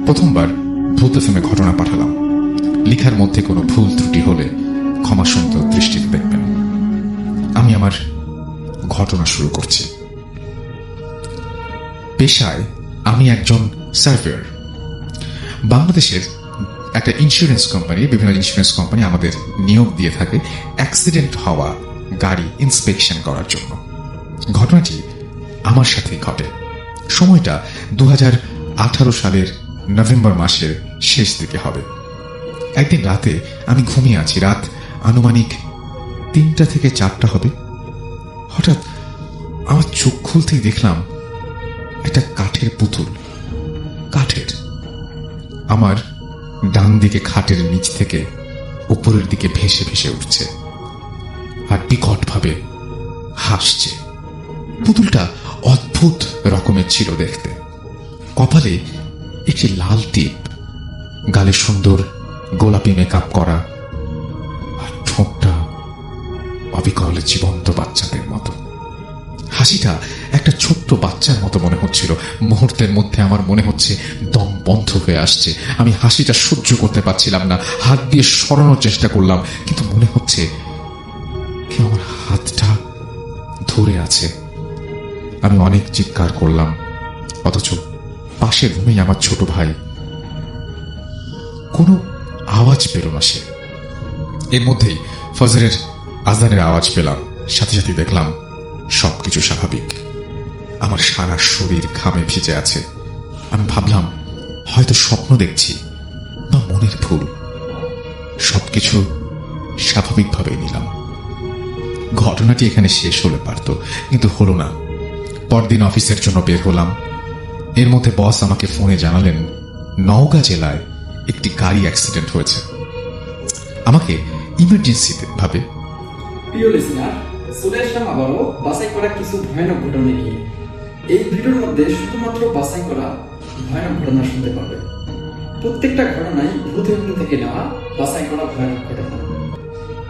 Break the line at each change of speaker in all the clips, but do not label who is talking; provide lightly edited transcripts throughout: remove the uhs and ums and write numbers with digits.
প্রথমবার ভূত এফএমে ঘটনা পাঠালাম। লেখার মধ্যে কোনো ভুল ত্রুটি হলে ক্ষমা সুন্দর দৃষ্টিতে দেখবেন। আমি আমার ঘটনা শুরু করছি। পেশায় আমি একজন সার্ভেয়ার। বাংলাদেশের একটা ইন্স্যুরেন্স কোম্পানি, বিভিন্ন ইন্স্যুরেন্স কোম্পানি আমাদের নিয়োগ দিয়ে থাকে অ্যাক্সিডেন্ট হওয়া গাড়ি ইন্সপেকশন করার জন্য। ঘটনাটি আমার সাথেই ঘটে। সময়টা 2018 সালের নভেম্বর মাসের শেষ দিকে হবে। একদিন রাতে আমি ঘুমিয়ে আছি। রাত আনুমানিক 3টা থেকে 4টা হবে। হঠাৎ আমার চোখ খুলতেই দেখলাম একটা কাঠের পুতুল, কাঠের, আমার ডান দিকে খাটের নিচ থেকে উপরের দিকে ভেসে ভেসে উঠছে আর বিকটভাবে হাসছে। পুতুলটা অদ্ভুত রকমের ছিল দেখতে। কপালে একটি লাল টিপ, গালে সুন্দর গোলাপি মেকআপ করা, আর ঠোঁটটা অবিকল জীবন্ত বাচ্চাদের মতো। হাসিটা একটা ছোট্ট বাচ্চার মতো মনে হচ্ছিল। মুহূর্তের মধ্যে আমার মনে হচ্ছে দম বন্ধ হয়ে আসছে। আমি হাসিটা সহ্য করতে পারছিলাম না। হাত দিয়ে সরানোর চেষ্টা করলাম, কিন্তু মনে হচ্ছে কেউ আমার হাতটা ধরে আছে। আমি অনেক চিৎকার করলাম, অথচ পাশে ঘুমিয়ে আমার ছোট ভাই। কোনো আওয়াজ পেল না সে। এর মধ্যেই ফজরের আজানের আওয়াজ পেলাম। সাথে সাথে দেখলাম সবকিছু স্বাভাবিক। আমার সারা শরীর ঘামে ভিজে আছে। আমি ভাবলাম হয়তো স্বপ্ন দেখছি বা মনের ভুল। সবকিছু স্বাভাবিকভাবে নিলাম। ঘটনাটি এখানে শেষ হলে পারত, কিন্তু হলো না। পরদিন অফিসের জন্য বের হলাম। এর মধ্যে বস আমাকে ফোনে জানালেন নওগাঁ জেলায় একটি গাড়ি অ্যাক্সিডেন্ট হয়েছে। আমাকে ইমার্জেন্সিতে ভাবে।
প্রিয় লিসেনার, চলে আসলাম আবারও বাছাই করা কিছু ভয়ানক ঘটনা নিয়ে। এই ভিডিওর মধ্যে শুধুমাত্র বাছাই করা ভয়ানক ঘটনা শুনতে পারবে। প্রত্যেকটা ঘটনাই ভূত থেকে নেওয়া বাছাই করা ভয়ানক ঘটনা।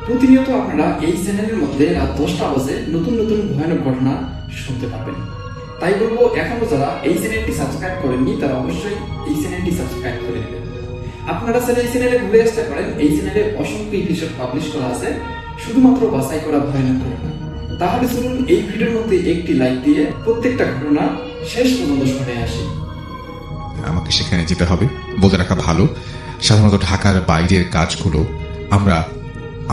প্রতিনিয়ত আপনারা এই চ্যানেলের মধ্যে রাত 10টা বাজে নতুন নতুন ভয়ানক ঘটনা শুনতে পাবেন। তাই বলবো, এখনো যারা এই চ্যানেলটি সাবস্ক্রাইব করেননি তারা অবশ্যই এই চ্যানেলটি সাবস্ক্রাইব করে নেবেন। আপনারা চাইলে এই চ্যানেলে ঘুরে আসতে পারেন। এই চ্যানেলে অসংখ্য এপিসোড পাবলিশ করা আছে শুধুমাত্র বাছাই করা ভয়ানক ঘটনা। তাহলে চলুন এই ভিডিওর মধ্যে একটি লাইক দিয়ে প্রত্যেকটা ঘটনা শেষ পর্যন্ত শুনে আসি।
আমাকে সেখানে যেতে হবে। বলে রাখা ভালো, সাধারণত ঢাকার বাইরের কাজগুলো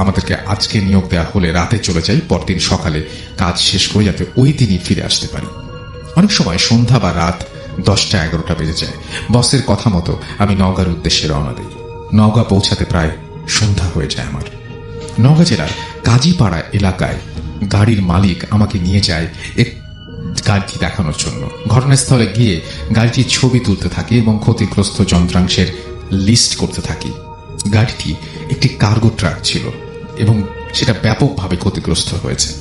আমাদেরকে আজকে নিয়োগ দেওয়া হলে রাতে চলে যাই, পরদিন সকালে কাজ শেষ করে যাতে ওই দিনই ফিরে আসতে পারি। অনেক সময় সন্ধ্যা বা রাত 10টা 11টা বেজে যায়। বসের কথা মতো আমি নওগাঁর উদ্দেশ্যে রওনা দিই। নওগাঁ পৌঁছাতে প্রায় সন্ধ্যা হয়ে যায় আমার। নওগাঁ জেলার কাজীপাড়া এলাকায় গাড়ির মালিক আমাকে নিয়ে যায় এক গাড়িটি দেখানোর জন্য। ঘটনাস্থলে গিয়ে গাড়িটির ছবি তুলতে থাকি এবং ক্ষতিগ্রস্ত যন্ত্রাংশের লিস্ট করতে থাকি। গাড়িটি একটি কার্গো ট্রাক ছিল এবং সেটা ব্যাপকভাবে ক্ষতিগ্রস্ত হয়েছে।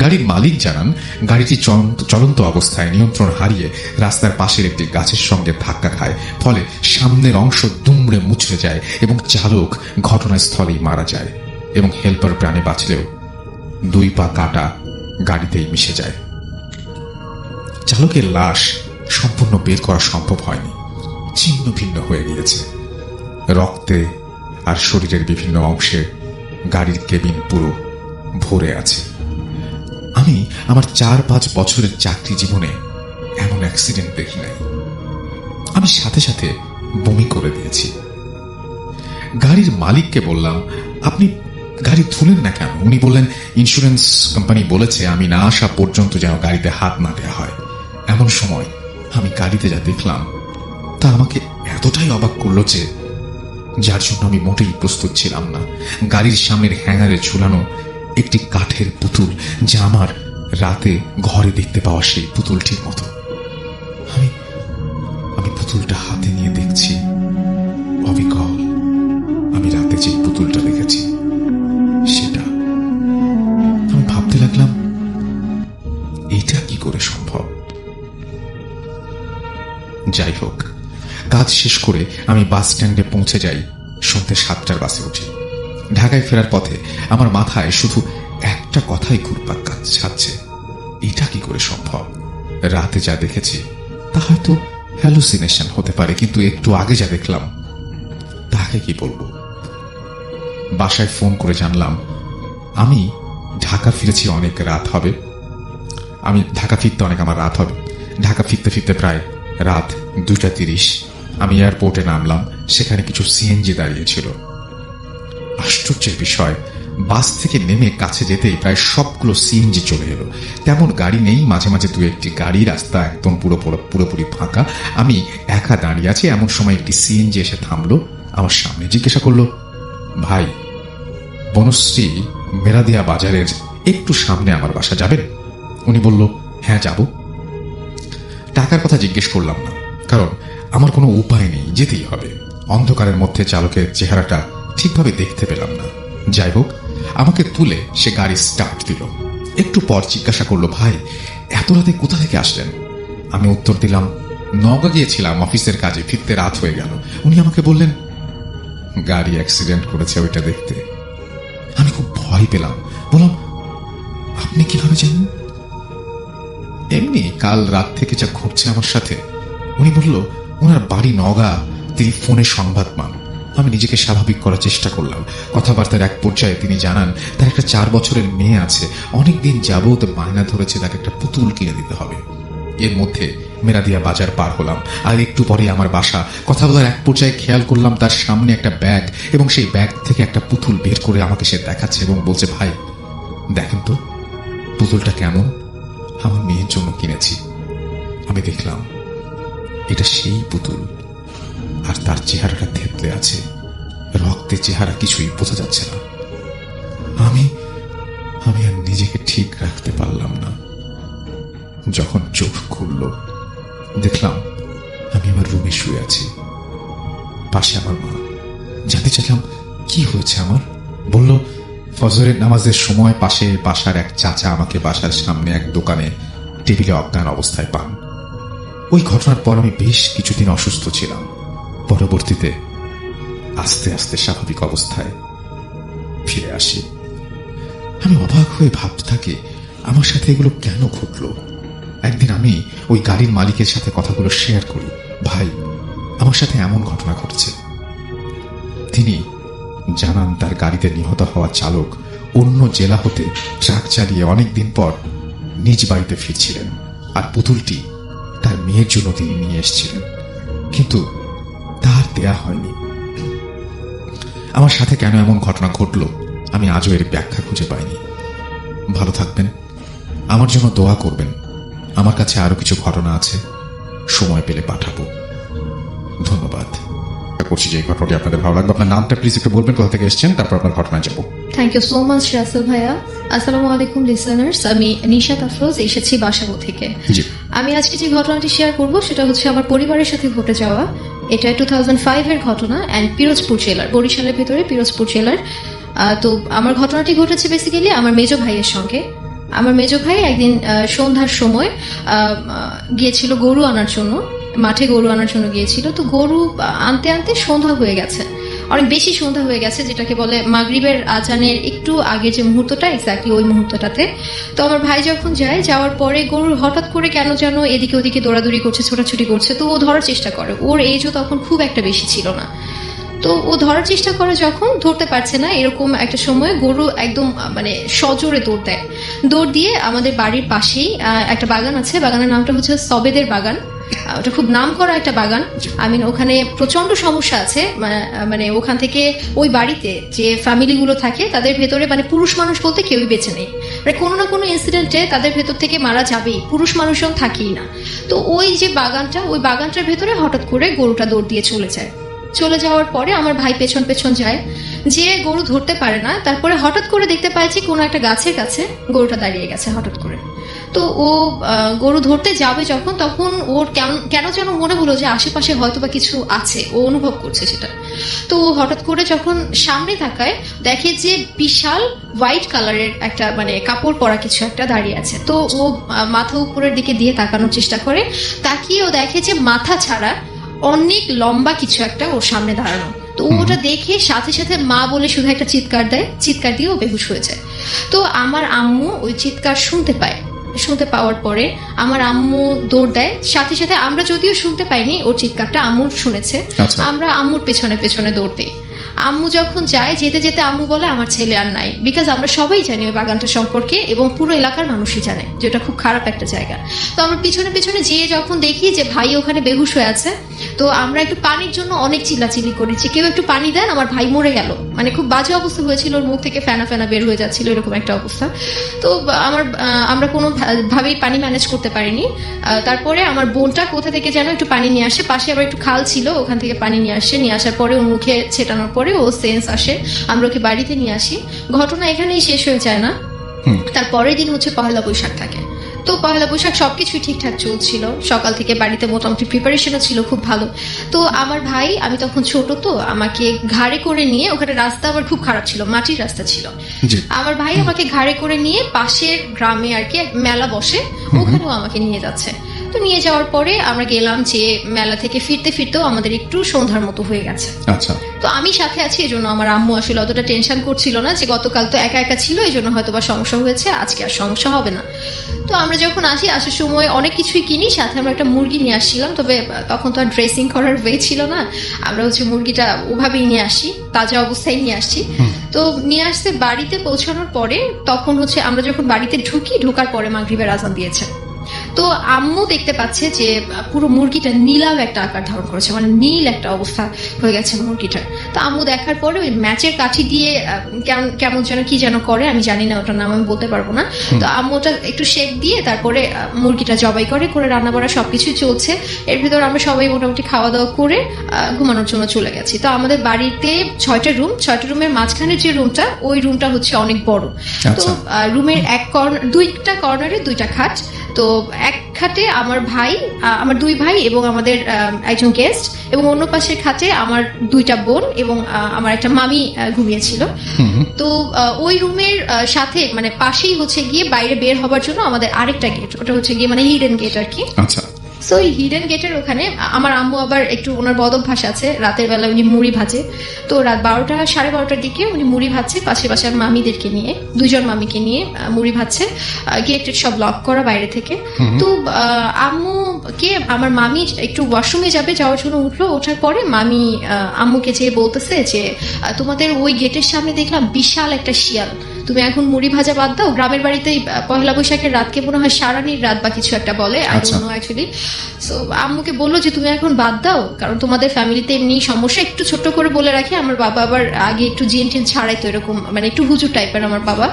গাড়ির মালিক জানান গাড়িটি চলন্ত অবস্থায় নিয়ন্ত্রণ হারিয়ে রাস্তার পাশের একটি গাছের সঙ্গে ধাক্কা খায়। ফলে সামনের অংশ দুমড়ে মুচড়ে যায় এবং চালক ঘটনাস্থলেই মারা যায় এবং হেল্পার প্রাণে বাঁচলেও 2 পা কাটা গাড়িতেই মিশে যায়। চালকের লাশ সম্পূর্ণ বের করা সম্ভব হয়নি, ছিন্ন ভিন্ন হয়ে গিয়েছে। রক্তে আর শরীরের বিভিন্ন অংশে গাড়ির কেবিন পুরো ভরে আছে। আমি আমার 4-5 বছরের চাকরি জীবনে এমন অ্যাক্সিডেন্ট দেখি নাই। আমি সাথে সাথে বমি করে দিয়েছি। গাড়ির মালিককে বললাম, আপনি গাড়ি তুলেন না কেন? উনি বললেন, ইন্স্যুরেন্স কোম্পানি বলেছে আমি না আসা পর্যন্ত যেন গাড়িতে হাত না দেওয়া হয়। এমন সময় আমি গাড়িতে যা দেখলাম তা আমাকে এতটাই অবাক করলো যে যার জন্য আমি মোটেই প্রস্তুত ছিলাম না। গাড়ির সামনের হ্যাঙ্গারে ঝুলানো একটি কাঠের পুতুল, যা আমার রাতে ঘরে দেখতে পাওয়া সেই পুতুলটির মতো। আমি পুতুলটা হাতে নিয়ে দেখছি, অবিকল আমি রাতে যে পুতুলটা দেখেছি সেটা। আমি ভাবতে লাগলাম, এটা কি করে সম্ভব? যাই হোক, কাজ শেষ করে আমি বাস স্ট্যান্ডে পৌঁছে যাই। সন্ধ্যে 7টার বাসে উঠি। ঢাকায় ফেরার পথে আমার মাথায় শুধু একটা কথাই ঘুরপাক খাচ্ছে, এটা কি করে সম্ভব? রাতে যা দেখেছি তা হয়তো হ্যালুসিনেশন হতে পারে, কিন্তু একটু আগে যা দেখলাম তাকে কি বলবো। বাসায় ফোন করে জানলাম আমি ঢাকা ফিরেছি, অনেক রাত হবে। আমি ঢাকা ফিরতে আমার রাত হবে। ঢাকা ফিরতে ফিরতে প্রায় রাত 2:30। আমি এয়ারপোর্টে নামলাম, সেখানে কিছু সিএনজি দাঁড়িয়েছিল। আশ্চর্যের বিষয়, বাস থেকে নেমে কাছে যেতেই প্রায় সবগুলো সিএনজি চলে এলো। তেমন গাড়ি নেই, মাঝে মাঝে দু একটি গাড়ি, রাস্তা একদম পুরোপুরি ফাঁকা। আমি একা দাঁড়িয়ে আছি, এমন সময় একটি সিএনজি এসে থামলো আমার সামনে। জিজ্ঞাসা করলো, ভাই বনশ্রী মেরাদিয়া বাজারের একটু সামনে আমার বাসা, যাবেন? উনি বলল, হ্যাঁ যাব। টাকার কথা জিজ্ঞেস করলাম না, কারণ আমার কোনো উপায় নেই, যেতেই হবে। অন্ধকারের মধ্যে চালকের চেহারাটা ঠিকভাবে দেখতে পেলাম না। যাই হোক, আমাকে তুলে সে গাড়ি স্টার্ট দিল। একটু পর জিজ্ঞাসা করলো, ভাই এত রাতে কোথা থেকে আসলেন? আমি উত্তর দিলাম, নওগাঁ গিয়েছিলাম অফিসের কাজে, ফিরতে রাত হয়ে গেল। উনি আমাকে বললেন, গাড়ি অ্যাক্সিডেন্ট করেছে, ওইটা দেখতে। আমি খুব ভয় পেলাম। বললাম, আপনি কিভাবে জানেন? এমনি কাল রাত থেকে যা ঘটছে আমার সাথে। উনি বলল, ওনার বাড়ি নওগাঁ, তিনি ফোনে সংবাদ পান। আমি নিজেকে স্বাভাবিক করার চেষ্টা করলাম। কথাবার্তার এক পর্যায়ে তিনি জানান তার একটা 4 বছরের মেয়ে আছে, অনেকদিন যাবত বায়না ধরেছে তাকে একটা পুতুল কিনে দিতে হবে। এর মধ্যে মেরাদিয়া বাজার পার হলাম, আর একটু পরে আমার বাসা। কথা বলার এক পর্যায়ে খেয়াল করলাম তার সামনে একটা ব্যাগ, এবং সেই ব্যাগ থেকে একটা পুতুল বের করে আমাকে সে দেখাচ্ছে এবং বলছে, ভাই দেখেন তো পুতুলটা কেমন, আমার মেয়ের জন্য কিনেছি। আমি দেখলাম এটা সেই পুতুল, আর তার চেহারাটা থেতলে আছে, রক্তে চেহারা, কিছুই বোঝা যাচ্ছে না। আমি আর নিজেকে ঠিক রাখতে পারলাম না। যখন চোখ খুলল, দেখলাম আমি আমার রুমে শুয়ে আছি, পাশে আমার মা। জানতে চাইলাম কি হয়েছে আমার। বলল, ফজরের নামাজের সময় পাশে বাসার এক চাচা আমাকে বাসার সামনে এক দোকানে টেবিলে অজ্ঞান অবস্থায় পান। ওই ঘটনার পর আমি বেশ কিছুদিন অসুস্থ ছিলাম। পরবর্তীতে আস্তে আস্তে স্বাভাবিক অবস্থায় ফিরে আসি। আমি অবাক হয়ে ভাবতে থাকি, আমার সাথে এগুলো কেন ঘটলো। একদিন আমি ওই গাড়ির মালিকের সাথে কথাগুলো শেয়ার করি, ভাই আমার সাথে এমন ঘটনা ঘটছে। তিনি জানান তার গাড়িতে নিহত হওয়া চালক অন্য জেলা হতে ট্রাক চালিয়ে অনেকদিন পর নিজ বাড়িতে ফিরছিলেন, আর পুতুলটি তার মেয়ের জন্য তিনি নিয়ে এসেছিলেন, কিন্তু তার দেয়া হয়নি। আমার সাথে কেন এমন ঘটনা ঘটল আমি আজও এর ব্যাখ্যা খুঁজে পাইনি। ভালো থাকবেন, আমার জন্য দোয়া করবেন। আমার কাছে আরো কিছু ঘটনা আছে, সময় পেলে পাঠাবো। ধন্যবাদ। করছি যে এই ঘটনাটি আপনাদের ভালো লাগবে। আপনার নামটা প্লিজ একটু বলবেন, কোথা থেকে এসেছেন, তারপর আপনার ঘটনায় যাবো।
Thank you so much Rasel ভাইয়া। আসসালামু আলাইকুম লিসেনার্স, আমি নিশাত আফরোজ, এসেছি বাসাবো থেকে।
জি,
আমি আজকে যে ঘটনাটি শেয়ার করব সেটা হচ্ছে আমার পরিবারের সাথে ঘটে যাওয়া। এটা 2005 এর ঘটনা, অ্যান্ড পিরোজপুর জেলার, বরিশালের ভেতরে পিরোজপুর জেলার। তো আমার ঘটনাটি ঘটেছে বেসিক্যালি আমার মেজো ভাইয়ের সঙ্গে। আমার মেজো ভাই একদিন সন্ধ্যার সময় গিয়েছিল গরু আনার জন্য, মাঠে গরু আনার জন্য গিয়েছিল। তো গরু আনতে আনতে সন্ধ্যা হয়ে গেছে, অনেক বেশি সন্ধ্যা হয়ে গেছে, যেটাকে বলে মাগরিবের আজানের একটু আগে যে মুহূর্তটা, এক্স্যাক্টলি ওই মুহূর্তটাতে। তো আমার ভাই যখন যায়, যাওয়ার পরে গরুর হঠাৎ করে কেন যেন এদিকে ওদিকে দৌড়াদৌড়ি করছে, ছোটাছুটি করছে। তো ও ধরার চেষ্টা করে, ওর এজও তখন খুব একটা বেশি ছিল না। তো ও ধরার চেষ্টা করে, যখন ধরতে পারছে না, এরকম একটা সময় গরু একদম মানে সজোরে দৌড় দেয়। দৌড় দিয়ে আমাদের বাড়ির পাশেই একটা বাগান আছে, বাগানের নামটা হচ্ছে সবেদের বাগান। ওটা খুব নাম করা একটা বাগান। ওখানে প্রচন্ড সমস্যা আছে, মানে ওখান থেকে ওই বাড়িতে যে ফ্যামিলিগুলো থাকে তাদের ভেতরে মানে পুরুষ মানুষ বলতে কেউই বেঁচে নেই, মানে কোনো না কোনো ইনসিডেন্টে তাদের ভেতর থেকে মারা যাবেই, পুরুষ মানুষজন থাকেই না। তো ওই যে বাগানটা, ওই বাগানটার ভেতরে হঠাৎ করে গরুটা দৌড় দিয়ে চলে যায়। চলে যাওয়ার পরে আমার ভাই পেছন পেছন যায়, যে গরু ধরতে পারে না। তারপরে হঠাৎ করে দেখতে পায় যে কোনো একটা গাছের কাছে গরুটা দাঁড়িয়ে গেছে হঠাৎ করে। তো ও গরু ধরতে যাবে যখন, তখন ওর কেন যেন মনে হলো যে আশেপাশে হয়তো বা কিছু আছে, ও অনুভব করছে সেটা। তো ও হঠাৎ করে যখন সামনে তাকায়, দেখে যে বিশাল হোয়াইট কালারের একটা মানে কাপড় পরা কিছু একটা দাঁড়িয়ে আছে। তো ও মাথা উপরের দিকে দিয়ে তাকানোর চেষ্টা করে, তাকিয়ে ও দেখে যে মাথা ছাড়া অনেক লম্বা কিছু একটা ওর সামনে দাঁড়ানো। তো ওটা দেখে সাথে সাথে মা বলে শুধু একটা চিৎকার দেয়, চিৎকার দিয়ে ও বেহুশ হয়ে যায়। তো আমার আম্মু ওই চিৎকার শুনতে পায়, শুনতে পাওয়ার পরে আমার আম্মু দৌড় দেয়, সাথে সাথে আমরা যদিও শুনতে পাইনি ওর চিৎকারটা আম্মু শুনেছে,
আচ্ছা।
আমরা আম্মুর পেছনে পেছনে দৌড় দিই। আম্মু যখন যায়, যেতে যেতে আম্মু বলে আমার ছেলে আর নাই, বিকজ আমরা সবাই জানি ওই বাগানটা সম্পর্কে এবং পুরো এলাকার মানুষই জানে যে ওটা খুব খারাপ একটা জায়গা। তো আমরা পিছনে পিছনে যেয়ে যখন দেখি যে ভাই ওখানে বেহুশ হয়ে আছে, তো আমরা একটু পানির জন্য অনেক চিল্লাচিল্লি করেছি, কেউ একটু পানি দেন, আমার ভাই মরে গেল, মানে খুব বাজে অবস্থা হয়েছিল, ওর মুখ থেকে ফেনা ফেনা বের হয়ে যাচ্ছিল, এরকম একটা অবস্থা। তো আমরা কোনো ভাবেই পানি ম্যানেজ করতে পারিনি। তারপরে আমার বোনটা কোথা থেকে যেন একটু পানি নিয়ে আসে, পাশে আবার একটু খাল ছিল, ওখান থেকে পানি নিয়ে আসার পরে ওর মুখে ছেটানোর পরে ও সেন্স আসে, আমরা ওকে বাড়িতে নিয়ে আসি। ঘটনা এখানেই শেষ হয়ে যায় না, তার পরের দিন হচ্ছে পহেলা বৈশাখ থাকে। তো পহেলা বৈশাখ সবকিছুই ঠিকঠাক চলছিল, সকাল থেকে বাড়িতে মোটামুটি প্রিপারেশনও ছিল খুব ভালো। তো আমার ভাই, আমি তখন ছোট, তো আমাকে ঘাড়ে করে নিয়ে, ওখানে রাস্তা আবার খুব খারাপ ছিল, মাটির রাস্তা ছিল, আমার ভাই আমাকে ঘাড়ে করে নিয়ে পাশের গ্রামে আর কি মেলা বসে, ওখানেও আমাকে নিয়ে যাচ্ছে। তো নিয়ে যাওয়ার পরে আমরা গেলাম, যে মেলা থেকে ফিরতে ফিরতেও আমাদের একটু সন্ধ্যার মতো হয়ে গেছে।
আচ্ছা।
তো আমি সাথে আছি, এই জন্য আমার আম্মু আসলে অতটা টেনশন করছিল না, যে গতকাল তো একা একা ছিল, এই জন্য হয়তো বা সমস্যা হয়েছে, আজকে আর সমস্যা হবে না। তো আমরা যখন আসার সময় অনেক কিছুই কিনি, সাথে আমরা একটা মুরগি নিয়ে আসছিলাম, তবে তখন তো আর ড্রেসিং করার ওয়ে ছিল না, আমরা হচ্ছে মুরগিটা ওভাবেই নিয়ে আসি, তাজা অবস্থায় নিয়ে আসছি। তো নিয়ে আসতে বাড়িতে পৌঁছানোর পরে, তখন হচ্ছে আমরা যখন বাড়িতে ঢোকার পরে মাগরিবের আজান দিয়েছে। তো আম্মু দেখতে পাচ্ছে যে পুরো মুরগিটা নীলাভ একটা আকার ধারণ করেছে, মানে নীল একটা অবস্থা হয়ে গেছে মুরগিটার। তো আম্মু দেখার পরে ওই ম্যাচের কাঠি দিয়ে কেমন যেন কি যেন করে, আমি জানি না, ওটার নাম আমি বলতে পারবো না। তো আম্মু ওটা একটু শেক দিয়ে তারপরে মুরগিটা জবাই করে রান্না বাড়া সবকিছুই চলছে। এর ভিতর আমরা সবাই মোটামুটি খাওয়া দাওয়া করে ঘুমানোর জন্য চলে গেছি। তো আমাদের বাড়িতে 6টা রুমের মাঝখানের যে রুমটা, ওই রুমটা হচ্ছে অনেক বড়। তো রুমের দুইটা কর্নারে 2টা খাট। তো এক খাটে আমার দুই ভাই এবং আমাদের একজন গেস্ট, এবং অন্য পাশের খাটে আমার 2টা বোন এবং আমার একটা মামি ঘুমিয়েছিল। তো ওই রুমের সাথে মানে পাশেই হচ্ছে গিয়ে বাইরে বের হবার জন্য আমাদের আরেকটা গেট, ওটা হচ্ছে গিয়ে মানে হিডেন গেট আর কি।
আচ্ছা।
সো ওই হিডেন গেটের ওখানে আমার আম্মু আবার একটু, ওনার বদ অভ্যাস আছে, রাতের বেলা উনি মুড়ি ভাজে। তো রাত 12টা 12:30টার দিকে উনি মুড়ি ভাজছে, পাশে পাশে মামিদেরকে নিয়ে, 2জন মামিকে নিয়ে মুড়ি ভাজছে, গেটের সব লক করা বাইরে থেকে। তো আম্মুকে আমার মামি একটু ওয়াশরুমে যাওয়ার জন্য উঠলো, ওঠার পরে মামি আম্মুকে যেয়ে বলতেছে যে তোমাদের ওই গেটের সামনে দেখলাম বিশাল একটা শিয়াল, তুমি এখন মুড়ি ভাজা বাদ দাও। গ্রামের বাড়িতে পহেলা বৈশাখের রাতকে মনে হয় সারানির রাত বা কিছু একটা বলে, I don't know actually. So আম্মুকে বললো যে তুমি এখন বাদ দাও, কারণ তোমাদের ফ্যামিলিতে এমনি সমস্যা। একটু ছোট্ট করে বলে রাখি, আমার বাবা আবার আগে একটু জিন টিন ছাড়াই, তো এরকম মানে একটু হুজুর টাইপের আমার বাবা,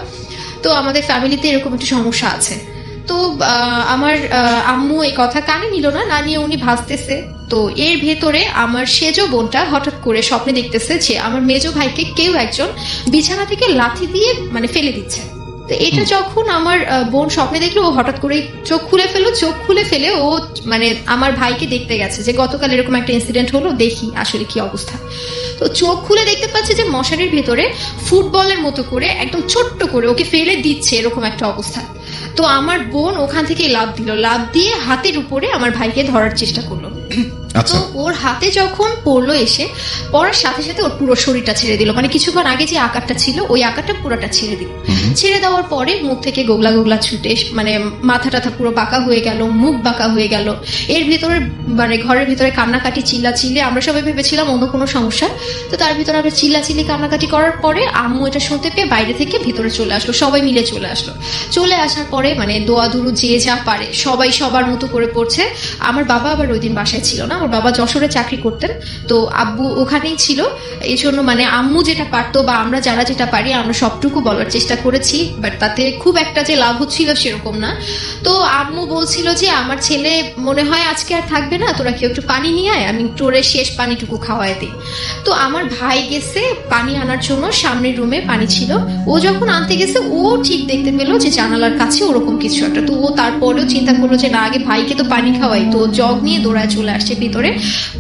তো আমাদের ফ্যামিলিতে এরকম একটু সমস্যা আছে। তো আমার আম্মু এই কথা কানে নিল না নিয়ে উনি ভাসতেছে। তো এর ভেতরে আমার সেজো বোনটা হঠাৎ করে স্বপ্নে দেখতেছে যে আমার মেজো ভাইকে কেউ একজন বিছানা থেকে লাথি দিয়ে মানে ফেলে দিচ্ছে। তো এটা যখন আমার বোন স্বপ্নে দেখলো, ও হঠাৎ করে চোখ খুলে ফেলে ও মানে আমার ভাইকে দেখতে গেছে যে গতকাল এরকম একটা ইনসিডেন্ট হলো, দেখি আসলে কি অবস্থা। তো চোখ খুলে দেখতে পাচ্ছে যে মশারির ভেতরে ফুটবলের মতো করে একদম ছোট্ট করে ওকে ফেলে দিচ্ছে, এরকম একটা অবস্থা। তো আমার বোন ওখান থেকে লাফ দিয়ে হাতের উপরে আমার ভাইকে ধরার চেষ্টা করলো। তো ওর হাতে যখন পড়লো, এসে পড়ার সাথে সাথে ওর পুরো শরীরটা ছেড়ে দিল, মানে কিছুক্ষণ আগে যে আকারটা ছিল ওই আকারটা পুরোটা ছেড়ে দিল। ছেড়ে দেওয়ার পরে মুখ থেকে গোগলা ছুটে, মানে মাথাটা পুরো বাঁকা হয়ে গেল, মুখ বাঁকা হয়ে গেল। এর ভিতরে মানে ঘরের ভিতরে কান্নাকাটি চিল্লাচিল্লি, আমরা সবাই ভেবেছিলাম অন্য কোনো সমস্যা। তো তার ভিতরে আমরা চিল্লাচিল্লি কান্নাকাটি করার পরে আম্মু এটা শুনতে পেয়ে বাইরে থেকে ভিতরে চলে আসলো, সবাই মিলে চলে আসার পরে মানে দোয়া দুরু যে যা পারে সবাই সবার মতো করে পড়ছে। আমার বাবা আবার ওই দিন বাসায় ছিল না, আমার বাবা যশোরে চাকরি করতেন, তো আব্বু ওখানেই ছিল। এই জন্য মানে আম্মু যেটা পারতো বা আমরা যারা যেটা পারি আমরা সবটুকু বলার চেষ্টা করেছি, বাট তাতে খুব একটা যে লাভ হচ্ছিল সেরকম না। তো আম্মু বলছিল যে আমার ছেলে মনে হয় আজকে আর থাকবে না, তোরা কেউ একটু পানি নিয়ে আয়, আমি তোরে শেষ পানিটুকু খাওয়াই দিই। তো আমার ভাই গেছে পানি আনার জন্য, সামনের রুমে পানি ছিল, ও যখন আনতে গেছে ও ঠিক দেখতে পেলো যে জানালার কাছে ওরকম কিছু একটা। তো ও তারপরেও চিন্তা করলো যে না, আগে ভাইকে তো পানি খাওয়াই, তো জগ নিয়ে দৌড়ায় চলে আসছে ভিতরে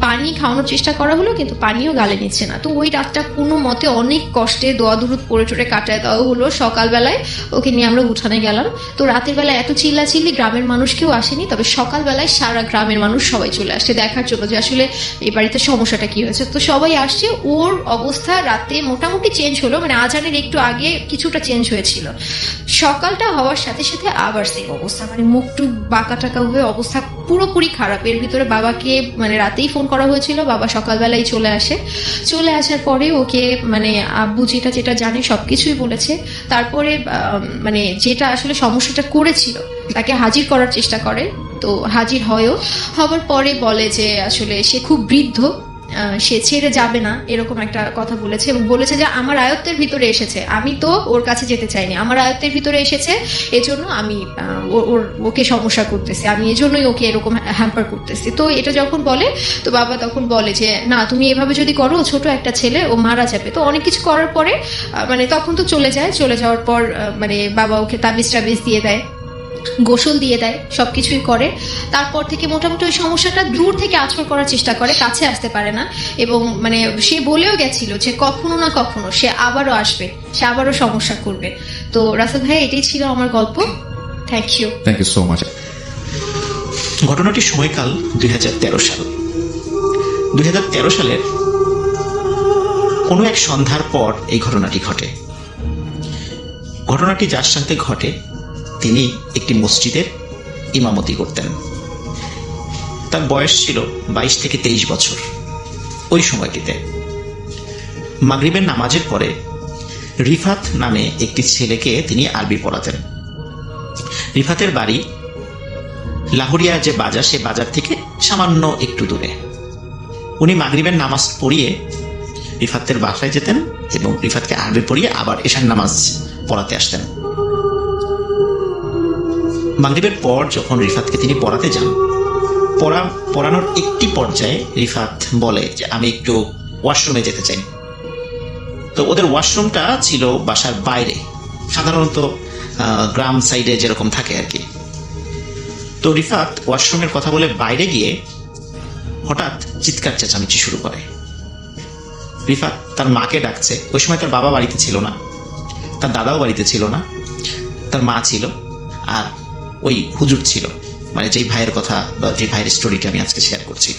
পানি খাওয়ানোর চেষ্টা করা হলো, কিন্তু পানিও গালে নিচ্ছে না। তো ওই রাতটা কোনো মতে অনেক কষ্টে দোয়া দুরুদ পড়ে টরে কাটায় দেওয়া হলো। সকালবেলায় ওকে নিয়ে আমরা উঠানে গেলাম। তো রাতের বেলায় এত চিল্লাচিল্লি, গ্রামের মানুষ কেউ আসেনি, তবে সকালবেলায় সারা গ্রামের মানুষ সবাই চলে আসছে দেখার জন্য যে আসলে এই বাড়িতে সমস্যাটা কি হয়েছে। তো সবাই আসছে। ওর অবস্থা রাতে মোটামুটি চেঞ্জ হলো, মানে আজানের একটু আগে কিছুটা চেঞ্জ হয়েছিল। সকালটা হওয়ার সাথে সাথে আবার সেই অবস্থা, মানে মুখ টুক বাঁকা টাকা হয়ে অবস্থা পুরোপুরি খারাপ। এর ভিতরে বাবাকে মানে রাতেই ফোন করা হয়েছিল, বাবা সকালবেলাই চলে আসে। চলে আসার পরে ওকে মানে আব্বু যেটা যেটা জানে সবকিছুই বলেছে। তারপরে মানে যেটা আসলে সমস্যাটা করেছিল তাকে হাজির করার চেষ্টা করে। তো হাজির হয়ও, হওয়ার পরে বলে যে আসলে সে খুব বৃদ্ধ, সে ছেড়ে যাবে না, এরকম একটা কথা বলেছে। এবং বলেছে যে আমার আয়ত্তের ভিতরে এসেছে, আমি তো ওর কাছে যেতে চাইনি, আমার আয়ত্তের ভিতরে এসেছে, এজন্য আমি ওকে সমস্যা করতেছি, আমি এজন্যই ওকে এরকম হ্যাম্পার করতেছি। তো এটা যখন বলে, তো বাবা তখন বলে যে না, তুমি এভাবে যদি করো, ছোট একটা ছেলে, ও মারা যাবে। তো অনেক কিছু করার পরে মানে তখন তো চলে যায়। চলে যাওয়ার পর মানে বাবা ওকে তাবিজ টাবিজ দিয়ে দেয়, গোসল দিয়ে দেয়, সবকিছুই করে। তারপর থেকে মোটামুটি ওই সমস্যাটা দূর থেকে আঁচড় করার চেষ্টা করে, কাছে আসতে পারে না। এবং মানে সে বলেও গেছিল যে কখনো না কখনো সে আবারও আসবে, সে আবারও সমস্যা করবে। তো রাসেল ভাই, এটাই ছিল আমার গল্প। Thank you
so much.
ঘটনাটির সময়কাল 2013 সাল। 2013 সালের কোনো এক সন্ধ্যার পর এই ঘটনাটি ঘটে। ঘটনাটি যার সাথে ঘটে তিনি একটি মসজিদের ইমামতি করতেন। তার বয়স ছিল 22 থেকে 23 বছর। ওই সময়টিতে মাগরিবের নামাজের পরে রিফাত নামে একটি ছেলেকে তিনি আরবি পড়াতেন। রিফাতের বাড়ি লাহোরিয়া যে বাজার, সে বাজার থেকে সামান্য একটু দূরে। উনি মাগরিবের নামাজ পড়িয়ে রিফাতের বাসায় যেতেন এবং রিফাতকে আরবি পড়িয়ে আবার এশার নামাজ পড়াতে আসতেন। মাগরিবের পর যখন রিফাতকে তিনি পড়াতে যান, পড়ানোর একটি পর্যায়ে রিফাত বলে যে আমি একটু ওয়াশরুমে যেতে চাই। তো ওদের ওয়াশরুমটা ছিল বাসার বাইরে, সাধারণত গ্রাম সাইডে যেরকম থাকে আর কি। তো রিফাত ওয়াশরুমের কথা বলে বাইরে গিয়ে হঠাৎ চিৎকার চেঁচামেচি শুরু করে। রিফাত তার মাকে ডাকছে। ওই সময় তার বাবা বাড়িতে ছিল না, তার দাদাও বাড়িতে ছিল না, তার মা ছিল আর ওই হুজুর ছিল, মানে যেই ভাইয়ের কথা বা যে ভাইয়ের স্টোরিটা আমি আজকে শেয়ার করছি।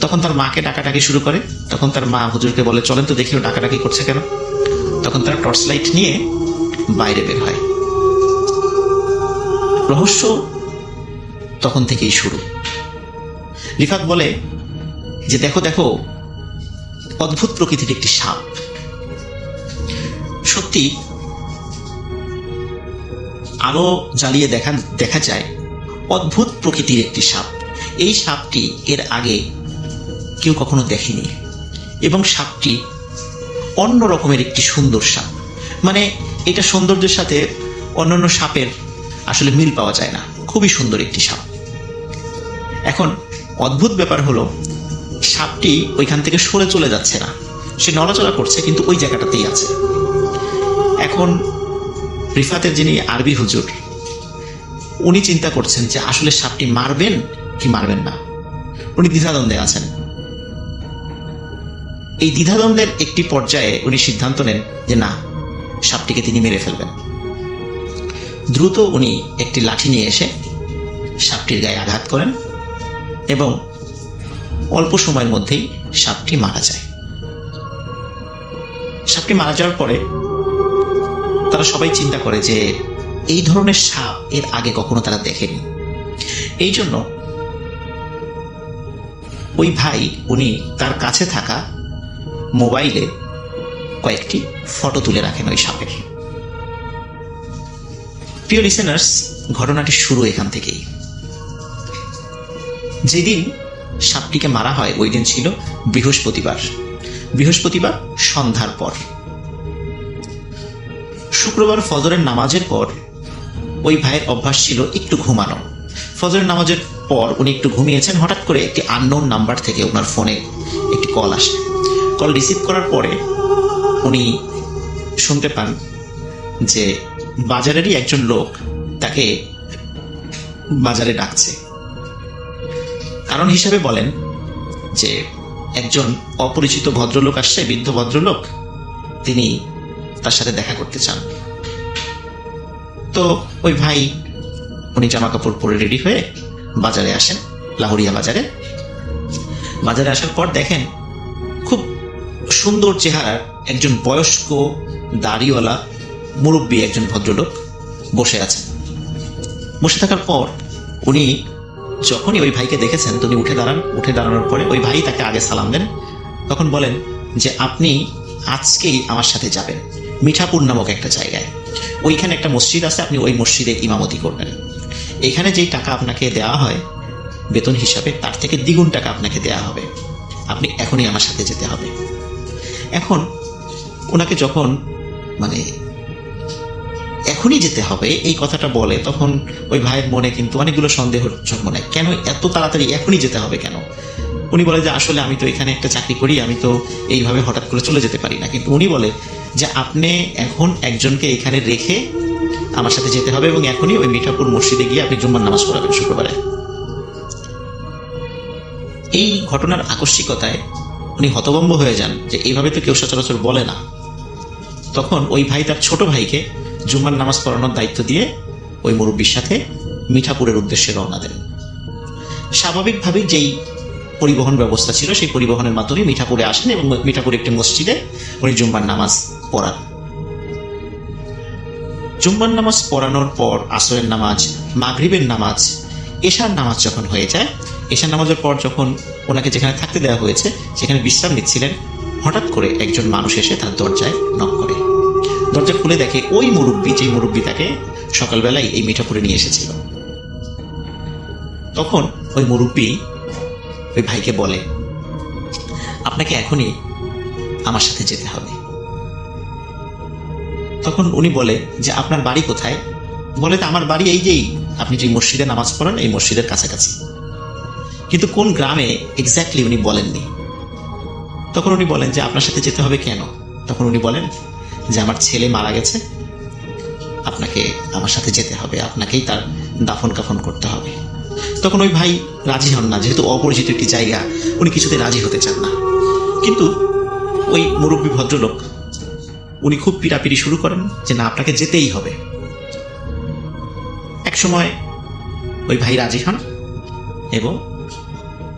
তখন তার মাকে ডাকাডাকি শুরু করে। তখন তার মা হুজুরকে বলে, চলেন তো দেখি ও ডাকাডাকি করছে কেন। তখন তারা টর্চ লাইট নিয়ে বাইরে বের হয়। রহস্য তখন থেকেই শুরু। রিফাত বলে যে দেখো দেখো, অদ্ভুত প্রকৃতির একটি সাপ। সত্যি আলো জ্বালিয়ে দেখা যায় অদ্ভুত প্রকৃতির একটি সাপ। এই সাপটি এর আগে কেউ কখনো দেখেনি এবং সাপটি অন্য রকমের একটি সুন্দর সাপ। মানে এটা সৌন্দর্যের সাথে অন্যান্য সাপের আসলে মিল পাওয়া যায় না, খুবই সুন্দর একটি সাপ। এখন অদ্ভুত ব্যাপার হলো, সাপটি ওইখান থেকে সরে চলে যাচ্ছে না, সে নড়াচড়া করছে কিন্তু ওই জায়গাটাতেই আছে। এখন রিফাতের যিনি আরবি হুজুর, উনি চিন্তা করছেন যে আসলে সাপটি মারবেন কি মারবেন না। উনি দ্বিধাদ্বন্দ্বে আছেন। এই দ্বিধাদ্বন্দ্বের একটি পর্যায়ে উনি সিদ্ধান্ত নেন যে না, সাপটিকে তিনি মেরে ফেলবেন। দ্রুত উনি একটি লাঠি নিয়ে এসে সাপটির গায়ে আঘাত করেন এবং অল্প সময়ের মধ্যেই সাপটি মারা যায়। সাপটি মারা যাওয়ার পরে তারা সবাই চিন্তা করে যে এই ধরনের সাপ এর আগে কখনো তারা দেখেনি। এই জন্য ওই ভাই উনি তার কাছে থাকা মোবাইলে কয়েকটি ফটো তুলে রাখেন ওই সাপের। প্রিয় লিসেনার্স, ঘটনাটি শুরু এখান থেকেই। যেদিন সাপটিকে মারা হয় ওই দিন ছিল বৃহস্পতিবার সন্ধ্যার পর। শুক্রবার ফজরের নামাজের পর ওই ভাইয়ের অভ্যাস ছিল একটু ঘুমানো। ফজরের নামাজের পর উনি একটু ঘুমিয়েছেন, হঠাৎ করে একটি আননোন নাম্বার থেকে ওনার ফোনে একটি কল আসে। কল রিসিভ করার পরে উনি শুনতে পান যে বাজারেরই একজন লোক তাকে বাজারে ডাকছে। কারণ হিসেবে বলেন যে একজন অপরিচিত ভদ্রলোক আসছে, বৃদ্ধ ভদ্রলোক, তিনি তার সাথে দেখা করতে চান। তো ওই ভাই উনি জামা কাপড় পরে রেডি হয়ে বাজারে আসেন, লাহোরিয়া বাজারে। বাজারে আসার পর দেখেন খুব সুন্দর চেহারার একজন বয়স্ক দাড়িওয়ালা মুরব্বী একজন ভদ্রলোক বসে আছেন। বসে থাকার পর উনি যখনই ওই ভাইকে দেখেছেন তিনি উঠে দাঁড়ান। উঠে দাঁড়ানোর পরে ওই ভাই তাকে আগে সালাম দেন। তখন বলেন যে আপনি আজকেই আমার সাথে যাবেন মিঠাপুর নামক একটা জায়গায়, ওইখানে একটা মসজিদ আছে, আপনি ওই মসজিদে ইমামতি করবেন। এখানে যেই টাকা আপনাকে দেওয়া হয় বেতন হিসাবে তার থেকে দ্বিগুণ টাকা আপনাকে দেওয়া হবে, আপনি এখনই আমার সাথে যেতে হবে। এখন ওনাকে যখন মানে এখনই যেতে হবে এই কথাটা বলে, তখন ওই ভাইয়ের মনে কিন্তু অনেকগুলো সন্দেহ জন্ম নেয়, কেন এত তাড়াতাড়ি এখনই যেতে হবে কেন? উনি বলে যে আসলে আমি তো এখানে একটা চাকরি করি, আমি তো এইভাবে হঠাৎ করে চলে যেতে পারি না। কিন্তু উনি বলে যে আপনি এখন একজনকে এখানে রেখে আমার সাথে যেতে হবে এবং এখনই ওই মিঠাপুর মসজিদে গিয়ে আপনি জুম্মার নামাজ পড়াবেন শুক্রবারে। এই ঘটনার আকস্মিকতায় উনি হতভম্ব হয়ে যান যে এইভাবে তো কেউ সচরাচর বলে না। তখন ওই ভাই তার ছোট ভাইকে জুম্মার নামাজ পড়ানোর দায়িত্ব দিয়ে ওই মুরব্বীর সাথে মিঠাপুরের উদ্দেশ্যে রওনা দেন। স্বাভাবিকভাবেই যেই পরিবহন ব্যবস্থা ছিল সেই পরিবহনের মাধ্যমে মিঠাপুরে আসেন এবং মিঠাপুরে একটি মসজিদে উনি জুম্মার নামাজ পড়ান। জুম্মার নামাজ পড়ানোর পর আসরের নামাজ, মাগরিবের নামাজ, এশার নামাজ যখন হয়ে যায়, এশার নামাজের পর যখন ওনাকে যেখানে থাকতে দেওয়া হয়েছে সেখানে বিশ্রাম নিচ্ছিলেন, হঠাৎ করে একজন মানুষ এসে তার দরজায় নক করে। দরজা খুলে দেখে ওই মুরব্বী, যে মুরব্বী তাকে সকালবেলায় এই মিঠাপুরে নিয়ে এসেছিল। তখন ওই মুরব্বী ওই ভাইকে বলে আপনাকে এখনই আমার সাথে যেতে হবে। তখন উনি বলে যে আপনার বাড়ি কোথায়? বলে যে আমার বাড়ি এই যেই আপনি যে মসজিদে নামাজ পড়েন এই মসজিদের কাছাকাছি, কিন্তু কোন গ্রামে এক্স্যাক্টলি উনি বলেননি। তখন উনি বলেন যে আপনার সাথে যেতে হবে কেন? তখন উনি বলেন যে আমার ছেলে মারা গেছে, আপনাকে আমার সাথে যেতে হবে, আপনাকেই তার দাফন কাফন করতে হবে। তখন ওই ভাই রাজি হন না, যেহেতু অপরিচিত একটি জায়গা উনি কিছুতে রাজি হতে চান না। কিন্তু ওই মুরব্বী ভদ্রলোক উনি খুব পিড়াপিড়ি শুরু করেন যে না, আপনাকে যেতেই হবে। এক সময় ওই ভাই রাজি হন এবং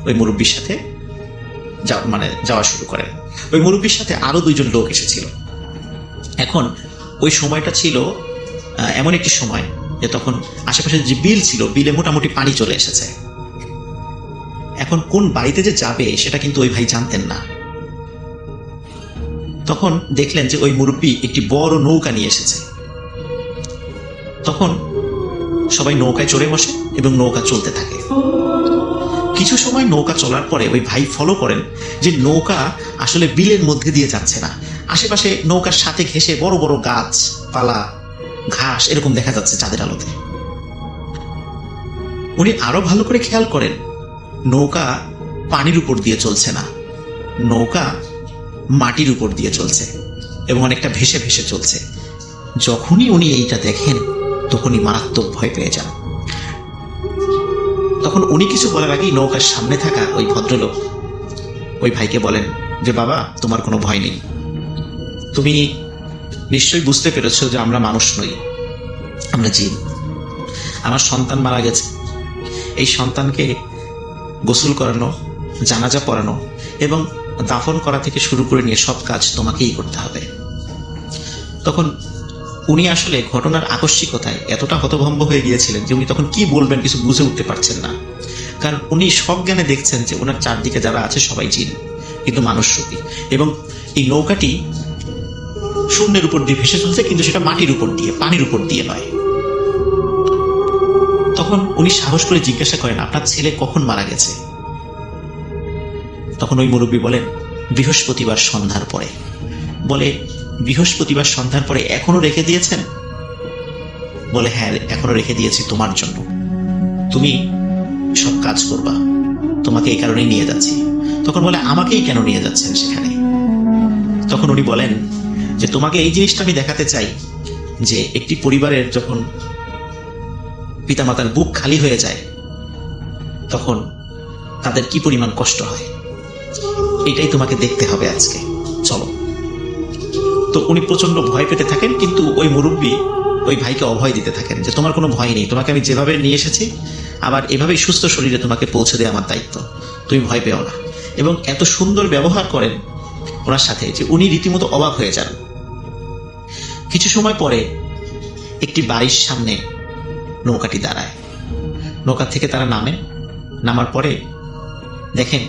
ওই মুরব্বীর সাথে যাওয়া শুরু করেন। ওই মুরব্বীর সাথে আরো দুইজন লোক এসেছিল। এখন ওই সময়টা ছিল এমন একটি সময় যে তখন আশেপাশে যে বিল ছিল, বিলে মোটামুটি পানি চলে এসেছে। এখন কোন বাড়িতে যে যাবে সেটা কিন্তু ওই ভাই জানতেন না। তখন দেখলেন যে ওই মুরব্বী একটি বড় নৌকা নিয়ে এসেছে। তখন সবাই নৌকায় চড়ে বসে এবং নৌকা চলতে থাকে। কিছু সময় নৌকা চলার পরে ওই ভাই ফলো করেন যে নৌকা আসলে বিলের মধ্যে দিয়ে যাচ্ছে না, আশেপাশে নৌকার সাথে ঘেঁষে বড় বড় গাছ পালা, ঘাস এরকম দেখা যাচ্ছে চাঁদের আলোতে। উনি আরো ভালো করে খেয়াল করেন নৌকা পানির উপর দিয়ে চলছে না, নৌকা মাটির উপর দিয়ে চলছে এবং অনেকটা ভেসে ভেসে চলছে। যখনই উনি এইটা দেখেন তখনই মারাত্মক ভয় পেয়ে যান। তখন উনি কিছু বলার আগেই নৌকার সামনে থাকা ওই ভদ্রলোক ওই ভাইকে বলেন যে বাবা, তোমার কোনো ভয় নেই, তুমি নিশ্চয়ই বুঝতে পেরেছো যে আমরা মানুষ নই, আমরা জিন। আমার সন্তান মারা গেছে, এই সন্তানকে গোসল করানো, জানাজা পড়ানো এবং দাফন করা থেকে শুরু করে নিয়ে সব কাজ তোমাকেই করতে হবে। তখন উনি আসলে ঘটনার আকস্মিকতায় এতটা হতভম্ব হয়ে গিয়েছিলেন যে উনি তখন কি বলবেন কিছু বুঝে উঠতে পারছেন না, কারণ উনি সজ্ঞানে দেখছেন যে ওনার চারদিকে যারা আছে সবাই জিন কিন্তু মানুষ রূপী, এবং এই নৌকাটি শূন্যের উপর দিয়ে ভেসে চলছে, কিন্তু সেটা মাটির উপর দিয়ে, পানির উপর দিয়ে নয়। তখন উনি সাহস করে জিজ্ঞাসা করেন আপনার ছেলে কখন মারা গেছে? তখন ওই মুরব্বী বলেন বৃহস্পতিবার সন্ধ্যার পরে। বলে বৃহস্পতিবার সন্ধ্যার পরে এখনো রেখে দিয়েছেন? বলে হ্যাঁ, এখনো রেখে দিয়েছি তোমার জন্য, তুমি সব কাজ করবা, তোমাকে এই কারণেই নিয়ে যাচ্ছি। তখন বলে আমাকেই কেন নিয়ে যাচ্ছেন সেখানে? তখন উনি বলেন যে তোমাকে এই জিনিসটা আমি দেখাতে চাই যে একটি পরিবারের যখন পিতামাতার বুক খালি হয়ে যায় তখন তাদের কি পরিমাণ কষ্ট হয়। এটাই তোমাকে দেখতে হবে আজকে, চলো। তো উনি প্রচন্ড ভয় পেতে থাকেন, কিন্তু ওই মুরব্বী ওই ভাইকে অভয় দিতে থাকেন যে তোমার কোনো ভয় নেই, তোমাকে আমি যেভাবে নিয়ে এসেছি আবার এভাবেই সুস্থ শরীরে তোমাকে পৌঁছে দেওয়া আমার দায়িত্ব, তুমি ভয় পেও না। এবং এত সুন্দর ব্যবহার করেন ওনার সাথে যে উনি রীতিমতো অবাক হয়ে যান। কিছু সময় পরে একটি বাড়ির সামনে নৌকাটি দাঁড়ায়। নৌকা থেকে তারা নামেন। নামার পরে দেখেন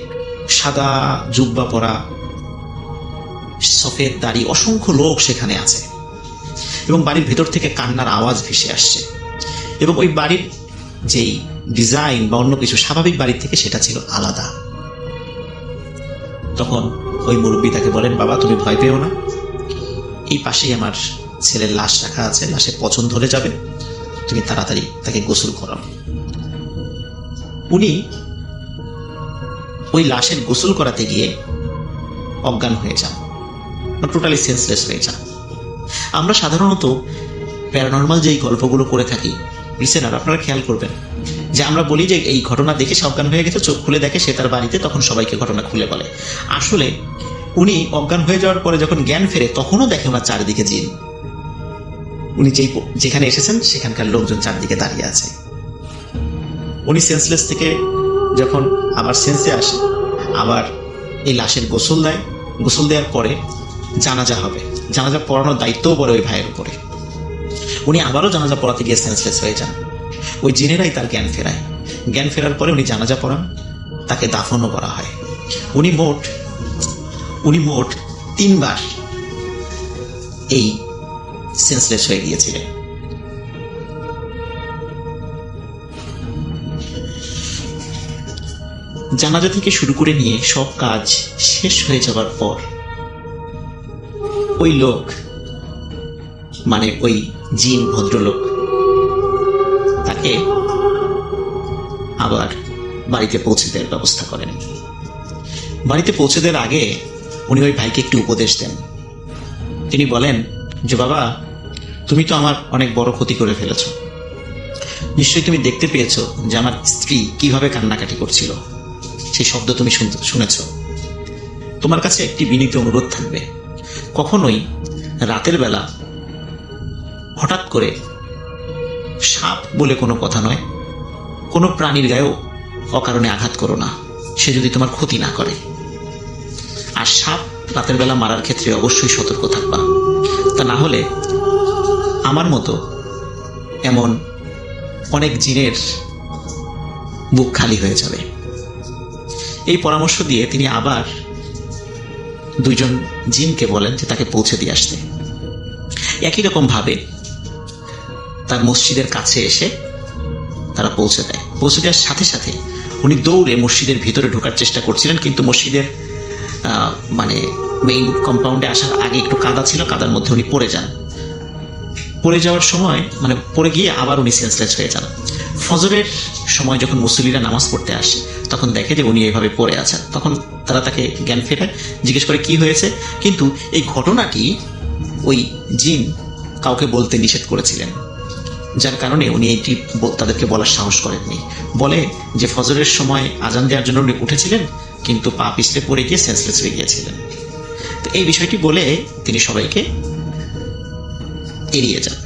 সাদা জুব্বা পরা, সফেদ দাড়ি অসংখ্য লোক সেখানে আছে, এবং বাড়ির ভেতর থেকে কান্নার আওয়াজ ভেসে আসছে। এবং ওই বাড়ির যেই ডিজাইন বা অন্য কিছু স্বাভাবিক বাড়ির থেকে সেটা ছিল আলাদা। তখন ওই মুরব্বী তাকে বলেন, বাবা তুমি ভয় পেও না, এই পাশেই আমার ছেলের লাশ রাখা আছে, লাশের পচন ধরে যাবে, তুমি তাড়াতাড়ি তাকে গোসল করাও। উনি ওই লাশের গোসল করাতে গিয়ে অজ্ঞান হয়ে যান, টোটালি সেন্সলেস হয়ে যান। আমরা সাধারণত প্যারানর্মাল যেই গল্পগুলো করে থাকি, লিসেনার আপনারা খেয়াল করবেন যে আমরা বলি যে এই ঘটনা দেখে সে অজ্ঞান হয়ে গেছে, চোখ খুলে দেখে সে তার বাড়িতে, তখন সবাইকে ঘটনা খুলে বলে। আসলে উনি অজ্ঞান হয়ে যাওয়ার পরে যখন জ্ঞান ফেরে তখনও দেখে ওনার চারিদিকে জিন। উনি যেখানে এসেছেন সেখানকার লোকজন চারদিকে দাঁড়িয়ে আছে। উনি সেন্সলেস থেকে যখন আবার সেন্সে আসে, আবার এই লাশের গোসল দেয়। গোসল দেওয়ার পরে জানাজা হবে, জানাজা পড়ানোর দায়িত্বও পড়ে ওই ভাইয়ের উপরে। উনি আবারও জানাজা পড়াতে গিয়ে সেন্সলেস হয়ে যান। ওই জিনেরাই তার জ্ঞান ফেরায়। জ্ঞান ফেরার পরে উনি জানাজা পড়ান, তাকে দাফনও করা হয়। উনি মোট 3 বার এই সেন্সলেস হয়ে গিয়েছিলেন। জানাজা থেকে শুরু করে নিয়ে সব কাজ শেষ হয়ে যাবার পর ওই লোক, মানে ওই জিন ভদ্রলোক, তাকে আবার বাড়িতে পৌঁছে দেওয়ার ব্যবস্থা করেন। বাড়িতে পৌঁছে দেওয়ার আগে উনি ওই ভাইকে একটি উপদেশ দেন। তিনি বলেন যে বাবা, তুমি তো আমার অনেক বড় ক্ষতি করে ফেলেছ, নিশ্চয়ই তুমি দেখতে পেয়েছো যে আমার স্ত্রী কিভাবে কান্নাকাটি করছিল, সেই শব্দ তুমি শুনেছ। তোমার কাছে একটি বিনীত অনুরোধ থাকবে, কখনোই রাতের বেলা হঠাৎ করে সাপ বলে কোনো কথা নয়, কোনো প্রাণীর গায়েও অকারণে আঘাত করো না, সে যদি তোমার ক্ষতি না করে। আর সাপ রাতের বেলা মারার ক্ষেত্রে অবশ্যই সতর্ক থাকবা, তা না হলে আমার মতো এমন অনেক জিনের বুক খালি হয়ে যাবে। এই পরামর্শ দিয়ে তিনি আবার 2 জন জিনকে বলেন যে তাকে পৌঁছে দিয়ে আসতে। একই রকম ভাবে তার মসজিদের কাছে এসে তারা পৌঁছে দেয়। পৌঁছে দেওয়ার সাথে সাথে উনি দৌড়ে মসজিদের ভিতরে ঢোকার চেষ্টা করছিলেন, কিন্তু মসজিদের মানে মেইন কম্পাউন্ডে আসার আগে একটু কাদা ছিল, কাদার মধ্যে উনি পড়ে যান। পড়ে যাওয়ার সময় মানে পড়ে গিয়ে আবার উনি সেন্সলেস হয়ে যান। ফজরের সময় যখন মুসল্লিরা নামাজ পড়তে আসে তখন দেখে যে উনি এইভাবে পড়ে আছেন। তখন তারা তাকে জ্ঞান ফেরায়, জিজ্ঞেস করে কি হয়েছে, কিন্তু এই ঘটনাটি ওই জিন কাউকে বলতে নিষেধ করেছিলেন, যার কারণে উনি এইটি তাদেরকে বলার সাহস করেননি। বলে যে ফজরের সময় আজান দেওয়ার জন্য উনি উঠেছিলেন, কিন্তু পা পিছলে পড়ে গিয়ে সেন্সলেস হয়ে গিয়েছিলেন। তো এই বিষয়টি বলে তিনি সবাইকে এড়িয়ে যান,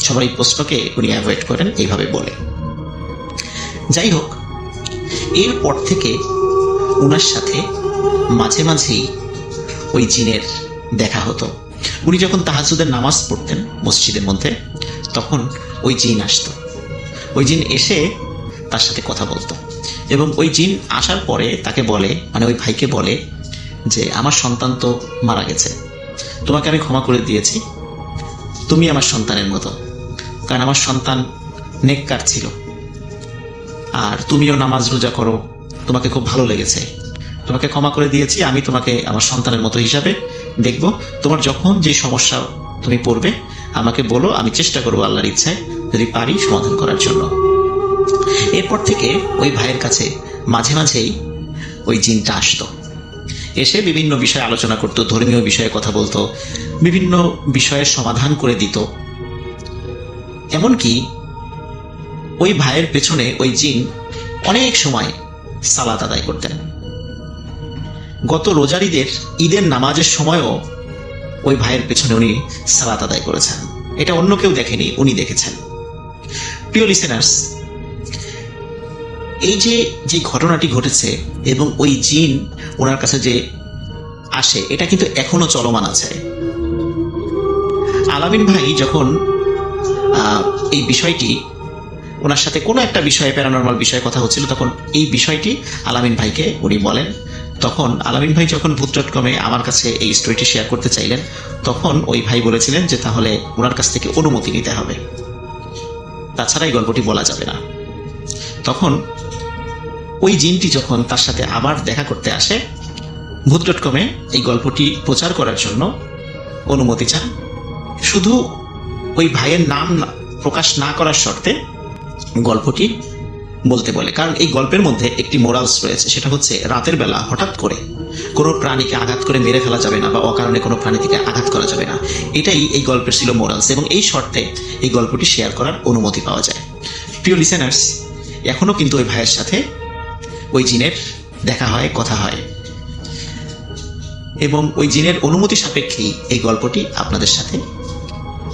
সবাই প্রশ্নকে উনি অ্যাভয়েড করেন এইভাবে বলে। যাই হোক, এরপর থেকে উনার সাথে মাঝে মাঝেই ওই জিনের দেখা হতো। উনি যখন তাহাজ্জুদের নামাজ পড়তেন মসজিদের মধ্যে, তখন ওই জিন আসতো। ওই জিন এসে তার সাথে কথা বলতো, এবং ওই জিন আসার পরে তাকে বলে, মানে ওই ভাইকে বলে যে আমার সন্তান তো মারা গেছে, তোমাকে আমি ক্ষমা করে দিয়েছি, তুমি আমার সন্তানের মতো, কারণ আমার সন্তান নেককার ছিল, আর তুমিও নামাজ রোজা করো, তোমাকে খুব ভালো লেগেছে, তোমাকে ক্ষমা করে দিয়েছি, আমি তোমাকে আমার সন্তানের মতো হিসাবে দেখব। তোমার যখন যে সমস্যা তুমি পড়বে আমাকে বলো, আমি চেষ্টা করবো আল্লাহর ইচ্ছায় যদি পারি সমাধান করার জন্য। এরপর থেকে ওই ভাইয়ের কাছে মাঝে মাঝেই ওই জিনটা আসতো, এসে বিভিন্ন বিষয়ে আলোচনা করতো, ধর্মীয় বিষয়ে কথা বলতো, বিভিন্ন বিষয়ের সমাধান করে দিত। এমনকি ওই ভাইয়ের পেছনে ওই জিন অনেক সময় সালাত আদায় করতেন। গত রোজারিদের ঈদের নামাজের সময়ও ওই ভাইয়ের পেছনে উনি সালাত আদায় করেছেন। এটা অন্য কেউ দেখেনি, উনি দেখেছেন। প্রিয় লিসেনার্স, এই যে ঘটনাটি ঘটেছে এবং ওই জিন ওনার কাছে যে আসে, এটা কিন্তু এখনো চলমান আছে। আলামিন ভাই যখন এই বিষয়টি, ওনার সাথে কোনো একটা বিষয়ে, প্যারানরমাল বিষয়ে কথা হচ্ছিল, তখন এই বিষয়টি আলামিন ভাইকে উনি বলেন। তখন আলামিন ভাই যখন ভূত.কমে আমার কাছে এই স্টোরিটি শেয়ার করতে চাইলেন, তখন ওই ভাই বলেছিলেন যে তাহলে ওনার কাছ থেকে অনুমতি নিতে হবে, তাছাড়া এই গল্পটি বলা যাবে না। তখন ওই জিনটি যখন তার সাথে আবার দেখা করতে আসে, ভূত.কমে এই গল্পটি প্রচার করার জন্য অনুমতি চান, শুধু ওই ভাইয়ের নাম প্রকাশ না করার শর্তে গল্পটি বলতে বলে। কারণ এই গল্পের মধ্যে একটি মোরালস রয়েছে, সেটা হচ্ছে রাতের বেলা হঠাৎ করে কোনো প্রাণীকে আঘাত করে মেরে ফেলা যাবে না, বা অকারণে কোনো প্রাণীকে আঘাত করা যাবে না। এটাই এই গল্পের ছিল মোরালস, এবং এই শর্তে এই গল্পটি শেয়ার করার অনুমতি পাওয়া যায়। প্রিয় লিসেনার্স, এখনো কিন্তু ওই ভাইয়ের সাথে ওই জিনের দেখা হয়, কথা হয়, এবং ওই জিনের অনুমতি সাপেক্ষেই এই গল্পটি আপনাদের সাথে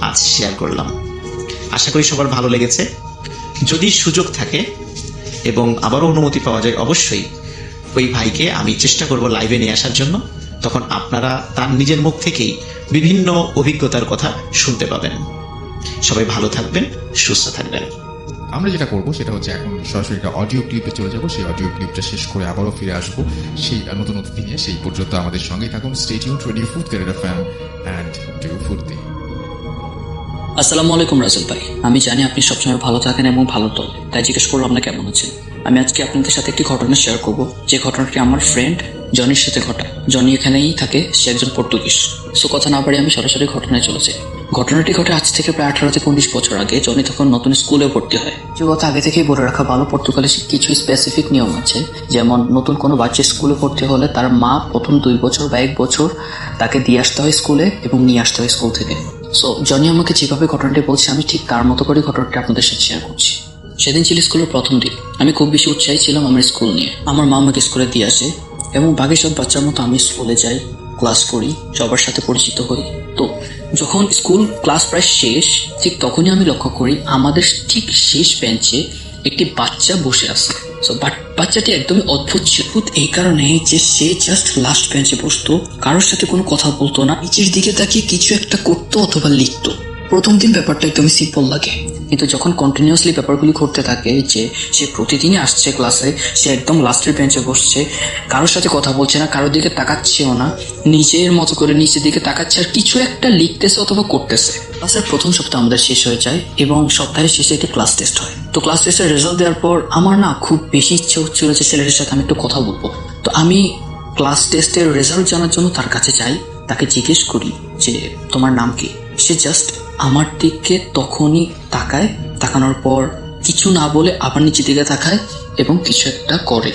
আজ শেয়ার করলাম। আশা করি সবার ভালো লেগেছে। যদি সুযোগ থাকে এবং আবারও অনুমতি পাওয়া যায়, অবশ্যই ওই ভাইকে আমি চেষ্টা করব লাইভে নিয়ে আসার জন্য। তখন আপনারা তার নিজের মুখ থেকেই বিভিন্ন অভিজ্ঞতার কথা শুনতে পাবেন। সবাই ভালো থাকবেন, সুস্থ থাকবেন।
আমরা যেটা করবো সেটা হচ্ছে এখন সরাসরি একটা অডিও ক্লিপে চলে যাবো। সেই অডিও ক্লিপটা শেষ করে আবারও ফিরে আসবো সেই নতুন অতিথি নিয়ে। সেই পর্যন্ত আমাদের সঙ্গেই থাকুন। স্টে টিউনড, রেডিও ফুর্তি FM অ্যান্ড ডু ফুর্তি।
আসসালামু আলাইকুম রাসেল ভাই, আমি জানি আপনি সবসময় ভালো থাকেন এবং ভালো তো, তাই জিজ্ঞেস করলাম না কেমন আছেন। আমি আজকে আপনাদের সাথে একটি ঘটনা শেয়ার করব, যে ঘটনাটি আমার ফ্রেন্ড জনির সাথে ঘটা। জনি এখানেই থাকে, সে একজন পর্তুগিজ। সো কথা না পারি আমি সরাসরি ঘটনায় চলেছি। ঘটনাটি ঘটে আজ থেকে প্রায় 18 থেকে 19 বছর আগে। জনি তখন নতুন স্কুলে ভর্তি হয়। যে কথা আগে থেকেই বলে রাখা ভালো, পর্তুগালে কিছু স্পেসিফিক নিয়ম আছে। যেমন নতুন কোনো বাচ্চা স্কুলে ভর্তি হলে তার মা প্রথম 2 বছর বা 1 বছর তাকে দিয়ে আসতে হয় স্কুলে এবং নিয়ে আসতে হয় স্কুল থেকে। সো জনি আমাকে যেভাবে ঘটনাটি বলছে, আমি ঠিক তার মতো করে ঘটনাটি আপনাদের সাথে শেয়ার করছি। সেদিন ছিল স্কুলের প্রথম দিন। আমি খুব বেশি উৎসাহী ছিলাম আমার স্কুল নিয়ে। আমার মা আমাকে স্কুলে দিয়ে আসে এবং বাকি সব বাচ্চার মতো আমি স্কুলে যাই, ক্লাস করি, সবার সাথে পরিচিত হই। তো যখন স্কুল ক্লাস প্রায় শেষ, ঠিক তখনই আমি লক্ষ্য করি আমাদের ঠিক শেষ বেঞ্চে একটি বাচ্চা বসে আছে। সো বাচ্চাটি একদমই অদ্ভুত ছিল। এই কারণে যে সে জাস্ট লাস্ট বেঞ্চে বসতো, কারোর সাথে কোনো কথা বলতো না, নিচের দিকে তাকিয়ে কিছু একটা করতো অথবা লিখতো। প্রথম দিন ব্যাপারটা একদমই সিম্পল লাগে, কিন্তু যখন কন্টিনিউয়াসলি ব্যাপারগুলি ঘটতে থাকে, যে সে প্রতিদিনই আসছে ক্লাসে, সে একদম লাস্টের বেঞ্চে বসছে, কারোর সাথে কথা বলছে না, কারোর দিকে তাকাচ্ছেও না, নিজের মতো করে নিচের দিকে তাকাচ্ছে আর কিছু একটা লিখতেছে অথবা করতেছে। ক্লাসের প্রথম সপ্তাহ আমাদের শেষ হয়ে যায় এবং সপ্তাহের শেষে একটি ক্লাস টেস্ট হয়। তো ক্লাস টেস্টের রেজাল্ট দেওয়ার পর আমার না খুব বেশি ইচ্ছে হচ্ছিল যে ছেলেটার সাথে আমি একটু কথা বলবো। তো আমি ক্লাস টেস্টের রেজাল্ট জানার জন্য তার কাছে যাই, তাকে জিজ্ঞেস করি যে তোমার নাম কি। সে জাস্ট আমার দিকে তখনই তাকায়, তাকানোর পর কিছু না বলে আবার নিচের দিকে তাকায় এবং কিছু একটা করে।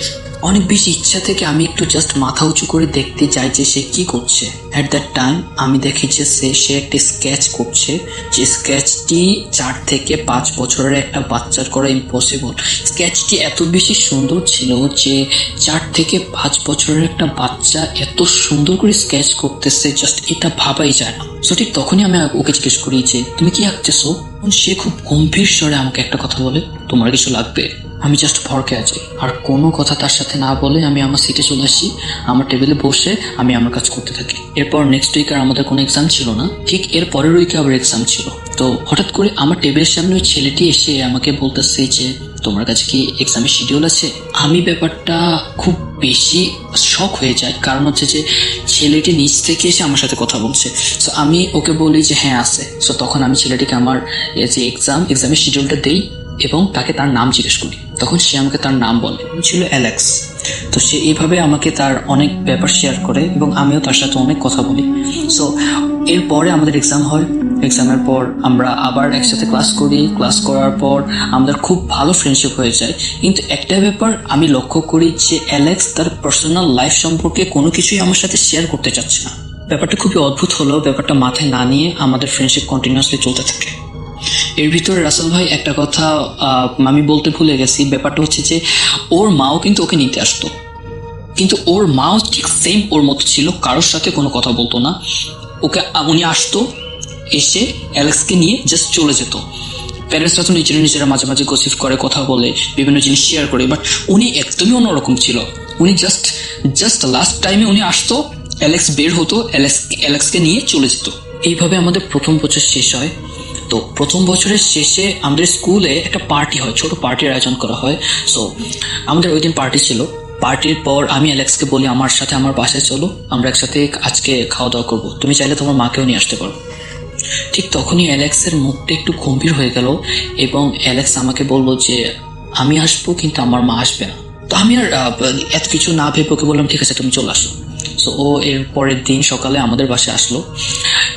অনেক বেশি ইচ্ছা থেকে আমি একটু জাস্ট মাথা উঁচু করে দেখতে যাই যে সে কি করছে। অ্যাট দ্যাট টাইম আমি দেখি যে সে একটা স্কেচ করছে, যে স্কেচটি 4 থেকে 5 বছরের একটা বাচ্চার করা ইম্পসিবল। স্কেচটি এত বেশি সুন্দর ছিল যে 4 থেকে 5 বছরের একটা বাচ্চা এত সুন্দর করে স্কেচ করতেছে, জাস্ট এটা ভাবাই যায় না। সো ঠিক তখনই আমি ওকে জিজ্ঞেস করি যে তুমি কি আঁকতেছো। সে খুব গম্ভীর স্বরে আমাকে একটা কথা বলে, তোমার কিছু লাগবে। আমি জাস্ট ভরকে আছি, আর কোনো কথা তার সাথে না বলে আমি আমার সিটে চলে আসি। আমার টেবিলে বসে আমি আমার কাজ করতে থাকি। এরপর নেক্সট উইক আর আমাদের কোনো এক্সাম ছিল না, ঠিক এর পরের উইকে আবার এক্সাম ছিল। তো হঠাৎ করে আমার টেবিলের সামনে ওই ছেলেটি এসে আমাকে বলতেছে যে তোমার কাছে কি এক্সামের শিডিউল আছে। আমি ব্যাপারটা খুব বেশি শক হয়ে যায়, কারণ হচ্ছে যে ছেলেটি নিচ থেকে এসে আমার সাথে কথা বলছে। সো আমি ওকে বলি যে হ্যাঁ আছে। সো তখন আমি ছেলেটিকে আমার যে এক্সামের শিডিউলটা দেই এবং তাকে তার নাম জিজ্ঞেস করি। তখন সে আমাকে তার নাম বলে, ছিল অ্যালেক্স। তো সে এইভাবে আমাকে তার অনেক ব্যাপার শেয়ার করে এবং আমিও তার সাথে অনেক কথা বলি। সো এরপরে আমাদের এক্সাম হয়। এক্সামের পর আমরা আবার একসাথে ক্লাস করি। ক্লাস করার পর আমাদের খুব ভালো ফ্রেন্ডশিপ হয়ে যায়। কিন্তু একটা ব্যাপার আমি লক্ষ্য করি যে অ্যালেক্স তার পার্সোনাল লাইফ সম্পর্কে কোনো কিছুই আমার সাথে শেয়ার করতে চাচ্ছে না। ব্যাপারটা খুবই অদ্ভুত হলো। ব্যাপারটা মাথায় না নিয়ে আমাদের ফ্রেন্ডশিপ কন্টিনিউয়াসলি চলতে থাকে। এর ভিতরে রাসেল ভাই একটা কথা আমি বলতে ভুলে গেছি। ব্যাপারটা হচ্ছে যে ওর মাও কিন্তু ওকে নিতে আসতো। কিন্তু ওর মাও ঠিক সেম ওর মতো ছিল, কারোর সাথে কোনো কথা বলতো না। উনি আসতো, এসে অ্যালেক্সকে নিয়ে জাস্ট চলে যেত। প্যারেন্টসরা তো নিজেরা মাঝে মাঝে গসিপ করে, কথা বলে, বিভিন্ন জিনিস শেয়ার করে, বাট উনি একদমই অন্যরকম ছিল। উনি জাস্ট লাস্ট টাইমে উনি আসতো, অ্যালেক্স বের হতো, অ্যালেক্সকে নিয়ে চলে যেত। এইভাবে আমাদের প্রথম বছর শেষ হয়। তো প্রথম বছরের শেষে আমাদের স্কুলে একটা পার্টি হয়, ছোট পার্টির আয়োজন করা হয়। সো আমাদের ওই দিন পার্টি ছিল। পার্টির পর আমি অ্যালেক্সকে বলি আমার সাথে আমার বাসায় চলো, আমরা একসাথে আজকে খাওয়া দাওয়া করবো, তুমি চাইলে তোমার মাকেও নিয়ে আসতে পারো। ঠিক তখনই অ্যালেক্সের মুখটা একটু গম্ভীর হয়ে গেল এবং অ্যালেক্স আমাকে বললো যে আমি আসবো কিন্তু আমার মা আসবে না। তো আমি আর এত কিছু না ভেবে ওকে বললাম ঠিক আছে তুমি চলে আসো। সো ও এর পরের দিন সকালে আমাদের বাসায় আসলো।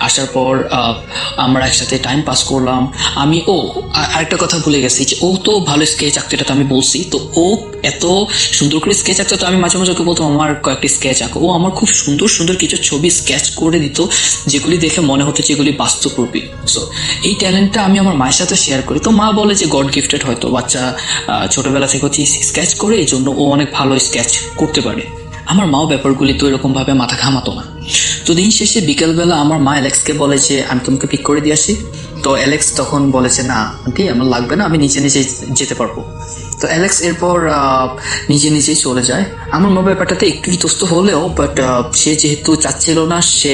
আসার পর আমরা একসাথে টাইম পাস করলাম। আরেকটা কথা ভুলে গেছি যে ও তো ভালো স্কেচ আঁকতো, এটা তো আমি বলছি। তো ও এত সুন্দর করে স্কেচ আঁকতো, তো আমি মাঝে মাঝে ওকে বলতাম আমার কয়েকটি স্কেচ আঁকো। ও আমার খুব সুন্দর সুন্দর কিছু ছবি স্কেচ করে দিত, যেগুলি দেখে মনে হতো যেগুলি বাস্তবরূপী। সো এই ট্যালেন্টটা আমি আমার মায়ের সাথে শেয়ার করি। তো মা বলে যে গড গিফটেড, হয়তো বাচ্চা ছোটবেলা থেকে হচ্ছে স্কেচ করে, এই জন্য ও অনেক ভালো স্কেচ করতে পারে। আমার মাও ব্যাপারগুলি তো এরকম ভাবে মাথা ঘামাতো না। তো দিন শেষে বিকেলবেলা আমার মা অ্যালেক্সকে বলে যে আমি তোমাকে পিক করে দিয়ে আসি। তো অ্যালেক্স তখন বলেছে না আন্টি আমার লাগবে না, আমি নিজে নিজেই যেতে পারবো। তো অ্যালেক্স এরপর নিজেই চলে যায়। আমার মা ব্যাপারটাতে একটু ইতস্ত হলেও, বাট সে যেহেতু চাচ্ছিল না, সে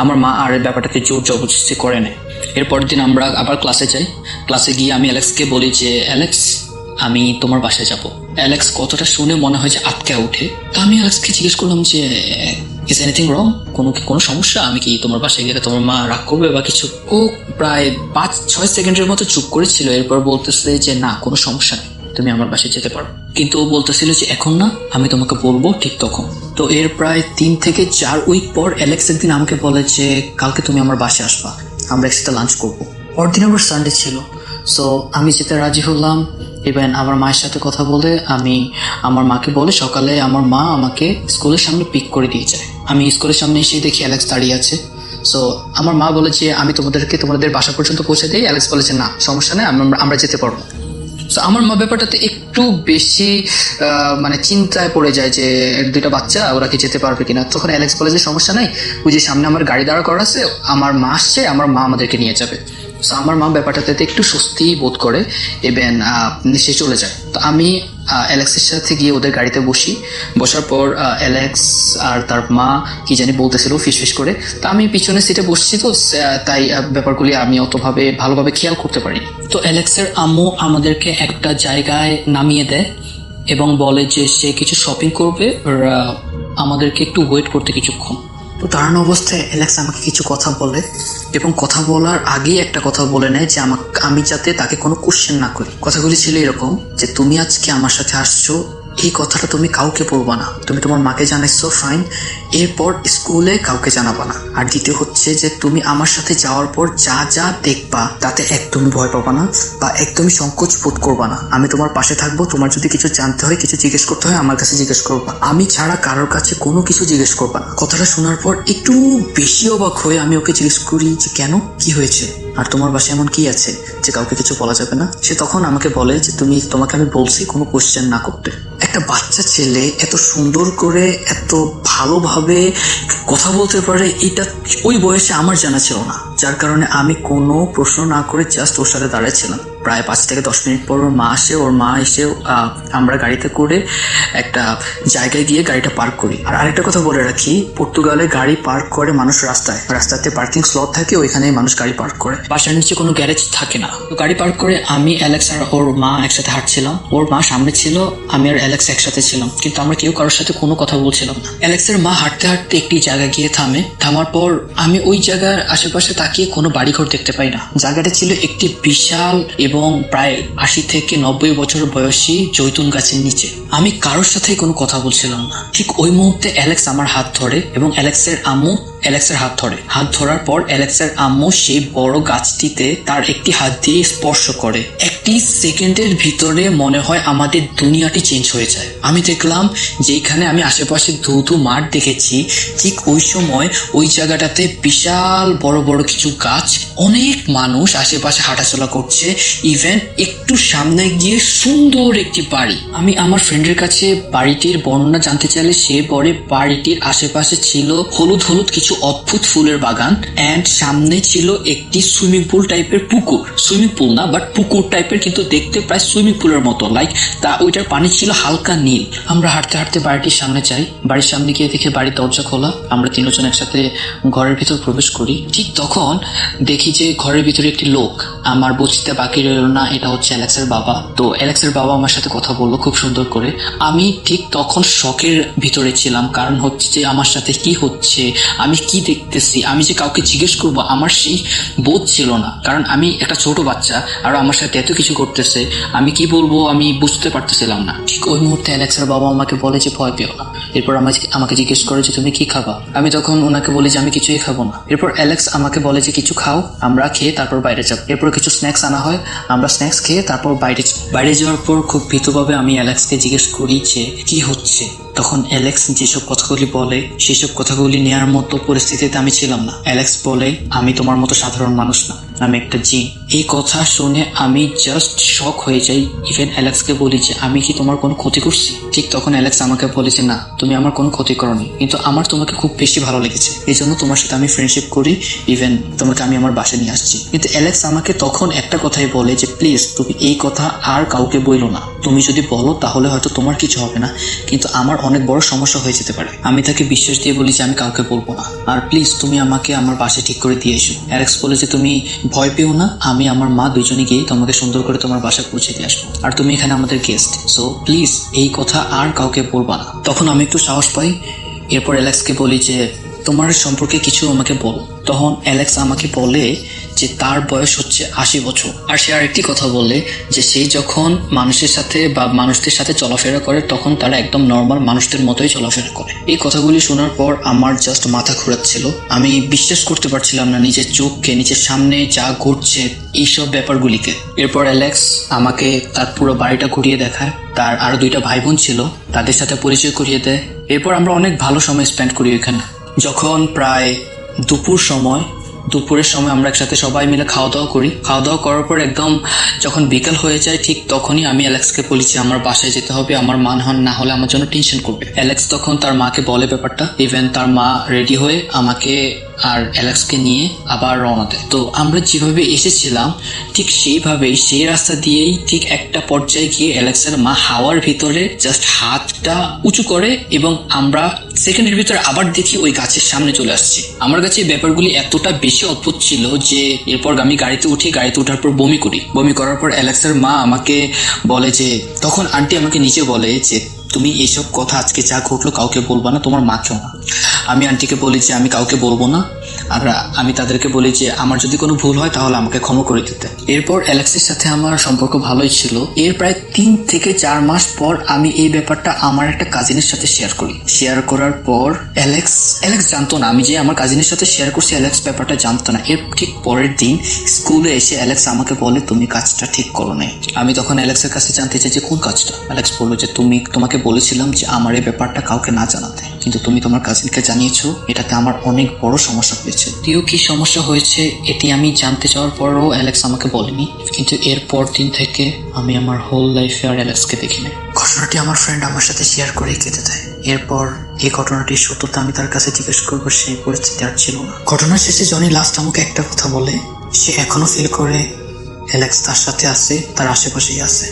আমার মা আর ব্যাপারটাতে জোর জবরদস্তি করে নেয়। এরপর দিন আমরা আবার ক্লাসে যাই। ক্লাসে গিয়ে আমি অ্যালেক্সকে বলি যে অ্যালেক্স আমি তোমার বাসায় যাব। অ্যালেক্স কথাটা শুনে মনে হয় যে আটকে ওঠে। তো আমি অ্যালেক্সকে জিজ্ঞেস করলাম যে ইজ এনিথিং রং, কোনো সমস্যা, আমি কি তোমার বাসায় গেলে তোমার মা রাগ করবে বা কিছু? ও প্রায় 5-6 সেকেন্ডের মতো চুপ করেছিল। এরপর বলতেছে যে না কোনো সমস্যা নেই, তুমি আমার বাসায় যেতে পারো। কিন্তু ও বলতেছিল যে এখন না, আমি তোমাকে বলবো ঠিক তখন। তো এর প্রায় 3 থেকে 4 উইক পর অ্যালেক্স একদিন আমাকে বলে যে কালকে তুমি আমার বাসায় আসবা, আমরা একসাথে লাঞ্চ করবো। পরদিন আবার সানডে ছিল। সো আমি যেতে রাজি হলাম। ইভেন আমার মায়ের সাথে কথা বলে আমি আমার মাকে বলে সকালে আমার মা আমাকে স্কুলের সামনে পিক করে দিয়ে যায়। আমি স্কুলের সামনে এসে দেখি অ্যালেক্স দাঁড়িয়ে আছে। সো আমার মা বলে যে আমি তোমাদের বাসা পর্যন্ত পৌঁছে দিই। অ্যালেক্স বলেছে না সমস্যা নেই, আমরা যেতে পারবো। সো আমার মা ব্যাপারটাতে একটু বেশি মানে চিন্তায় পড়ে যায় যে 2টা বাচ্চা ওরা কি যেতে পারবে কিনা। তখন অ্যালেক্স বলে যে সমস্যা নাই, ওই যে সামনে আমার গাড়ি দাঁড়া করা আছে, আমার মা আসছে, আমার মা আমাদেরকে নিয়ে যাবে। সো আমার মা ব্যাপারটাতে একটু স্বস্তি বোধ করে এবং সে চলে যায়। তো আমি অ্যালেক্সের সাথে গিয়ে ওদের গাড়িতে বসার পর অ্যালেক্স আর তার মা কি জানি বলতেছিল ফিস করে। তো আমি পিছনের সিটে বসছি, তো তাই ব্যাপারগুলি আমি ভালোভাবে খেয়াল করতে পারি। তো অ্যালেক্সের আম্মু আমাদেরকে একটা জায়গায় নামিয়ে দেয় এবং বলে যে সে কিছু শপিং করবে, আমাদেরকে একটু ওয়েট করতে কিছুক্ষণ। তো দাঁড়ানো অবস্থায় অ্যালেক্স আমাকে কিছু কথা বলে এবং কথা বলার আগেই একটা কথা বলে নেয় যে আমি যাতে তাকে কোনো কোশ্চেন না করি। কথাগুলি ছিল এরকম যে তুমি আজকে আমার সাথে আসছো, এই কথাটা তুমি কাউকে বলবা না, তুমি তোমার মাকে জানাইছো ফাইন, এরপর স্কুলে কাউকে জানাবা না। আর দ্বিতীয় হচ্ছে যে তুমি আমার সাথে যাওয়ার পর যা দেখবা তাতে একদমই ভয় পাবা না বা একদমই সংকোচ বোধ করবা না। আমি তোমার পাশে থাকবো, তোমার যদি কিছু জানতে হয়, কিছু জিজ্ঞেস করতে হয় আমার কাছে জিজ্ঞেস করবা, আমি ছাড়া কারোর কাছে কোনো কিছু জিজ্ঞেস করবা না। কথাটা শোনার পর একটু বেশি অবাক হয়ে আমি ওকে জিজ্ঞেস করি যে কেন, কি হয়েছে, আর তোমার বাসায় এমন কি আছে যে কাউকে কিছু বলা যাবে না? সে তখন আমাকে বলে যে তোমাকে আমি বলছি কোনো কোশ্চেন না করতে। একটা বাচ্চা ছেলে এত সুন্দর করে এত ভালোভাবে কথা বলতে পারে, এটা ওই বয়সে আমার জানা ছিল না, যার কারণে আমি কোনো প্রশ্ন না করে জাস্ট ওর সাথে দাঁড়াইছিলাম। প্রায় 5 থেকে 10 মিনিট পর ওর মা এসে আমরা গাড়িতে করে একটা জায়গায় গিয়ে গাড়িটা পার্ক করি। আর আরেকটা কথা বলে রাখি, পর্তুগালে গাড়ি পার্ক করে মানুষ রাস্তাতে পার্কিং স্লট থাকে, ওইখানে মানুষ গাড়ি পার্ক করে, বাসার নিচে কোনো গ্যারেজ থাকে না। তো গাড়ি পার্ক করে আমি, অ্যালেক্স আর ওর মা একসাথে হাঁটছিলাম। ওর মা সামনে ছিল, আমি আর অ্যালেক্স একসাথে ছিলাম, কিন্তু আমরা কেউ কারোর সাথে কোনো কথা বলছিলাম না। অ্যালেক্সের মা হাঁটতে হাঁটতে একটি জায়গায় গিয়ে থামার পর আমি ওই জায়গার আশেপাশে তাকিয়ে কোনো বাড়িঘর দেখতে পাই না। জায়গাটা ছিল একটি বিশাল এবং প্রায় 80 থেকে 90 বছর বয়সী জৈতুন গাছের নিচে। আমি কারোর সাথে কোনো কথা বলছিলাম না। ঠিক ওই মুহূর্তে অ্যালেক্স আমার হাত ধরে এবং অ্যালেক্সের আম্মু অ্যালেক্সের হাত ধরার পর অ্যালেক্সের আম্মু সেই বড় গাছটিতে তার একটি হাত দিয়ে স্পর্শ করে। একটি সেকেন্ডের ভিতরে মনে হয় আমাদের দুনিয়াটি চেঞ্জ হয়ে যায়। আমি দেখলাম যেখানে আমি আশেপাশে ধুধু মাঠ দেখেছি, ঠিক ওই সময় ওই জায়গাটাতে বিশাল বড় বড় কিছু গাছ, অনেক মানুষ আশেপাশে হাঁটাচলা করছে। ইভেন একটু সামনে গিয়ে সুন্দর একটি বাড়ি। আমি আমার ফ্রেন্ডের কাছে বাড়িটির বর্ণনা জানতে চাইলে সে বলে বাড়িটির আশেপাশে ছিল হলুদ হলুদ কিছু অদ্ভুত ফুলের বাগান, এন্ড সামনে ছিল একটি সুইমিং পুল টাইপের পুকুর। সুইমিং পুল না, বাট পুকুর টাইপের, কিন্তু দেখতে প্রায় সুইমিং পুলের মতো, লাইক তা ওইটার পানি ছিল হালকা নীল। আমরা হাঁটতে হাঁটতে বাড়িটির সামনে যাই। বাড়ির সামনে গিয়ে দেখে বাড়ির দরজা খোলা। আমরা তিনজন একসাথে ঘরের ভিতর প্রবেশ করি। ঠিক তখন দেখি যে ঘরের ভিতরে একটি লোক। আমার বুঝতে বাকি রইল না এটা হচ্ছে অ্যালেক্সের বাবা। তো অ্যালেক্সের বাবা আমার সাথে কথা বললো খুব সুন্দর করে। আমি ঠিক তখন শকের ভিতরে ছিলাম, কারণ হচ্ছে যে আমার সাথে কি হচ্ছে, আমি কি দেখতেছি, আমি যে কাউকে জিজ্ঞেস করবো আমার সেই বোধ ছিল না, কারণ আমি একটা ছোট বাচ্চা আর আমার সাথে এত কিছু করতেছে, আমি কি বলবো আমি বুঝতে পারতেছিলাম না। ঠিক ওই মুহূর্তে অ্যালেক্সের বাবা আমাকে বলে যে ভয় পেও না। এরপর আমাকে জিজ্ঞেস করে যে তুমি কি খাবা। আমি তখন ওনাকে বলি যে আমি কিছুই খাবো না। এরপর অ্যালেক্স আমাকে বলে যে কিছু খাও, আমরা খেয়ে তারপর বাইরে যাব। এরপর কিছু স্ন্যাক্স আনা হয়, আমরা স্ন্যাক্স খেয়ে তারপর বাইরে যাওয়ার পর খুব ভীতভাবে আমি অ্যালেক্সকে জিজ্ঞেস করি যে কি হচ্ছে। তখন অ্যালেক্স যেসব কথাগুলি বলে সেসব কথাগুলি নেওয়ার মতো পরিস্থিতিতে আমি ছিলাম না। অ্যালেক্স বলে আমি তোমার মতো সাধারণ মানুষ না, আমি একটা জিন। এই কথা শুনে আমি জাস্ট শক হয়ে যাই। ইভেন অ্যালেক্সকে বলি যে আমি কি তোমার কোনো ক্ষতি করছি। ঠিক তখন অ্যালেক্স আমাকে বলে যে না, তুমি আমার কোনো ক্ষতি করনি, কিন্তু আমার তোমাকে খুব বেশি ভালো লেগেছে, এই জন্য তোমার সাথে আমি ফ্রেন্ডশিপ করি, ইভেন তোমাকে আমি আমার বাসায় নিয়ে আসছি। কিন্তু অ্যালেক্স আমাকে তখন একটা কথাই বলে যে প্লিজ তুমি এই কথা আর কাউকে বইলো না, তুমি যদি বলো তাহলে হয়তো তোমার কিছু হবে না, কিন্তু আমার অনেক বড় সমস্যা হয়ে যেতে পারে। আমি তাকে বিশ্বাস দিয়ে বলি যে আমি কাউকে বলবো না, আর প্লিজ তুমি আমাকে আমার বাসায় ঠিক করে দিয়ে এসো। অ্যালেক্স বলে যে তুমি ভয় পেও না, আমি আমার মা দুইজনে গিয়ে তোমাকে সুন্দর করে তোমার বাসায় পৌঁছে দিয়ে আসবো, আর তুমি এখানে আমাদের গেস্ট, সো প্লিজ এই কথা আর কাউকে বলবা না। তখন আমি একটু সাহস পাই। এরপর অ্যালেক্সকে বলি যে তোমার সম্পর্কে কিছু আমাকে বলো। তখন অ্যালেক্স আমাকে বলে যে তার বয়স হচ্ছে 80 বছর। আর সে আরেকটি কথা বলে যে সে যখন মানুষের সাথে বা মানুষদের সাথে চলাফেরা করে তখন তারা একদম নর্মাল মানুষদের মতোই চলাফেরা করে। এই কথাগুলি শোনার পর আমার জাস্ট মাথা ঘোরাচ্ছিল, আমি বিশ্বাস করতে পারছিলাম না নিজের চোখকে, নিজের সামনে যা ঘটছে এইসব ব্যাপারগুলিকে। এরপর অ্যালেক্স আমাকে তার পুরো বাড়িটা ঘুরিয়ে দেখায়, তার আরো 2টা ভাই বোন ছিল তাদের সাথে পরিচয় করিয়ে দেয়। এরপর আমরা অনেক ভালো সময় স্পেন্ড করি এখানে। যখন প্রায় দুপুরের সময় আমরা একসাথে সবাই মিলে খাওয়া দাওয়া করি। খাওয়া দাওয়া করার পর একদম যখন বিকাল হয়ে যায় ঠিক তখনই আমি অ্যালেক্সকে বলেছি আমার বাসায় যেতে হবে, আমার মা না হলে আমার জন্য টেনশন করবে। অ্যালেক্স তখন তার মাকে বলে ব্যাপারটা। ইভেন তার মা রেডি হয়ে আমাকে আর অ্যালেক্সকে নিয়ে আবার রওনা দেয়। তো আমরা যেভাবে এসেছিলাম ঠিক সেইভাবেই সেই রাস্তা দিয়েই ঠিক একটা পর্যায়ে গিয়ে অ্যালেক্সের মা হাওয়ার ভিতরে জাস্ট হাতটা উঁচু করে এবং আমরা সেকেন্ডের ভিতরে আবার দেখি ওই গাছের সামনে চলে আসছি। আমার কাছে এই ব্যাপারগুলি এতটা বেশি অদ্ভুত ছিল যে এরপর আমি গাড়িতে ওঠার পর বমি করি। বমি করার পর অ্যালেক্সের মা আমাকে বলে যে, তখন আন্টি আমাকে নিচে বলে যে তুমি এইসব কথা আজকে যা ঘটলো কাউকে বলবা না, তোমার মাকেও না। আমি আন্টিকে বলি যে আমি কাউকে বলবো না, আর আমি তাদেরকে বলি যে আমার যদি কোনো ভুল হয় তাহলে আমাকে ক্ষমা করে দিতে। এরপর অ্যালেক্সের সাথে আমার সম্পর্ক ভালোই ছিল। এর প্রায় 3 থেকে 4 মাস পর আমি এই ব্যাপারটা আমার একটা কাজিনের সাথে শেয়ার করি। শেয়ার করার পর অ্যালেক্স জানতো না আমি যে আমার কাজিনের সাথে শেয়ার করছি, অ্যালেক্স ব্যাপারটা জানতো না। এর ঠিক পরের দিন স্কুলে এসে অ্যালেক্স আমাকে বলে তুমি কাজটা ঠিক করো নাই। আমি তখন অ্যালেক্সের কাছে জানতে চাই যে কোন কাজটা। অ্যালেক্স বললো যে তোমাকে বলেছিলাম যে আমার এই ব্যাপারটা কাউকে না জানাতে, কিন্তু তুমি তোমার কাজিনকে জানিয়েছো, এটাতে আমার অনেক বড় সমস্যা হয়েছে। যদিও কি সমস্যা হয়েছে এটি আমি জানতে চাওয়ার পরও অ্যালেক্স আমাকে বলেনি, কিন্তু এরপর দিন থেকে আমি আমার হোল লাইফে আর অ্যালেক্সকে দেখিনি। ঘটনাটি আমার ফ্রেন্ড আমার সাথে শেয়ার করে কেটে দেয়। এরপর এই ঘটনাটির সত্যতা আমি তার কাছে জিজ্ঞেস করবো, সেই পরিস্থিতি আর ছিল না। ঘটনার শেষে জনি লাস্ট আমাকে একটা কথা বলে, সে এখনো ফিল করে অ্যালেক্স তার সাথে আছে, তার আশেপাশেই আছে,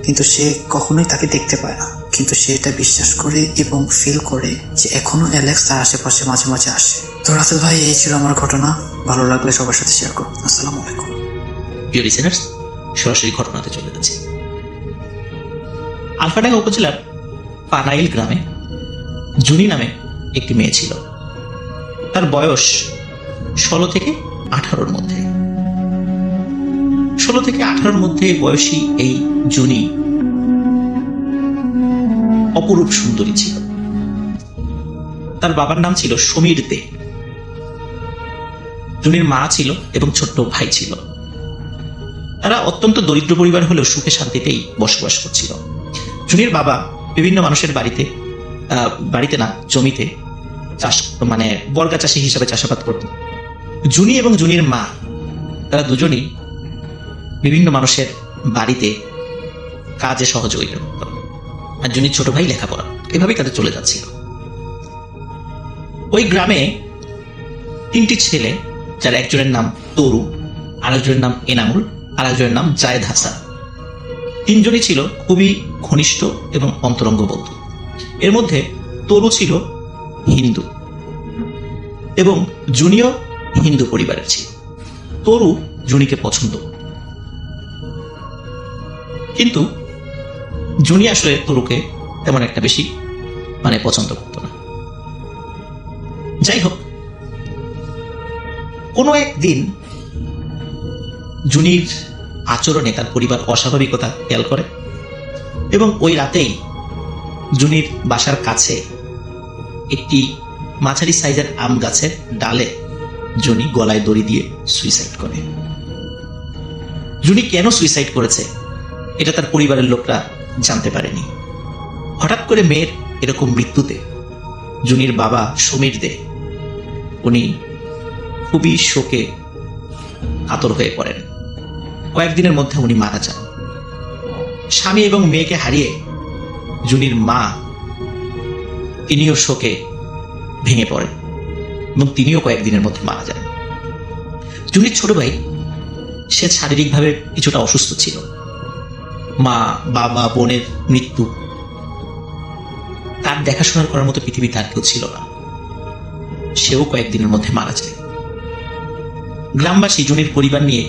কিন্তু সে কখনোই তাকে দেখতে পায় না, কিন্তু সে এটা বিশ্বাস করে এবং ফিল করে যে এখনো অ্যালেক্স তার আশেপাশে মাঝে মাঝে আসে। তো রাসেল ভাই, এই ছিল আমার ঘটনা। ভালো লাগলে সবার সাথে শেয়ার করুন। আসসালামু আলাইকুম।
প্রিয় লিসেনার্স, সরাসরি ঘটনাতে চলে যাচ্ছে। আলফাডাঙ্গা উপজেলার পানাইল গ্রামে জুনি নামে একটি মেয়ে ছিল। তার বয়স 16 থেকে 18-র মধ্যে। 16 থেকে 18-র মধ্যে বয়সী এই জুনি অপরূপ সুন্দরী ছিল। তার বাবার নাম ছিল সমীর দে। জুনির মা ছিল এবং ছোট্ট ভাই ছিল। তারা অত্যন্ত দরিদ্র পরিবার হলেও সুখে শান্তিতেই বসবাস করছিল। জুনির বাবা বিভিন্ন মানুষের বাড়িতে না জমিতে চাষ মানে বর্গা চাষি হিসাবে চাষাবাদ করতেন। জুনি এবং জুনির মা তারা দুজনই বিভিন্ন মানুষের বাড়িতে কাজে সহযোগিতা করত, আর জুনির ছোট ভাই লেখাপড়া, এভাবেই তাদের চলে যাচ্ছিল। ওই গ্রামে 3টি ছেলে, যার একজনের নাম তরু, আরেকজনের নাম এনামুল, আরেকজনের নাম জায়েদ হাসান। 3জনই ছিল খুবই ঘনিষ্ঠ এবং অন্তরঙ্গ বন্ধু। এর মধ্যে তরু ছিল হিন্দু এবং জুনিও হিন্দু পরিবারের ছিল। তরু জুনিকে পছন্দ, কিন্তু জুনি আসলে তরুকে তেমন একটা বেশি পছন্দ করত না। যাই হোক, কোনো একদিন জুনির আচরণে তার পরিবার অস্বাভাবিকতা খেয়াল করে এবং ওই রাতেই জুনির বাসার কাছে একটি মাঝারি সাইজের আম গাছের ডালে জুনি গলায় দড়ি দিয়ে সুইসাইড করে। জুনি কেন সুইসাইড করেছে এটা তার পরিবারের লোকরা জানতে পারেনি। হঠাৎ করে মেয়ের এরকম মৃত্যুতে জুনির বাবা সমীর দে উনি খুবই শোকে কাতর হয়ে পড়েন। কয়েকদিনের মধ্যে উনি মারা যান। স্বামী এবং মেয়েকে হারিয়ে জুনির মা তিনিও শোকে ভেঙে পড়েন এবং তিনিও কয়েকদিনের মধ্যে মারা যান। জুনির ছোট ভাই, সে শারীরিকভাবে কিছুটা অসুস্থ ছিল। মা, বাবা, বোনের মৃত্যু, তার দেখাশোনা করার মতো পৃথিবীতে আর কেউ ছিল না। সেও কয়েকদিনের মধ্যে মারা যায়। গ্রামবাসী জুনির পরিবার নিয়ে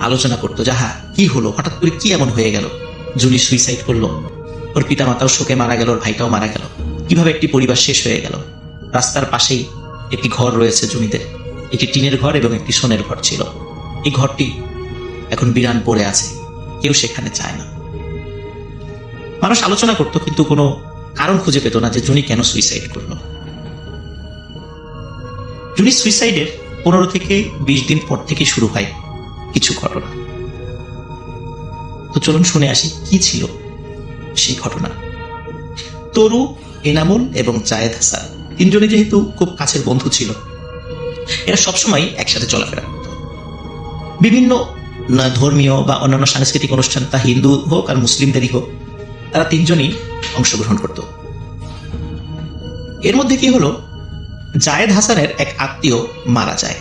আলোচনা করতো, যাহা কি হলো, হঠাৎ করে কি এমন হয়ে গেল, জুনি সুইসাইড করলো, ওর পিতা মাতাও শোকে মারা গেল, ওর ভাইটাও মারা গেল, কিভাবে একটি পরিবার শেষ হয়ে গেল। রাস্তার পাশেই একটি ঘর রয়েছে জুনিদের, একটি টিনের ঘর এবং একটি সোনের ঘর ছিল। এই ঘরটি এখন বিরান পড়ে আছে, কেউ সেখানে যায় না। মানুষ আলোচনা করতো, কিন্তু কোনো কারণ খুঁজে পেত না যে জুনি কেন সুইসাইড করলো। জুনি সুইসাইডের 15 থেকে 20 দিন পর থেকে শুরু হয় কিছু ঘটনা। তো চলুন শুনে আসি কি ছিল সেই ঘটনা। তরু, এনামুল এবং জায়েদ হাসান 3জনই যেহেতু খুব কাছের বন্ধু ছিল, এরা সবসময় একসাথে চলাফেরা করত। বিভিন্ন ধর্মীয় বা অন্যান্য সাংস্কৃতিক অনুষ্ঠান, তা হিন্দু হোক আর মুসলিমদেরই হোক, তারা 3জনই অংশগ্রহণ করত। এর মধ্যে কি হলো, জায়েদ হাসানের এক আত্মীয় মারা যায়।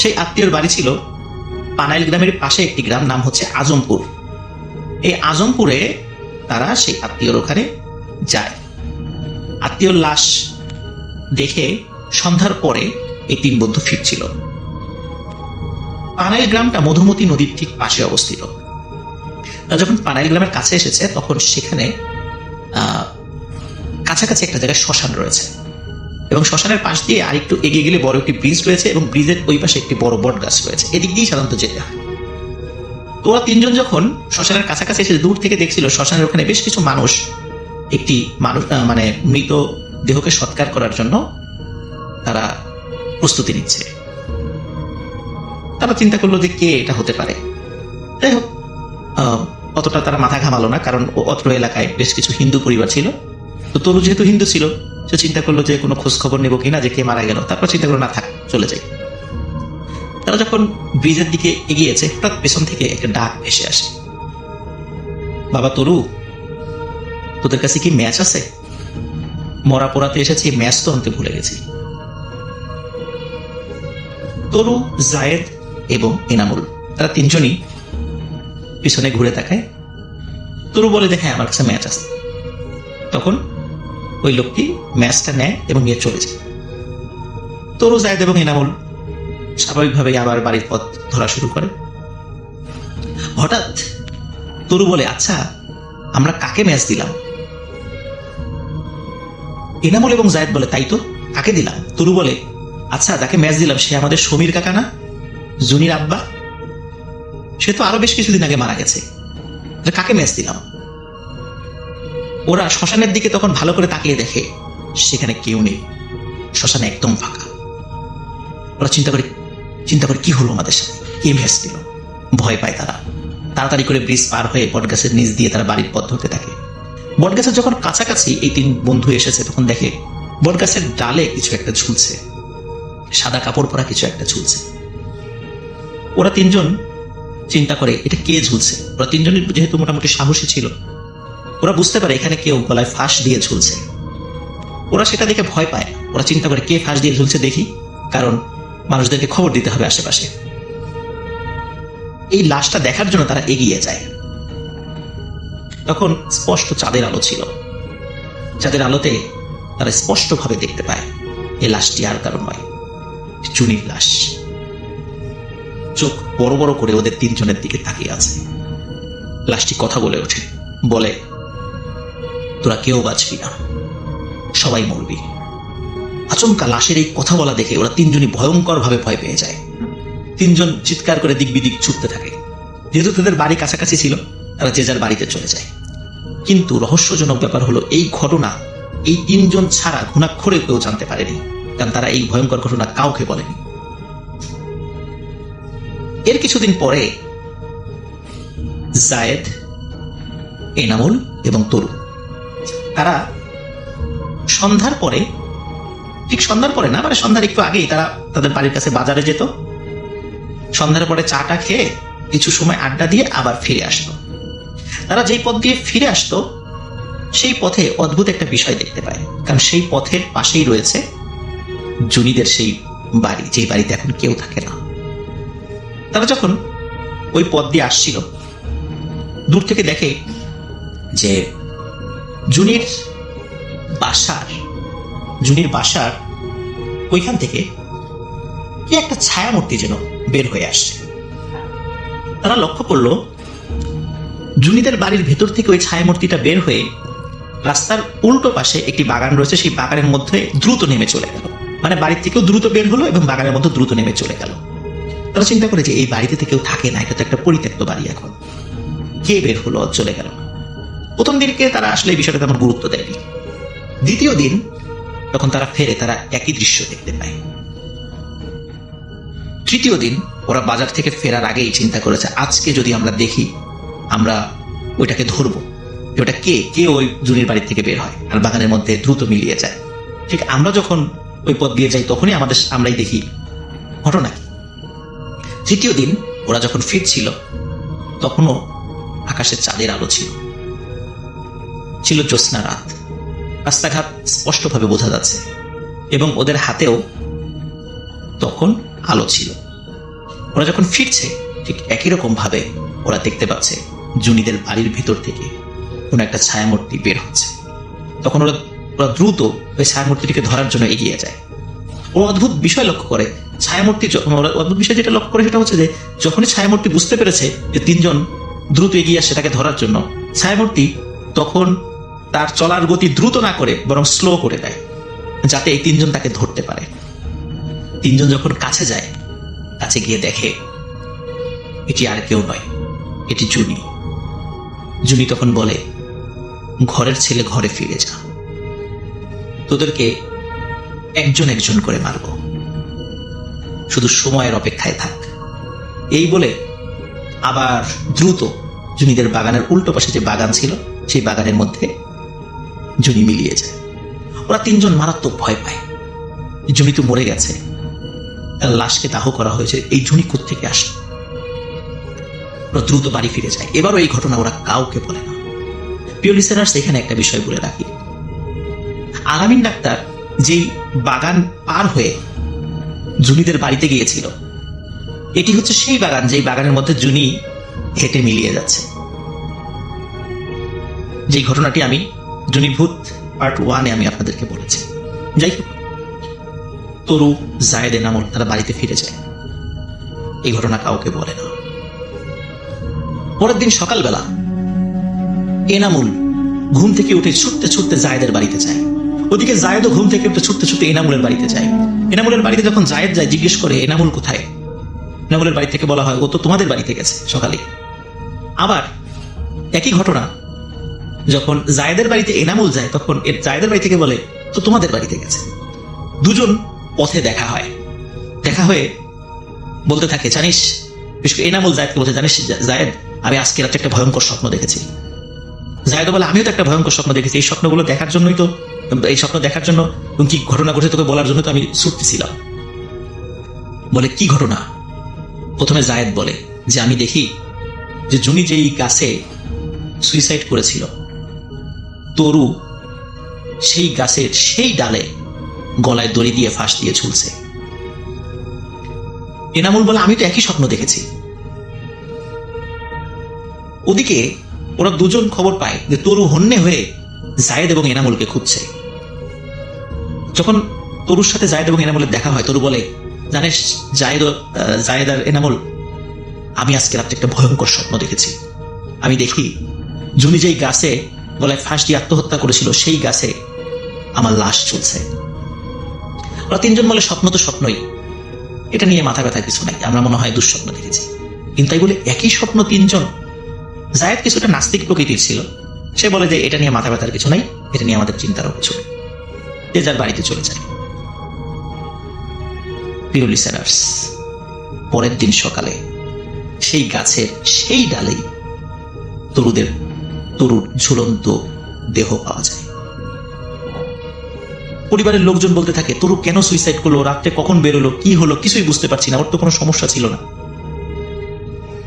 সেই আত্মীয়র বাড়ি ছিল পানাইল গ্রামের পাশে একটি গ্রাম, নাম হচ্ছে আজমপুর। এই আজমপুরে তারা সেই আত্মীয়র ওখানে যায়। আত্মীয়র লাশ দেখে সন্ধ্যার পরে এই 3 বন্ধু ফিরছিল। পানাইল গ্রামটা মধুমতি নদীর ঠিক পাশে অবস্থিত। যখন পানাইল গ্রামের কাছে এসেছে, তখন সেখানে কাছাকাছি একটা জায়গায় শ্মশান রয়েছে এবং শ্মশানের পাশ দিয়ে আর একটু এগিয়ে গেলে বড় একটি ব্রিজ রয়েছে এবং ব্রিজের ওই পাশে একটি বড় বট গাছ রয়েছে। এদিক দিয়েই সাধারণত যেতে হয়। তো ওরা 3জন যখন শ্মশানের কাছাকাছি এসে দূর থেকে দেখছিল শ্মশানের ওখানে বেশ কিছু মানুষ একটি মৃত দেহকে সৎকার করার জন্য তারা প্রস্তুতি নিচ্ছে। তারা চিন্তা করলো যে কে এটা হতে পারে। যাই হোক, অতটা তারা মাথা ঘামালো না, কারণ অত্র এলাকায় বেশ কিছু হিন্দু পরিবার ছিল। তো তরু যেহেতু হিন্দু ছিল, সে চিন্তা করলো যে কোনো খোঁজ খবর নেবো কিনা, যে কে মারা গেল। তারপর চিন্তা করলো না, থাক, চলে যাই। তারা যখন ব্রিজের দিকে এগিয়েছে, হঠাৎ পেছন থেকে একটা ডাক ভেসে আসে, বাবা তরু, তোদের কাছে কি ম্যাচ আছে? মরা পোড়াতে এসেছি, ম্যাচ তো আনতে ভুলে গেছি। তরু, জায়েদ এবং এনামুল, তারা 3জনই পিছনে ঘুরে তাকায়। তরু বলে যে হ্যাঁ, আমার কাছে ম্যাচ আছে। তখন ওই লোকটি ম্যাচটা নেয় এবং নিয়ে চলে যায়। তরু, জায়েদ এবং এনামুল স্বাভাবিকভাবেই আবার বাড়ির পথ ধরা শুরু করে। হঠাৎ তরু বলে, আচ্ছা, আমরা কাকে ম্যাচ দিলাম? এনামুল এবং জায়েদ বলে, তাই তো, কাকে দিলাম? তরু বলে, আচ্ছা, যাকে ম্যাচ দিলাম সে আমাদের সমীর কাকা না, জুনির আব্বা? সে তো আরো বেশ কিছুদিন আগে মারা গেছে। কাকে ম্যাচ দিলাম? ওরা শ্মশানের দিকে তখন ভালো করে তাকিয়ে দেখে সেখানে কেউ নেই, শ্মশানে একদম ফাঁকা। ওরা চিন্তা করে কি হলো আমাদের সাথে, কে ভেস দিল। ভয় পায় তারা, তাড়াতাড়ি করে ব্রিজ পার হয়ে বটগাছের নিচ দিয়ে তারা বাড়ির পথ ধরতে থাকে। বটগাছের যখন কাছাকাছি এই 3 বন্ধু এসেছে তখন দেখে বটগাছের ডালে কিছু একটা ঝুলছে, সাদা কাপড় পরা কিছু একটা ঝুলছে। ওরা 3 জন চিন্তা করে এটা কে ঝুলছে। ওরা 3 জনের যেহেতু মোটামুটি সাহসী ছিল, ওরা বুঝতে পারে এখানে কেউ গলায় ফাঁস দিয়ে ঝুলছে। ওরা সেটা দেখে ভয় পায়। ওরা চিন্তা করে কে ফাঁস দিয়ে ঝুলছে দেখি, কারণ মানুষদেরকে খবর দিতে হবে আশেপাশে। এই লাশটা দেখার জন্য তারা এগিয়ে যায়। তখন স্পষ্ট চাঁদের আলো ছিল। চাঁদের আলোতে তারা স্পষ্টভাবে দেখতে পায় এই লাশটি আর কারণ নয়, চুনির লাশ। চোখ বড় বড় করে ওদের 3 জনের দিকে তাকিয়ে আছে। লাশটি কথা বলে ওঠে, বলে, তোরা কেউ বাঁচবি না, সবাই মরবি। আচমকা লাশের এই কথা বলা দেখে ওরা 3 জনই ভয়ঙ্কর ভাবে ভয় পেয়ে যায়। 3 জন চিৎকার করে দিক বিদিক ছুটতে থাকে। যেহেতু তাদের বাড়ি কাছাকাছি ছিল, তারা যে যার বাড়িতে চলে যায়। কিন্তু রহস্যজনক ব্যাপার হলো এই ঘটনা এই 3 জন ছাড়া ঘুণাক্ষরে কেউ জানতে পারেনি, কারণ তারা এই ভয়ঙ্কর ঘটনা কাউকে বলেনি। এর কিছুদিন পরে জায়েদ, এনামুল এবং তরু তারা সন্ধ্যার পরে, ঠিক সন্ধ্যার পরে না, মানে সন্ধ্যার একটু আগেই তারা তাদের বাড়ির কাছে বাজারে যেত। সন্ধ্যার পরে চাটা খেয়ে কিছু সময় আড্ডা দিয়ে আবার ফিরে আসতো। তারা যেই পথ দিয়ে ফিরে আসতো সেই পথে অদ্ভুত একটা বিষয় দেখতে পায়, কারণ সেই পথের পাশেই রয়েছে জুনিদের সেই বাড়ি, যেই বাড়িতে এখন কেউ থাকে না। তারা যখন ওই পথ দিয়ে আসছিল, দূর থেকে দেখে যে জুনির বাসার ওইখান থেকে কি একটা ছায়ামূর্তি যেন বের হয়ে আসছে। তারা লক্ষ্য করলো জুনিদের বাড়ির ভেতর থেকে ওই ছায়ামূর্তিটা বের হয়ে রাস্তার উল্টো পাশে একটি বাগান রয়েছে, সেই বাগানের মধ্যে দ্রুত নেমে চলে গেল। মানে বাড়ির থেকেও দ্রুত বের হলো এবং বাগানের মধ্যে দ্রুত নেমে চলে গেল। তারা চিন্তা করে যে এই বাড়িতে কেউ থাকে না, এটা তো একটা পরিত্যক্ত বাড়ি, এখন কে বের হলো চলে গেল। প্রথম দিনকে তারা আসলে এই বিষয়টা তেমন গুরুত্ব দেয়নি। দ্বিতীয় দিন যখন তারা ফেরে, তারা একই দৃশ্য দেখতে পায়। তৃতীয় দিন ওরা বাজার থেকে ফেরার আগেই চিন্তা করেছে, আজকে যদি আমরা দেখি, আমরা ওইটাকে ধরবো, ওটা কে ওই জুনির বাড়ি থেকে বের হয় আর বাগানের মধ্যে দ্রুত মিলিয়ে যায়। ঠিক আমরা যখন ওই পথ দিয়ে যাই তখনই আমরাই দেখি ঘটনা কি। তৃতীয় দিন ওরা যখন ফিরছিল তখনও আকাশে চাঁদের আলো ছিল জ্যোৎস্না রাত। রাস্তাঘাট স্পষ্টভাবে বোঝা যাচ্ছে এবং ওদের হাতেও তখন আলো ছিল। ওরা যখন ফিরছে ঠিক একই রকম ভাবে ওরা দেখতে পাচ্ছে জুনিদের বাড়ির ভিতর থেকে কোন একটা ছায়ামূর্তি বের হচ্ছে। তখন ওরা দ্রুত ওই ছায়ামূর্তিটিকে ধরার জন্য এগিয়ে যায়। ও অদ্ভুত বিষয় লক্ষ্য করে, অদ্ভুত বিষয় যেটা লক্ষ্য করে সেটা হচ্ছে যে যখনই ছায়ামূর্তি বুঝতে পেরেছে যে 3 জন দ্রুত এগিয়ে আসছে তাকে ধরার জন্য, ছায়ামূর্তি তখন তার চলার গতি দ্রুত না করে বরং স্লো করে দেয়, যাতে এই 3 জন তাকে ধরতে পারে। 3 জন যখন কাছে যায়, কাছে গিয়ে দেখে এটি আর কেউ নয়, এটি জুনি তখন বলে, ঘরের ছেলে ঘরে ফিরে যা, তোদেরকে একজন একজন করে মারব, শুধু সময়ের অপেক্ষায় থাক। এই বলে আবার দ্রুত জুনিদের বাগানের উল্টো পাশে যে বাগান ছিল সেই বাগানের মধ্যে জুনি মিলিয়ে যায়। ওরা 3 জন মারাত্মক ভয় পায়, জুনি তো মরে গেছে, তার লাশকে দাহ করা হয়েছে, এই জুনি কোত্থেকে আসলো। ওরা দ্রুত বাড়ি ফিরে যায়। এবারও এই ঘটনা ওরা কাউকে বলে না। প্রিয় লিসেনার্স, এখানে একটা বিষয় বলে রাখি, আলামিন ডাক্তার যেই বাগান পার হয়ে জুনিদের বাড়িতে গিয়েছিল, এটি হচ্ছে সেই বাগান যেই বাগানের মধ্যে জুনি হেঁটে মিলিয়ে যাচ্ছে। যে ঘটনাটি আমি জুনিভূত পার্ট 1-এ আমি আপনাদেরকে বলেছি। যাই হোক, তরু, জায়েদ, এনামুল তারা বাড়িতে ফিরে যায়। এই ঘটনা কাউকে বলে না। পরের দিন সকালবেলা এনামুল ঘুম থেকে উঠে ছুটতে ছুটতে জায়েদের বাড়িতে যায়। ওদিকে জায়েদও ঘুম থেকে উঠে ছুটতে ছুটতে এনামুলের বাড়িতে যায়। এনামুলের বাড়িতে যখন জায়েদ যায়, জিজ্ঞেস করে এনামুল কোথায়। এনামুলের বাড়ি থেকে বলা হয়, ও তো তোমাদের বাড়িতে গেছে সকালে। আবার একই ঘটনা যখন জায়েদের বাড়িতে এনামুল যায়, তখন জায়েদের বাড়ি থেকে বলে, তো তোমাদের বাড়িতে গেছে। 2 জন পথে দেখা হয়। দেখা হয়ে বলতে থাকে, জানিস, বিশেষ করে এনামুল জায়েদকে বলতে, জানিস জায়েদ, আমি আজকে রাতে একটা ভয়ঙ্কর স্বপ্ন দেখেছি। জায়েদ বলে, আমিও তো একটা ভয়ঙ্কর স্বপ্ন দেখেছি। এই স্বপ্নগুলো দেখার জন্যই তো, এই স্বপ্ন দেখার জন্য কি ঘটনা ঘটে তোকে বলার জন্য তো আমি ছুটতেছিলাম। বলে, কি ঘটনা? প্রথমে জায়েদ বলে যে, আমি দেখি যে জুনি যেই গাছে সুইসাইড করেছিল, তরু সেই গাছের সেই ডালে গলায় দড়ি দিয়ে ফাঁস দিয়ে ঝুলছে। এনামুল বলে, আমি তো একই স্বপ্ন দেখেছি। ওদিকে ওরা দুজন খবর পায় যে তরু হন্যে হয়ে জায়েদ এবং এনামুলকে খুঁজছে। যখন তরুর সাথে জায়েদ এবং এনামুলের দেখা হয়, তরু বলে, জানিস জায়েদ আর এনামুল, আমি আজকে রাত্রে একটা ভয়ঙ্কর স্বপ্ন দেখেছি। আমি দেখি জুনি যেই গাছে গলায় ফাঁস দিয়ে আত্মহত্যা করেছিল, সেই গাছে আমার লাশ চলছে। ওরা তিনজন বলে, স্বপ্ন তো স্বপ্নই, এটা নিয়ে মাথা ব্যথা কিছু নাই, আমরা মনে হয় দুঃস্বপ্ন দেখেছি। কিন্তু তাই বলে একই স্বপ্ন তিনজন। জায়েদ কিছুটা নাস্তিক প্রকৃতির ছিল, সে বলে যে এটা নিয়ে মাথা ব্যথার কিছু নাই, এটা নিয়ে আমাদের চিন্তারও কিছু নেই, যে যার বাড়িতে চলে যায়। প্রিয় লিসেনার্স, পরের দিন সকালে সেই গাছের সেই ডালেই তরুর ঝুলন্ত দেহ পাওয়া যায়। পরিবারের লোকজন বলতে থাকে, তরু কেন সুইসাইড করলো, রাত্রে কখন বেরোলো, কি হলো, কিছুই বুঝতে পারছি না, ওর তো কোনো সমস্যা ছিল না,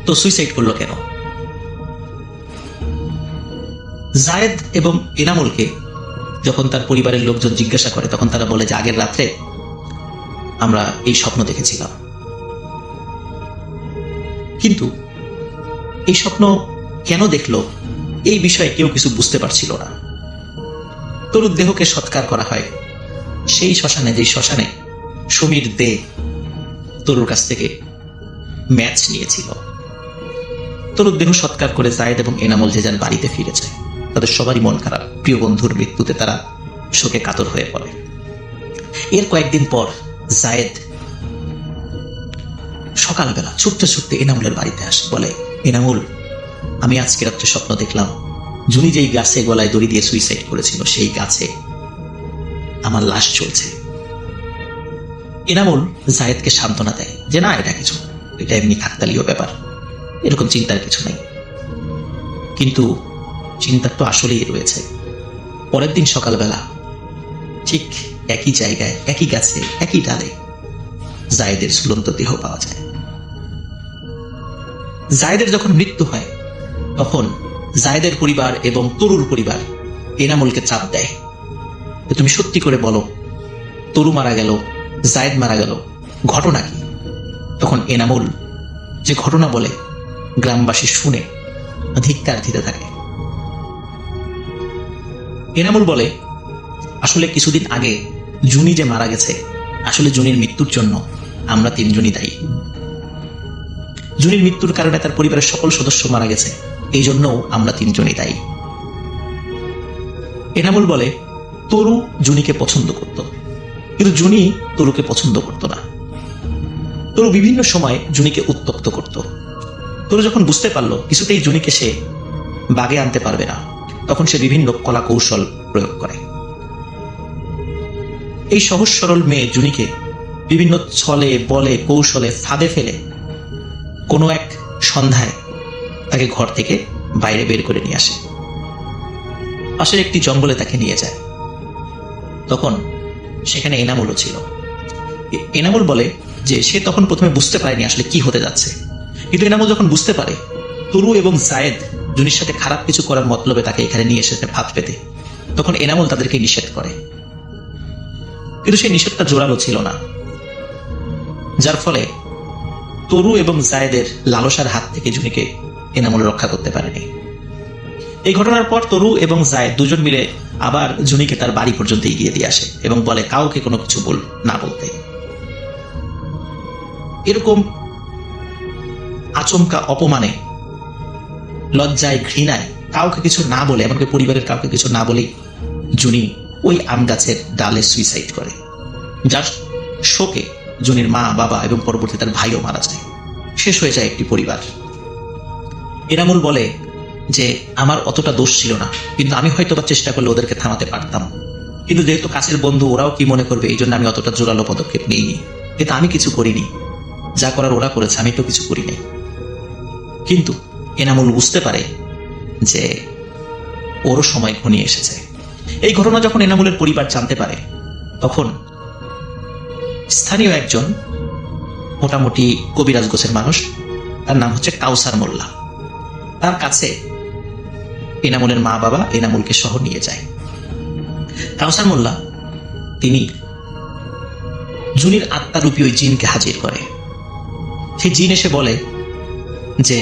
তো সুইসাইড করলো কেন? জায়েদ এবং এনামুলকে যখন তার পরিবারের লোকজন জিজ্ঞাসা করে, তখন তারা বলে যে আগের রাত্রে আমরা এই স্বপ্ন দেখেছিলাম। কিন্তু এই স্বপ্ন কেন দেখলো, এই বিষয়ে কেউ কিছু বুঝতে পারছিল না। তরুর দেহকে সৎকার করা হয় সেই শ্মশানে, যেই শ্মশানে সমীর দে তরুর কাছ থেকে ম্যাচ নিয়েছিল। তরুর দেহ সৎকার করে জায়েদ এবং এনামুল যে যার বাড়িতে ফিরে যায়। তাদের সবারই মন খারাপ, প্রিয় বন্ধুর মৃত্যুতে তারা শোকে কাতর হয়ে পড়ে। এর কয়েকদিন পর জায়েদ সকালবেলা ছুটতে ছুটতে এনামুলের বাড়িতে আসে, বলে, এনামুল, আমি আজকে রাত্রে স্বপ্ন দেখলাম জুনি যেই গাছে গলায় দড়ি দিয়ে সুইসাইড করেছিল, সেই গাছে আমার লাশ চলছে। এনামুল জায়েদকে সান্ত্বনা দেয় যে না, এটা কিছু, এটা এমনি কাকতালীয় ব্যাপার, এরকম চিন্তার কিছু নেই। কিন্তু চিন্তার তো আসলেই রয়েছে। পরের দিন সকালবেলা ঠিক একই জায়গায়, একই গাছে, একই ডালে জায়েদের ঝুলন্ত দেহ পাওয়া যায়। জায়েদের যখন মৃত্যু হয়, তখন জায়েদের পরিবার এবং তরুর পরিবার এনামুলকে চাপ দেয়, তুমি সত্যি করে বলো, তরু মারা গেল, জায়েদ মারা গেল, ঘটনা কি? তখন এনামুল যে ঘটনা বলে, গ্রামবাসী শুনে ধিক্কার দিতে থাকে। এনামুল বলে, আসলে কিছুদিন আগে জুনি যে মারা গেছে, আসলে জুনির মৃত্যুর জন্য আমরা তিনজনই দায়ী। জুনির মৃত্যুর কারণে তার পরিবারের সকল সদস্য মারা গেছে, এই জন্যও আমরা তিনজনই দায়ী। এনামুল বলে, তরু জুনিকে পছন্দ করত, কিন্তু জুনি তরুকে পছন্দ করত না। তরু বিভিন্ন সময় জুনিকে উত্তপ্ত করত। তরু যখন বুঝতে পারল কিছুতেই জুনিকে সে বাগে আনতে পারবে না, তখন সে বিভিন্ন কলা কৌশল প্রয়োগ করে। এই সহজ সরল মেয়ে জুনিকে বিভিন্ন ছলে বলে কৌশলে ফাঁদে ফেলে কোনো এক সন্ধ্যায় তাকে ঘর থেকে বাইরে বের করে নিয়ে আসে, পাশের একটি জঙ্গলে তাকে নিয়ে যায়। তখন সেখানে এনামুলও ছিল। এনামুল বলে যে সে তখন প্রথমে বুঝতে পারেনি আসলে কি হতে যাচ্ছে, কিন্তু এনামুল যখন বুঝতে পারে তরু এবং জায়েদ জুনির সাথে খারাপ কিছু করার মতলবে তাকে এখানে নিয়ে এসেছে ফাঁদ পেতে, তখন এনামুল তাদেরকে নিষেধ করে। কিন্তু সেই নিষেধটা জোরালো ছিল না, যার ফলে তরু এবং জায়েদের লালসার হাত থেকে জুনিকে এনামুল রক্ষা করতে পারেনি। এই ঘটনার পর তরু এবং জায়েদ দুজন মিলে আবার জুনিকে তার বাড়ি পর্যন্ত এগিয়ে দিয়ে আসে এবং বলে কাউকে কোনো কিছু না বলতে। এরকম আচমকা অপমানে, লজ্জায়, ঘৃণায় কাউকে কিছু না বলে, এমনকি পরিবারের কাউকে কিছু না বলেই জুনি ওই আম গাছের ডালে সুইসাইড করে, যার শোকে জুনির মা, বাবা এবং পরবর্তীতে তার ভাইও মারা যায়। শেষ হয়ে যায় একটি পরিবার। এনামুল বলে যে আমার অতটা দোষ ছিল না, কিন্তু আমি হয়তো বা চেষ্টা করলে ওদেরকে থামাতে পারতাম, কিন্তু যেহেতু কাছের বন্ধু, ওরাও কি মনে করবে, এই জন্য আমি অতটা জোরালো পদক্ষেপ নিইনি। এটা আমি কিছু করিনি, যা করার ওরা করেছে, আমি তো কিছু করিনি। কিন্তু এনামুল বুঝতে পারে যে ওরও সময় ঘনিয়ে এসেছে। এই ঘটনা যখন এনামুলের পরিবার জানতে পারে, তখন স্থানীয় একজন মোটামুটি কবিরাজ গোছের মানুষ, তার নাম হচ্ছে কাউসার মোল্লা, তার কাছে এনামুলের মা বাবা এনামুলকে সহ নিয়ে যায়। কাউসার মোল্লা তিনি জুনির আত্মারূপী ওই জিনকে হাজির করে। সেই জিন এসে বলে যে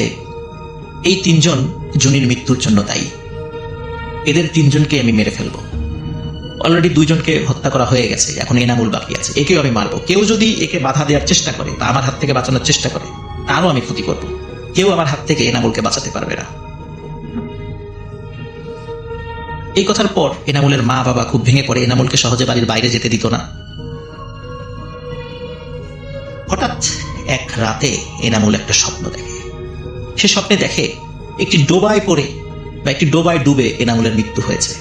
এই 3 জন জুনির মৃত্যুর জন্য দায়ী, এদের 3 জনকে আমি মেরে ফেলবো। অলরেডি 2 জনকে হত্যা করা হয়ে গেছে, এখন এনামুল বাকি আছে, একেও আমি মারবো। কেউ যদি একে বাধা দেওয়ার চেষ্টা করে বা আমার হাত থেকে বাঁচানোর চেষ্টা করে, তারও আমি ক্ষতি করব। কেউ আমার হাত থেকে এনামুলকে বাঁচাতে পারবে না। এই কথার পর এনামুলের মা বাবা খুব ভেঙে পড়ে, এনামুলকে সহজে বাড়ির বাইরে যেতে দিত না। হঠাৎ এক রাতে এনামুল একটা স্বপ্ন দেখে। সে স্বপ্নে দেখে একটি ডোবায় পড়ে বা একটি ডোবায় ডুবে এনামুলের মৃত্যু হয়েছে।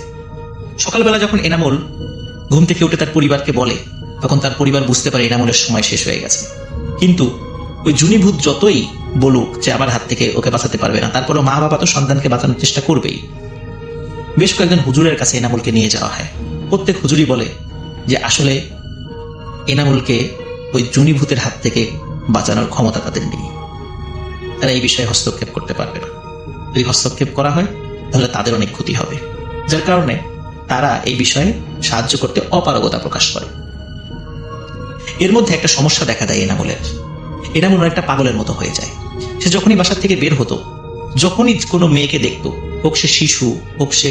সকালবেলা যখন এনামুল ঘুম থেকে উঠে তার পরিবারকে বলে, তখন তার পরিবার বুঝতে পারে এনামুলের সময় শেষ হয়ে গেছে। কিন্তু ওই জুনিভূত যতই বলুক যে আমার হাত থেকে ওকে বাঁচাতে পারবে না, তারপরও মা বাবা তো সন্তানকে বাঁচানোর চেষ্টা করবেই। বেশ কয়েকজন হুজুরের কাছে এনামুলকে নিয়ে যাওয়া হয়। প্রত্যেক হুজুরই বলে যে আসলে এনামুলকে ওই জুনিভূতের হাত থেকে বাঁচানোর ক্ষমতা তাদের নেই, তারা এই বিষয়ে হস্তক্ষেপ করতে পারবে না। যদি হস্তক্ষেপ করা হয় তাহলে তাদের অনেক ক্ষতি হবে, যার কারণে তারা এই বিষয়ে সাহায্য করতে অপারগতা প্রকাশ করে। এর মধ্যে একটা সমস্যা দেখা দেয় এনামুলের। এনামুল একটা পাগলের মতো হয়ে যায়। সে যখনই বাসা থেকে বের হতো, যখনই কোনো মেয়েকে দেখতো, হোক সে শিশু, হোক সে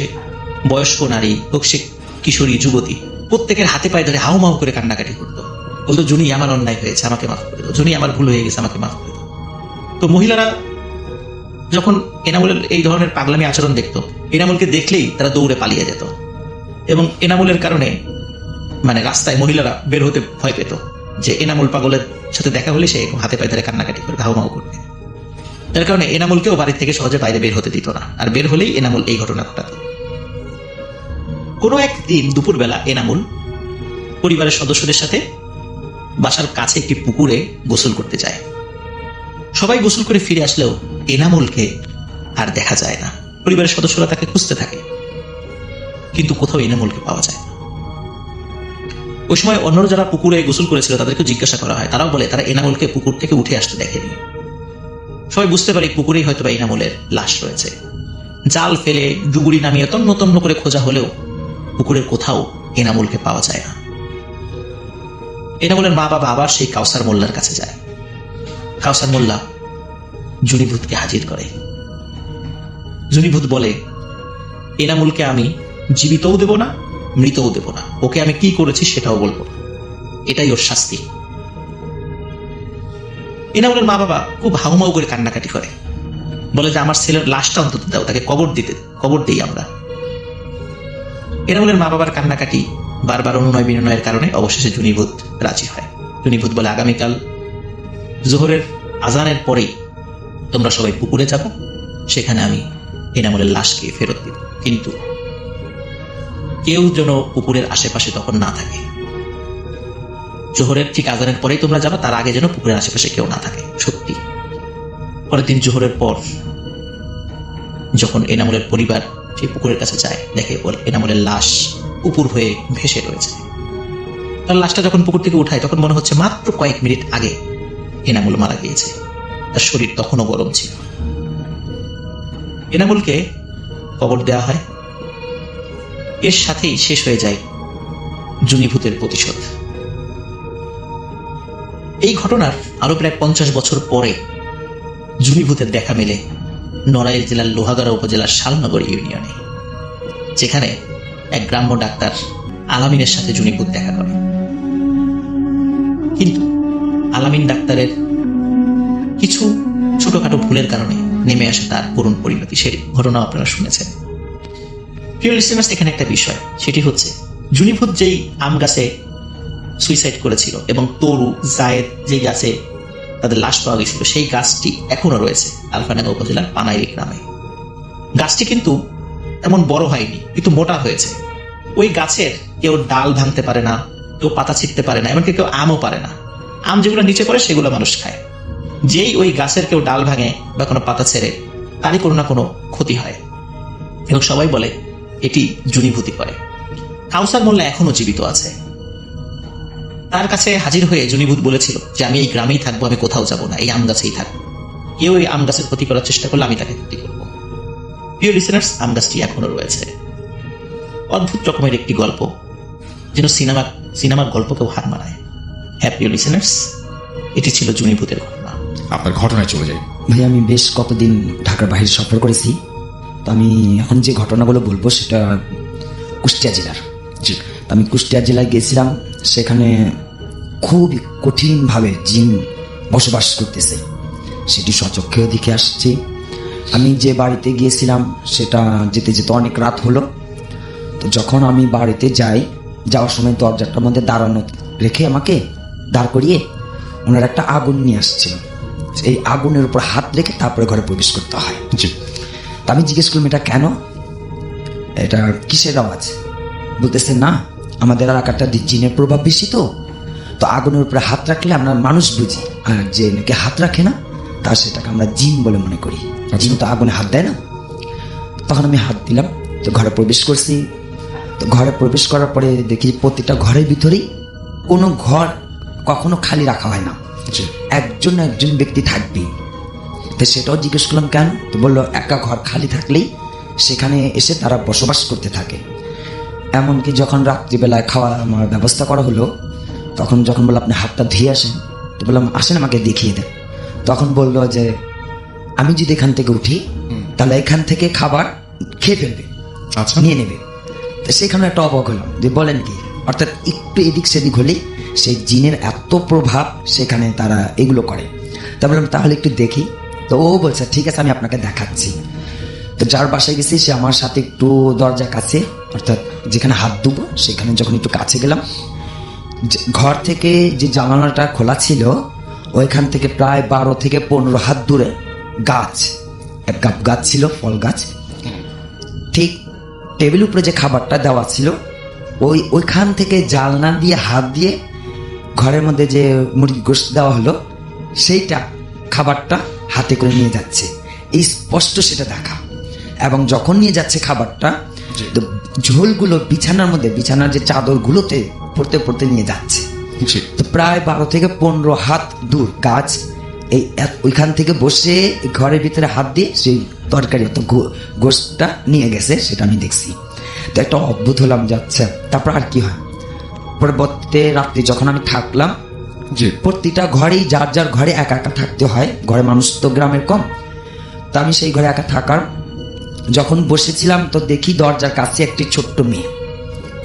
বয়স্ক নারী, হোক সে কিশোরী যুবতী, প্রত্যেকের হাতে পায়ে ধরে হাউমাউ করে কান্নাকাটি করতো, বলতো জুনি আমার অন্যায় হয়েছে, আমাকে মাফ করে দাও, জুনি আমার ভুল হয়ে গেছে, আমাকে মাফ করে দাও। তো মহিলারা যখন এনামুলের এই ধরনের পাগলামি আচরণ দেখতো, এনামুলকে দেখলেই তারা দৌড়ে পালিয়ে যেত। এবং এনামুলের কারণে মানে রাস্তায় মহিলারা বের হতে ভয় পেত যে এনামুল পাগলের সাথে দেখা হলে সে হাতে পায়ে ধরে কান্নাকাটি করে হাউমাউ করবে। যার কারণে এনামুলকেও বাড়ি থেকে সহজে বাইরে বের হতে দিত না, আর বের হলেই এনামুল এই ঘটনা ঘটাত। কোনো একদিন দুপুরবেলা এনামুল পরিবারের সদস্যদের সাথে বাসার কাছে একটি পুকুরে গোসল করতে যায়। সবাই গোসল করে ফিরে আসলেও এনামুলকে আর দেখা যায় না। পরিবারের সদস্যরা তাকে খুঁজতে থাকে, কিন্তু কোথাও এনামুলকে পাওয়া যায় না। ওই সময় অন্যরা যারা পুকুরে গোসল করেছিল তাদেরকে জিজ্ঞাসা করা হয়, তারাও বলে তারা এনামুলকে পুকুর থেকে উঠে আসতে দেখেনি। সবাই বুঝতে পারে পুকুরেই হয়তো বা এনামুলের লাশ রয়েছে। জাল ফেলে ডুবুরি নামিয়ে তন্ন তন্ন করে খোঁজা হলেও পুকুরের কোথাও এনামুলকে পাওয়া যায় না। এনামুলের মা বাবা আবার সেই কাউসার মোল্লার কাছে যায়। কাউসার মোল্লা জুনিভূতকে হাজির করে। জুনিভূত বলে, এনামুলকে আমি জীবিতও দেব না, মৃতও দেব না, ওকে আমি কি করেছি সেটাও বলবো, এটাই ওর শাস্তি। এনামুলের মা বাবা খুব হাউমাউ করে কান্নাকাটি করে, বলে যে আমার ছেলের লাশটা অন্তত দাও, তাকে কবর দিই আমরা। এনামুলের মা বাবার কান্নাকাটি বারবার অনুনয় বিনয়ের কারণে অবশেষে জুনিভূত রাজি হয়। জুনিভূত বলে, আগামীকাল জোহরের আজানের পরেই তোমরা সবাই পুকুরে যাবো, সেখানে আমি এনামুলের লাশকে ফেরত দিব, কিন্তু কেউ যেন পুকুরের আশেপাশে তখন না থাকে। জোহরের ঠিক আজানের পরেই তোমরা যাবে, তার আগে যেন পুকুরের আশেপাশে কেউ না থাকে। সত্যি পরের দিন জোহরের পর যখন এনামুলের পরিবার সেই পুকুরের কাছে যায়, দেখে এনামুলের লাশ উপুর হয়ে ভেসে রয়েছে। তার লাশটা যখন পুকুর থেকে উঠায় তখন মনে হচ্ছে মাত্র কয়েক মিনিট আগে এনামুল মারা গিয়েছে, তার শরীর তখনও গরম ছিল। এনামুলকে কবর দেওয়া হয়। এর সাথেই শেষ হয়ে যায় জুনিভূতের প্রতিশোধ। এই ঘটনার আরো প্রায় 50 বছর পরে জুনিভূতের দেখা মেলে নড়াইল জেলার লোহাগাড়া উপজেলার শালনগর ইউনিয়নে, যেখানে এক গ্রাম্য ডাক্তার আলামিনের সাথে জুনিভূত দেখা করে। কিন্তু আলামিন ডাক্তারের কিছু ছোটখাটো ভুলের কারণে নেমে আসে তার করুণ পরিণতি। সেই ঘটনা আপনারা শুনেছেন। প্রিয় লিসেনার্স, এখানে একটা বিষয়, সেটি হচ্ছে জুনিভূত যেই আম গাছে সুইসাইড করেছিল এবং তরু জায়েদ যে গাছে তাদের লাশ পাওয়া গেছিল, সেই গাছটি এখনো রয়েছে আলফাডাঙ্গা উপজেলার পানাইরি গ্রামে। গাছটি কিন্তু এমন বড় হয়নি, কিন্তু মোটা হয়েছে। ওই গাছের কেউ ডাল ভাঙতে পারে না, কেউ পাতা ছিঁড়তে পারে না, এমনকি কেউ আমও পারে না। আম যেগুলো নিচে পড়ে সেগুলো মানুষ খায়। যেই ওই গাছের কেউ ডাল ভাঙে বা কোনো পাতা ছেড়ে তারই কোনো না কোনো ক্ষতি হয়, এবং সবাই বলে এটি জুনিভূতি করে। কাউসার মোল্লা এখনো জীবিত আছে। তার কাছে হাজির হয়ে জুনিভূত বলেছিল যে আমি এই গ্রামেই থাকবো, আমি কোথাও যাব না, এই আম গাছেই থাকবো। কেউ এই আম গাছের ক্ষতি করার চেষ্টা করলে আমি তাকে ক্ষতি করবো। প্রিয় লিসেনার্স, আম গাছটি এখনো রয়েছে। অদ্ভুত রকমের একটি গল্প, যেন সিনেমার গল্পকেও হার মানায়। হ্যাঁ প্রিয় লিসেনার্স, এটি ছিল জুনিভূতের ঘটনা।
আপনার ঘটনায় চলে যাই।
ভাই আমি বেশ কতদিন ঢাকার বাইরে সফর করেছি, তো আমি এখন যে ঘটনাগুলো বলবো সেটা কুষ্টিয়া জেলার।
জি।
তো আমি কুষ্টিয়া জেলায় গেছিলাম, সেখানে খুবই কঠিনভাবে জিন বসবাস করতেছে, সেটি স্বচক্ষেও দেখে আসছি। আমি যে বাড়িতে গিয়েছিলাম সেটা যেতে যেতে অনেক রাত হলো। তো যখন আমি বাড়িতে যাওয়ার সময় দরজাটার মধ্যে দাঁড়ানো রেখে আমাকে দাঁড় করিয়ে ওনার একটা আগুন নিয়ে আসছিল। এই আগুনের উপর হাত রেখে তারপরে ঘরে প্রবেশ করতে হয়।
জি।
তা আমি জিজ্ঞেস করলাম এটা কেন, এটা কিসের আওয়াজ? বলতেছে না, আমাদের এলাকাটা জিনের প্রভাব বেশি, তো আগুনের উপরে হাত রাখলে আমরা মানুষ বুঝি, আর যে নাকি হাত রাখে না তার সেটাকে আমরা জিন বলে মনে করি। জিন তো আগুনে হাত দেয় না। তখন আমি হাত দিলাম, তো ঘরে প্রবেশ করছি। তো ঘরে প্রবেশ করার পরে দেখি প্রতিটা ঘরের ভিতরেই কোনো ঘর কখনো খালি রাখা হয় না,
জি।
একজন ব্যক্তি থাকবেই। তো সেটাও জিজ্ঞেস করলাম কেন, তো বললো একা ঘর খালি থাকলেই সেখানে এসে তারা বসবাস করতে থাকে। এমনকি যখন রাত্রিবেলায় খাওয়া আমার ব্যবস্থা করা হলো, তখন যখন বললো আপনি হাতটা ধুয়ে আসেন, তো বললাম আসেন আমাকে দেখিয়ে দেন। তখন বললো যে আমি যদি এখান থেকে উঠি তাহলে এখান থেকে খাবার খেয়ে ফেলবে,
আচ্ছা।
নিয়ে নেবে। তো সেখানে একটা অবাক হলাম যে বলেন কি, অর্থাৎ একটু এদিক সেদিক হলেই সেই জিনের এত প্রভাব সেখানে তারা এগুলো করে। তা বললাম তাহলে একটু দেখি। তো ও বলছে ঠিক আছে আমি আপনাকে দেখাচ্ছি। তো যার বাসায় গেছি সে আমার সাথে একটু দরজা কাছে, অর্থাৎ যেখানে হাত ধুবো সেখানে যখন একটু কাছে গেলাম, ঘর থেকে যে জানালাটা খোলা ছিল ওইখান থেকে প্রায় 12 থেকে 15 হাত দূরে গাছ, এক গাছ ছিল, ফল গাছ। ঠিক টেবিল উপরে যে খাবারটা দেওয়া ছিল ওইখান থেকে জালনা দিয়ে হাত দিয়ে ঘরের মধ্যে যে মুরগি গোশত দেওয়া হলো সেইটা খাবারটা হাতে করে নিয়ে যাচ্ছে, এই স্পষ্ট সেটা দেখা। এবং যখন নিয়ে যাচ্ছে খাবারটা, তো ঝোলগুলো বিছানার যে চাদরগুলোতে পড়তে পড়তে নিয়ে যাচ্ছে।
জি।
তো প্রায় 12 থেকে 15 হাত দূর গাছ, ওইখান থেকে বসে ঘরের ভিতরে হাত দিয়ে সেই তরকারি গোশতটা নিয়ে গেছে, সেটা আমি দেখছি। তো একটা অদ্ভুত হলাম যাচ্ছে। তারপর আর কি হয়, পরবর্তী রাত্রি যখন আমি থাকলাম,
জি।
প্রতিটা ঘরেই যার যার ঘরে একা একা থাকতে হয়, ঘরে মানুষ তো গ্রামের কম। তা আমি সেই ঘরে একা থাকার যখন বসেছিলাম, তো দেখি দরজার কাছে একটি ছোট্ট মেয়ে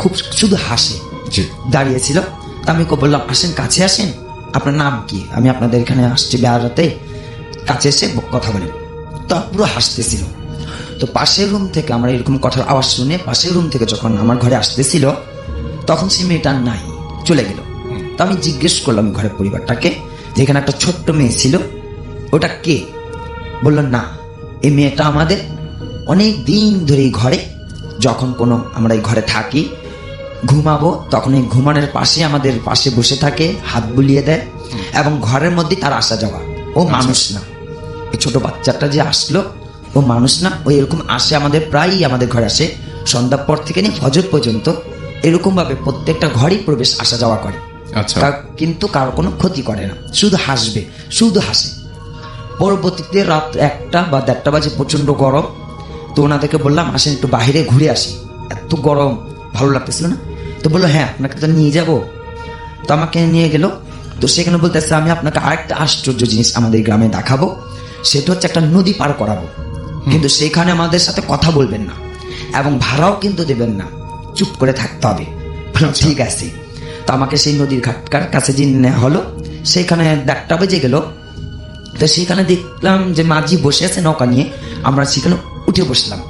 খুব শুধু হাসে
জি।
দাঁড়িয়েছিল। তা আমি বললাম আসেন, কাছে আসেন, আপনার নাম কি, আমি আপনাদের এখানে আসছি বেড়াতে, কাছে এসে কথা বলেন। তো পুরো হাসতেছিল। তো পাশের রুম থেকে আমার এরকম কথার আওয়াজ শুনে পাশের রুম থেকে যখন আমার ঘরে আসতেছিল, তখন সেই মেয়েটা নাই, চলে গেল। তো আমি জিজ্ঞেস করলাম ঘরের পরিবারটাকে যে এখানে একটা ছোট্ট মেয়ে ছিল, ওটা কে? বললো না, এই মেয়েটা আমাদের অনেক দিন ধরে এই ঘরে, যখন আমরা এই ঘরে থাকি ঘুমাবো, তখন এই ঘুমানোর পাশে আমাদের পাশে বসে থাকে, হাত বুলিয়ে দেয়, এবং ঘরের মধ্যে তার আসা যাওয়া। ও মানুষ না, এই ছোট বাচ্চাটা যে আসলো ও মানুষ না, ও এরকম আসে আমাদের, প্রায়ই আমাদের ঘরে আসে, সন্ধ্যার পর থেকে নিয়ে ফজর পর্যন্ত এরকম ভাবে প্রত্যেকটা ঘরেই প্রবেশ আসা যাওয়া করে।
আচ্ছা।
কিন্তু কারো কোনো ক্ষতি করে না, শুধু হাসবে, শুধু হাসে। পরবর্তীতে রাত 1টা বা 1:30 বাজে, প্রচন্ড গরম। তো ওনাদেরকে বললাম আসেন একটু বাইরে ঘুরে আসি, এত গরম ভালো লাগতেছিল না। তো বললো হ্যাঁ আপনাকে তো নিয়ে যাব। তো আমাকে নিয়ে গেল। তো সেখানে বলতেছে আমি আপনাকে আরেকটা আশ্চর্য জিনিস আমাদের গ্রামে দেখাবো, সেটা হচ্ছে একটা নদী পার করাবো, কিন্তু সেখানে আমাদের সাথে কথা বলবেন না এবং ভাড়াও কিন্তু দেবেন না, চুপ করে থাকতে হবে। বললাম ঠিক আছে। তো আমাকে সেই নদীর ঘাটকার কাছে যে নেওয়া হলো, সেখানে 1:30 বেজে গেল। তো সেখানে দেখলাম যে মাঝি বসে আছে নৌকা নিয়ে, আমরা সেখানে উঠে বসলাম।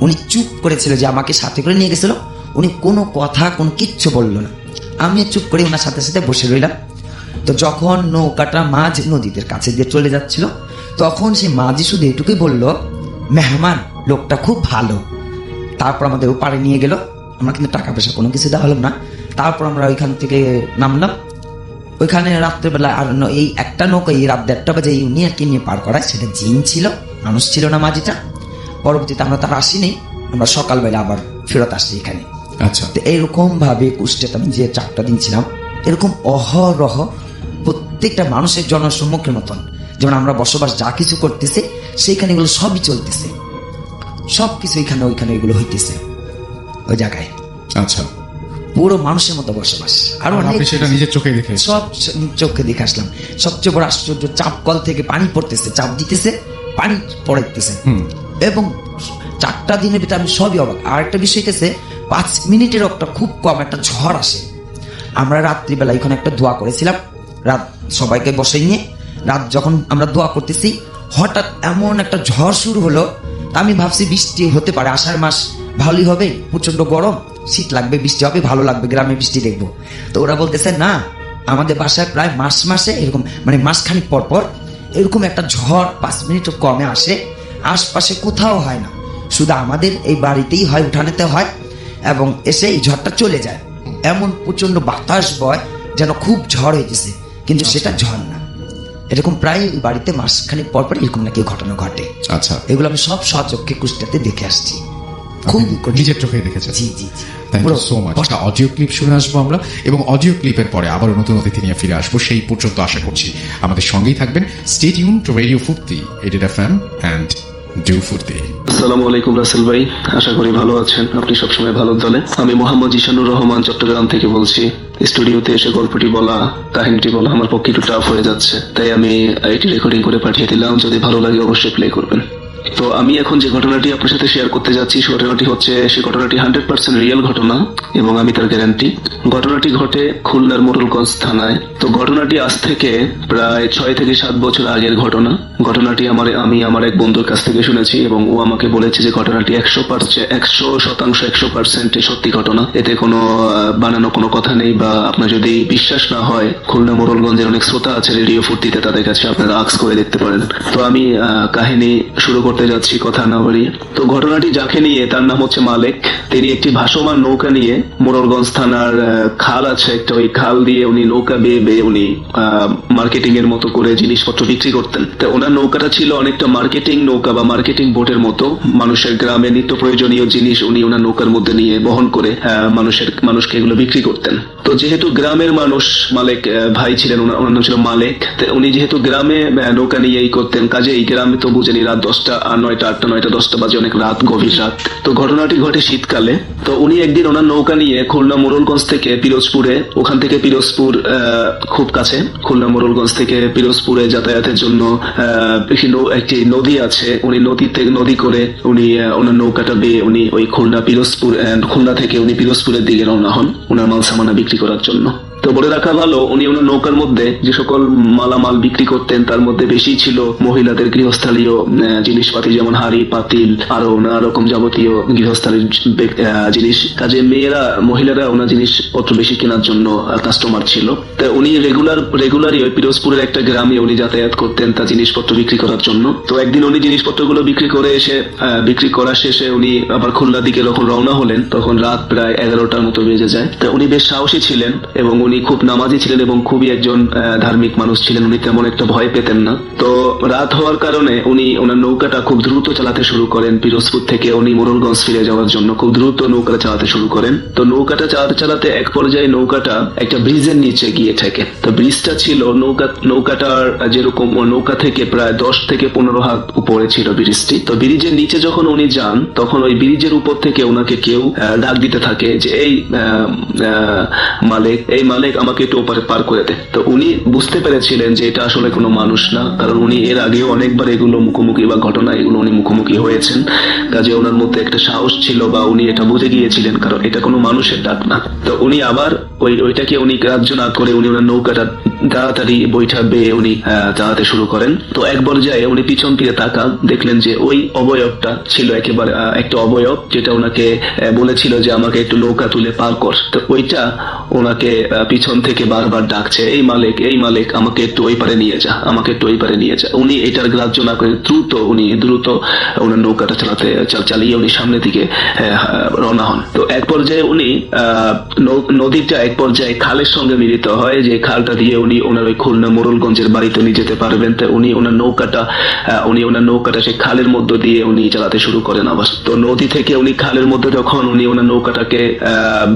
উনি চুপ করেছিল, যে আমাকে সাথে করে নিয়ে গেছিল, উনি কোনো কথা কোনো কিচ্ছু বললো না। আমি চুপ করে ওনার সাথে সাথে বসে রইলাম। তো যখন নৌকাটা মাঝ নদীদের কাছে দিয়ে চলে যাচ্ছিল, তখন সেই মাঝি শুধু এটুকুই বলল, মেহমান লোকটা খুব ভালো। তারপর আমাদের ওপারে নিয়ে গেল, আমরা কিন্তু টাকা পয়সা কোনো কিছু দেওয়া হলো না। তারপর আমরা ওইখান থেকে নামলাম, ওইখানে রাত্রেবেলা আর এই একটা নৌকা এই রাত 1:30 বাজে এই উনি আর কি নিয়ে পার করায়, সেটা জিন ছিল, মানুষ ছিল না মাঝিটা। পরবর্তীতে আমরা তার আসিনি, আমরা সকালবেলা আবার ফেরত আসছি এখানে।
আচ্ছা,
তো এইরকম ভাবে কুষ্টিয়াতে আমি যে 4টা দিন ছিলাম, এরকম অহরহ প্রত্যেকটা মানুষের জনসম্মুখের মতন, যেমন আমরা বসবাস যা কিছু করতেছি সেইখানে এগুলো সবই চলতেছে, সবকিছু এখানে ওইখানে এগুলো হইতেছে ওই জায়গায়।
আচ্ছা,
পুরো মানুষের মতো বসবাস। আর
আপনি সেটা নিজের চোখে দেখে
সব চোখে দেখে আসলাম। সবচেয়ে বড় আশ্চর্য, চাপ কল থেকে পানি পড়তেছে, চাপ দিতেছে, পানি পড়াইতেছে, এবং 4টা দিনের ভিতরে আমি সবই অবাক। আর একটা বিষয় হইতেছে 5 মিনিটের একটা খুব কম একটা ঝড় আসে। আমরা রাত্রিবেলা এখানে একটা দোয়া করেছিলাম, রাত সবাইকে বসে নিয়ে রাত যখন আমরা দোয়া করতেছি, হঠাৎ এমন একটা ঝড় শুরু হলো। আমি ভাবছি বৃষ্টি হতে পারে, আষাঢ় মাস ভালোই হবে, প্রচন্ড গরম, শীত লাগবে, বৃষ্টি হবে, ভালো লাগবে, গ্রামে বৃষ্টি দেখবো। তো ওরা বলতেছে না, আমাদের বাসায় প্রায় মাসে এরকম মানে মাসখানিক পর পর এরকম একটা ঝড় 5 মিনিট কমে আসে, আশপাশে কোথাও হয় না, শুধু আমাদের এই বাড়িতেই হয়, উঠানেতে হয়, এবং এসে এই ঝড়টা চলে যায়। এমন প্রচন্ড বাতাস বয় যেন খুব ঝড় হয়েছে, কিন্তু সেটা ঝড় না। এরকম প্রায় বাড়িতে মাসখানিক পর পর এরকম নাকি ঘটনা ঘটে।
আচ্ছা,
এগুলো আমি সব স্বচক্ষে কুষ্টিয়াতে দেখে আসছি, খুব
নিজের চোখে দেখেছেন।
জি জি জি।
Thank you so much. একটা অডিও ক্লিপ শুনে আসবো আমরা, এবং অডিও ক্লিপের পরে আবার নতুন অতিথি নিয়ে ফিরে আসবো। সেই পর্যন্ত আশা করছি আমাদের সঙ্গেই থাকবেন। স্টে টিউন টু রেডিও ফুর্তি, এডিট FM এন্ড ডু ফুর্তি।
আসসালামু আলাইকুম রাসেল ভাই, আশা করি ভালো আছেন। আপনি সবসময় ভালো দলে। আমি মোহাম্মদ জিশানুর রহমান চট্টগ্রাম থেকে বলছি। স্টুডিওতে এসে গল্পটি বলা, কাহিনীটি বলা আমার পক্ষে একটু টাফ হয়ে যাচ্ছে, তাই আমি এটি রেকর্ডিং করে পাঠিয়ে দিলাম। যদি ভালো লাগে অবশ্যই প্লে করবেন। তো আমি এখন যে ঘটনাটি আপনার সাথে শেয়ার করতে যাচ্ছি, সে ঘটনাটি 100% রিয়েল ঘটনা, এবং আমি তার গ্যারান্টি। ঘটনাটি ঘটে খুলনার মোড়লগঞ্জ থানায়। তো ঘটনাটি আজ থেকে প্রায় 6 থেকে 7 বছর আগের ঘটনা। ঘটনাটি আমি আমার এক বন্ধুর কাছ থেকে শুনেছি, এবং ও আমাকে বলেছে যে ঘটনাটি 100% সত্যি ঘটনা, এতে কোনো বানানো কোনো কথা নেই। বা আপনার যদি বিশ্বাস না হয়, খুলনা মোড়লগঞ্জের অনেক শ্রোতা আছে রেডিও ফুর্তিতে, তাদের কাছে আপনারা আক্স করে দেখতে পারেন। তো আমি কাহিনী শুরু করতে যাচ্ছি, কথা না বাড়িয়ে। তো ঘটনাটি যাকে নিয়ে, তার নাম হচ্ছে মালেক। তিনি একটি ভাসমান নৌকা নিয়ে মোড়লগঞ্জ থানার খাল আছে একটা, ওই খাল দিয়ে উনি নৌকা বেয়ে উনি মার্কেটিং এর মতো করে জিনিসপত্র বিক্রি করতেন। তো ওনার নৌকাটা ছিল অনেকটা মার্কেটিং নৌকা বা মার্কেটিং বোটের মতো। মানুষের গ্রামে নিত্য প্রয়োজনীয় জিনিস উনি ওনার নৌকার মধ্যে নিয়ে বহন করে মানুষকে এগুলো বিক্রি করতেন। তো যেহেতু গ্রামের মানুষ, মালেক ভাই ছিলেন, ওনার নাম ছিল মালেক। উনি যেহেতু গ্রামে নৌকা নিয়ে করতেন, কাজে এই গ্রামে তো বুঝেনি রাত 10টা, 9টা, 8টা, 9টা, 10টা বাজে, অনেক রাত, গভীর রাত। তো ঘটনাটি ঘটে শীতকালে। তো উনি একদিন ওনার নৌকা নিয়ে খুলনা মোড়লগঞ্জ থেকে পিরোজপুরে, ওখান থেকে পিরোজপুর খুব কাছে, খুলনা মোড়লগঞ্জ থেকে পিরোজপুরে যাতায়াতের জন্য একটি নদী আছে, উনি নদী করে উনি ওনার নৌকাটা বেয়ে উনি ওই খুলনা থেকে উনি পিরোজপুরের দিকে রওনা হন ওনার মাল সামানা বিক্রি করার জন্য। তো বলে রাখা ভালো, উনি ওনার নৌকার মধ্যে যে সকল মালামাল বিক্রি করতেন, তার মধ্যে বেশি ছিল মহিলাদের গৃহস্থালীয় জিনিসপাতি, যেমন হাড়ি, পাতিল, আরো নানা রকম যাবতীয় গৃহস্থালীর জিনিস। কাজে মহিলারা ওনার জিনিসপত্র বেশি কেনার জন্য কাস্টমার ছিল। তো উনি রেগুলারই ওই পিরোজপুরের একটা গ্রামে উনি যাতায়াত করতেন তার জিনিসপত্র বিক্রি করার জন্য। তো একদিন উনি জিনিসপত্রগুলো বিক্রি করা শেষে উনি আবার খুলনার দিকে যখন রওনা হলেন, তখন রাত প্রায় 11টার মতো বেজে যায়। তো উনি বেশ সাহসী ছিলেন, এবং উনি খুব নামাজি ছিলেন, এবং খুবই একজন ধার্মিক মানুষ ছিলেন। উনি তেমন একটা ভয় পেতেন না। তো রাত হওয়ার কারণে উনি ওনার নৌকাটা খুব দ্রুত চালাতে শুরু করেন। পিরোজপুর থেকে উনি মোড়লগঞ্জ ফিরে যাওয়ার জন্য খুব দ্রুত নৌকাটা চালাতে শুরু করেন। তো নৌকাটা চালাতে এক পর্যায়ে নৌকাটা একটা ব্রিজের নিচে গিয়ে ঠেকে। তো ব্রিজটা ছিল নৌকাটার যেরকম, নৌকা থেকে প্রায় 10 থেকে 15 হাত উপরে ছিল ব্রিজটি। তো ব্রিজের নিচে যখন উনি যান, তখন ওই ব্রিজের উপর থেকে ওনাকে কেউ ডাক দিতে থাকে যে এই মালেক আমাকে একটু ওপারে পার করে দে। তো উনি বুঝতে পেরেছিলেন যে এটা আসলে কোনো মানুষ না, কারণ উনি এর আগেও অনেকবার এগুলো মুখোমুখি বা ঘটনা এগুলো উনি মুখোমুখি হয়েছেন। কাজে ওনার মধ্যে একটা সাহস ছিল, বা উনি এটা বুঝে গিয়েছিলেন, কারণ এটা কোনো মানুষের ডাক না। তো উনি আবার ওইটাকে উনি গ্রাহ্য না করে উনি ওনার নৌকাটা তাড়াতাড়ি বৈঠা বেয়ে উনি চালাতে শুরু করেন। তো এক পর্যায়ে উনি পিছন ফিরে তাকান, দেখলেন যে ওই অবয়বটা ছিল একেবারে একটা অবয়ব, যেটা ওনাকে বলেছিল যে আমাকে একটু নৌকা তুলে পার কর। তো ওইটা ওনাকে পিছন থেকে বারবার ডাকছে, এই মালিক আমাকে একটু ওই পারে নিয়ে যা, আমাকে একটু ওই পারে নিয়ে যা। উনি এটার গ্রাহ্য না করে দ্রুত ওনার নৌকাটা চালিয়ে উনি সামনের দিকে রওনা হন। তো এক পর্যায়ে উনি নদীটা এক পর্যায়ে খালের সঙ্গে মিলিত হয়, যে খালটা দিয়ে উনি ওনার ওই খুলনা মোড়লগঞ্জের বাড়িতে উনি যেতে পারবেন। তো উনি ওনার নৌকাটা সেই খালের মধ্য দিয়ে উনি চালাতে শুরু করেন আবার। তো নদী থেকে উনি খালের মধ্যে যখন উনি ওনার নৌকাটাকে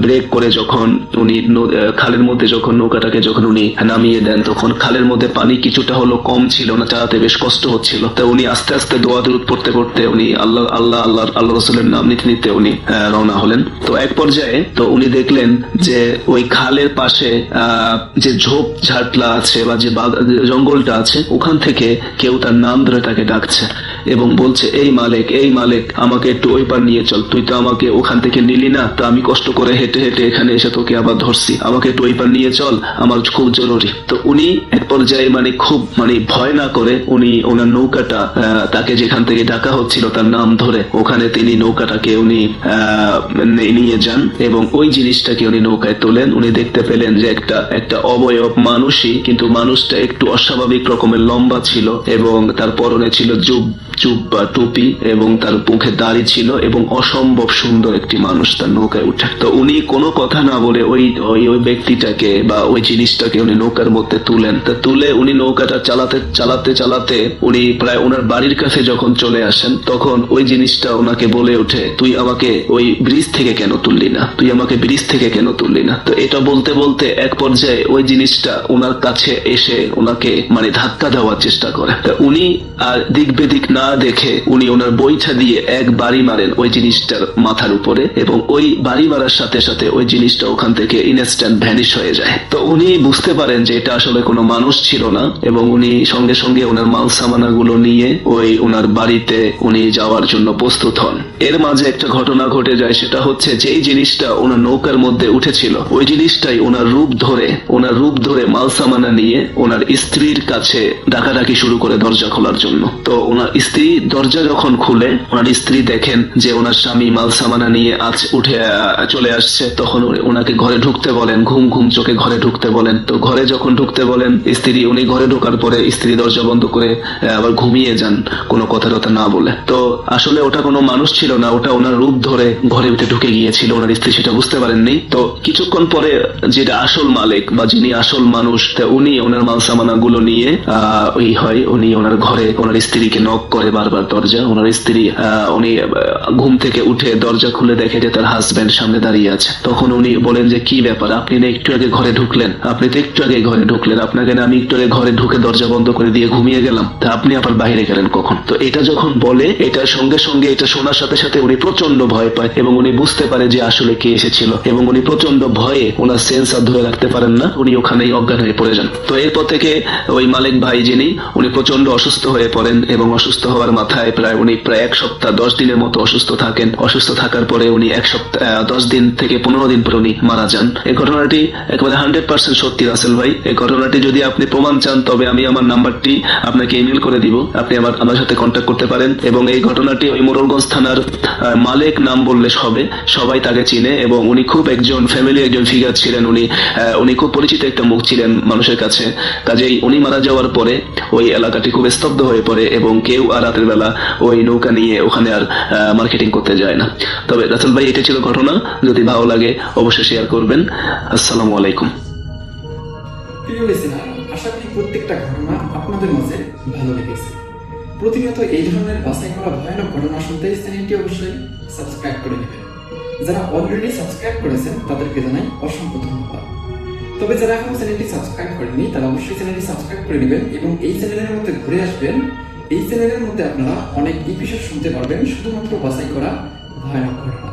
ব্রেক করে যখন উনি খালের মধ্যে যখন নৌকাটাকে যখন উনি নামিয়ে দেন, তখন খালের মধ্যে পানি কিছুটা হলো কম ছিল না, চালাতে বেশ কষ্ট হচ্ছিল। তো উনি আস্তে আস্তে দোয়া দুরূদ পড়তে পড়তে উনি আল্লাহ রাসূলের নাম নিতে নিতে উনি রওনা হলেন। তো এক পর্যায়ে তো উনি দেখলেন যে ওই খালের পাশে যে ঝোপ ঝাটলা আছে বা যে জঙ্গলটা আছে, ওখান থেকে কেউ তার নাম ধরে তাকে ডাকছে এবং বলছে, এই মালিক আমাকে একটু ওই পার নিয়ে চল, তুই তো আমাকে ওখান থেকে নিলি না, তো আমি কষ্ট করে হেঁটে হেঁটে এখানে এসে তোকে আবার ধরছি, আমাকে একটু ওই পার নিয়ে চল, আমার খুব জরুরি। তো উনি এক পর্যায়ে খুব ভয় না করে উনি ওনার নৌকাটা তাকে যেখান থেকে ডাকা হচ্ছিল তার নাম ধরে ওখানে তিনি নৌকাটাকে উনি নিয়ে যান এবং ওই জিনিসটাকে উনি নৌকায় তোলেন। উনি দেখতে পেলেন যে একটা অবয়ব মানুষই, কিন্তু মানুষটা একটু অস্বাভাবিক রকমের লম্বা ছিল এবং তার পরনে ছিল চুপ বা টুপি এবং তার মুখে দাড়ি ছিল এবং অসম্ভব সুন্দর একটি মানুষ তার নৌকায় উঠে। তো উনি কোনো কথা না বলে ওই ব্যক্তিটাকে বা ওই জিনিসটাকে উনি নৌকার মধ্যে তুলেন। তা তুলে উনি নৌকাটা চালাতে উনি প্রায় ওনার বাড়ির কাছে যখন চলে আসেন, তখন ওই জিনিসটা ওনাকে বলে ওঠে, তুই আমাকে ওই ব্রিজ থেকে কেন তুললি না। তো এটা বলতে বলতে এক পর্যায়ে ওই জিনিসটা ওনার কাছে এসে ওনাকে ধাক্কা দেওয়ার চেষ্টা করে। তা উনি আর দিক বেদিক না দেখে উনি ওনার বৈঠা দিয়ে এক বাড়ি মারেন ওই জিনিসটার মাথার উপরে এবং ওই বাড়ি মারার সাথে সাথে ওই জিনিসটা ওখান থেকে ইনস্ট্যান্ট ভ্যানিশ হয়ে যায়। তো উনি বুঝতে পারেন যে এটা আসলে কোনো মানুষ ছিল না এবং উনি সঙ্গে সঙ্গে ওনার মাল সামানা গুলো নিয়ে ওই ওনার বাড়িতে উনি যাওয়ার জন্য প্রস্তুত হন। এর মাঝে একটা ঘটনা ঘটে যায়, সেটা হচ্ছে যে এই জিনিসটা ওনার নৌকার মধ্যে উঠেছিল, ওই জিনিসটাই ওনার রূপ ধরে মাল সামানা নিয়ে ওনার স্ত্রীর কাছে ডাকাডাকি শুরু করে দরজা খোলার জন্য। তো ওনার স্ত্রী দরজা যখন খুলে ওনার স্ত্রী দেখেন যে ওনার স্বামী মাল সামানা নিয়ে উঠে চলে আসছে, তখন ওনাকে ঘরে ঢুকতে বলেন, ঘুম চোখে ঘরে ঢুকতে বলেন। তো ঘরে যখন ঢুকতে বলেন স্ত্রী, উনি ঘরে ঢোকার পরে স্ত্রী দরজা বন্ধ করে আবার ঘুমিয়ে যান কোনো কথা না বলে। তো আসলে ওটা কোনো মানুষ ছিল না, ওটা ওনার রূপ ধরে ঘরে উঠে ঢুকে গিয়েছিল। ওনার স্ত্রী সেটা বুঝতে পারেননি। তো কিছুক্ষণ পরে যেটা আসল মালিক বা যিনি আসল মানুষ, উনি ওনার মাল সামানা গুলো নিয়ে উনি ওনার ঘরে ওনার স্ত্রীকে নক করে বারবার দরজা। ওনার স্ত্রী উনি ঘুম থেকে উঠে দরজা খুলে দেখে যে তার হাজবেন্ড সামনে দাঁড়িয়ে আছে। তখন উনি বলেন যে কি ব্যাপার, আপনি না একটু আগে ঘরে ঢুকলেন, আপনাকে না আমি একটু আগে ঘরে ঢুকে দরজা বন্ধ করে দিয়ে ঘুমিয়ে গেলাম, তা আপনি আবার বাইরে গেলেন কখন? তো এটা যখন বলে, এটার সঙ্গে সঙ্গে এটা শোনার সাথে সাথে উনি প্রচন্ড ভয় পায় এবং উনি বুঝতে পারে যে আসলে কে এসেছিল এবং উনি প্রচন্ড ভয়ে ওনার সেন্স আর ধরে রাখতে পারেন না, উনি ওখানেই অজ্ঞান হয়ে পড়ে যান। তো এরপর থেকে ওই মালিক ভাই যিনি, উনি প্রচন্ড অসুস্থ হয়ে পড়েন এবং অসুস্থ হওয়ার মাথায় উনি প্রায় 1 সপ্তাহ 10 দিনের মতো অসুস্থ থাকেন। অসুস্থ থাকার পরে উনি 10 দিন থেকে 15 দিন পরে উনি মারা যান। এই ঘটনাটি একেবারে 100% সত্যি রাসেল ভাই। এই ঘটনাটি যদি আপনি প্রমাণ চান তবে আমি আমার নাম্বারটি আপনাকে ইমেল করে দিব, আপনি আমার সাথে কন্ট্যাক্ট করতে পারেন। এবং এই ঘটনাটি ওই মোড়লগঞ্জ থানার মালিক নাম বললে সবাই তাকে চিনে এবং উনি খুব একজন ফিগার ছিলেন। উনি খুব পরিচিত একটা মুখ ছিলেন মানুষের কাছে। কাজেই উনি মারা যাওয়ার পরে ওই এলাকাটি খুব স্তব্ধ হয়ে পড়ে এবং কেউ আর রাতের বেলা ওই নৌকা নিয়ে ওখানে আর মার্কেটিং করতে যায় না। তবে রাসেল ভাই, এটা ছিল ঘটনা। যদি ভালো লাগে অবশ্যই শেয়ার করবেন। আসসালামু আলাইকুম।
প্রিয় লিসেনার, আশা করি প্রত্যেকটা ঘটনা আপনাদের মাঝে ভালো লেগেছে। প্রতিনিয়ত এই ধরনের বাছাই করা ভয়ানক ঘটনা শুনতে চ্যানেলটি অবশ্যই সাবস্ক্রাইব করে নেবেন। যারা অলরেডি সাবস্ক্রাইব করেছেন তাদেরকে জানাই অসংখ্য ধন্যবাদ। তবে যারা এখনো চ্যানেলটি সাবস্ক্রাইব করেননি তারা অবশ্যই চ্যানেলটি সাবস্ক্রাইব করে নেবেন এবং এই চ্যানেলের মধ্যে ঘুরে আসবেন। এই চ্যানেলের মধ্যে আপনারা অনেক এপিসোড শুনতে পারবেন শুধুমাত্র বাছাই করা ভয়ানক ঘটনা।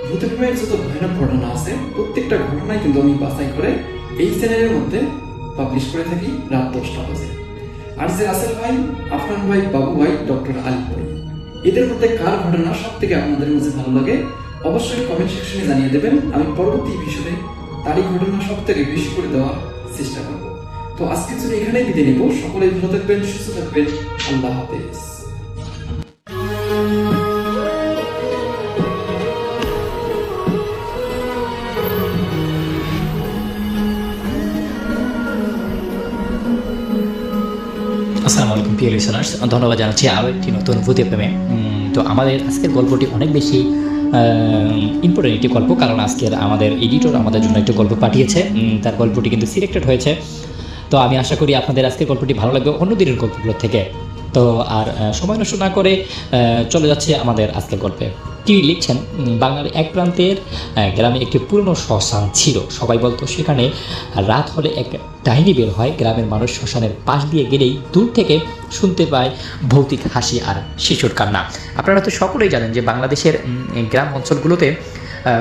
ভূতপ্রেমের যত ভয়ানক ঘটনা আছে প্রত্যেকটা ঘটনাই কিন্তু আমি বাছাই করে এই চ্যানেলের মধ্যে পাবলিশ করে থাকি রাত 10টা বাজে। আর যে রাসেল ভাই, আফরান ভাই, বাবু ভাই, ডক্টর আলী ভাই, এদের মধ্যে কার ঘটনা সব থেকে আপনাদের মাঝে ভালো লাগে অবশ্যই কমেন্ট সেকশনে জানিয়ে দেবেন। আমি পরবর্তী এপিসোডে তারই ঘটনা সব থেকে বেশি করে দেওয়ার চেষ্টা করব। তো আজকের জন্য এখানেই বিদায় নেব। সকলেই ভালো থাকবেন, সুস্থ থাকবেন। আল্লাহ হাফেজ।
আসসালামু আলাইকুম প্রিয় লিসনার্স, ধন্যবাদ জানাচ্ছি আরও একটি নতুন ভূতে প্রেমে। তো আমাদের আজকের গল্পটি অনেক বেশি ইম্পর্টেন্ট একটি গল্প, কারণ আজকের আমাদের এডিটর আমাদের জন্য একটি গল্প পাঠিয়েছে। তার গল্পটি কিন্তু সিলেক্টেড হয়েছে। তো আমি আশা করি আপনাদের আজকের গল্পটি ভালো লাগবে অন্য দিনের গল্পগুলোর থেকে। তো আর সময় নষ্ট না করে চলে যাচ্ছে আমাদের আজকের গল্পে। তিনি লিখছেন, বাংলার এক প্রান্তের গ্রামে একটি পুরনো শ্মশান ছিল। সবাই বলতো সেখানে রাত হলে এক ডাইনি বের হয়। গ্রামের মানুষ শ্মশানের পাশ দিয়ে গেলেই দূর থেকে শুনতে পায় ভৌতিক হাসি আর শিশুর কান্না। আপনারা তো সকলেই জানেন যে বাংলাদেশের গ্রাম অঞ্চলগুলোতে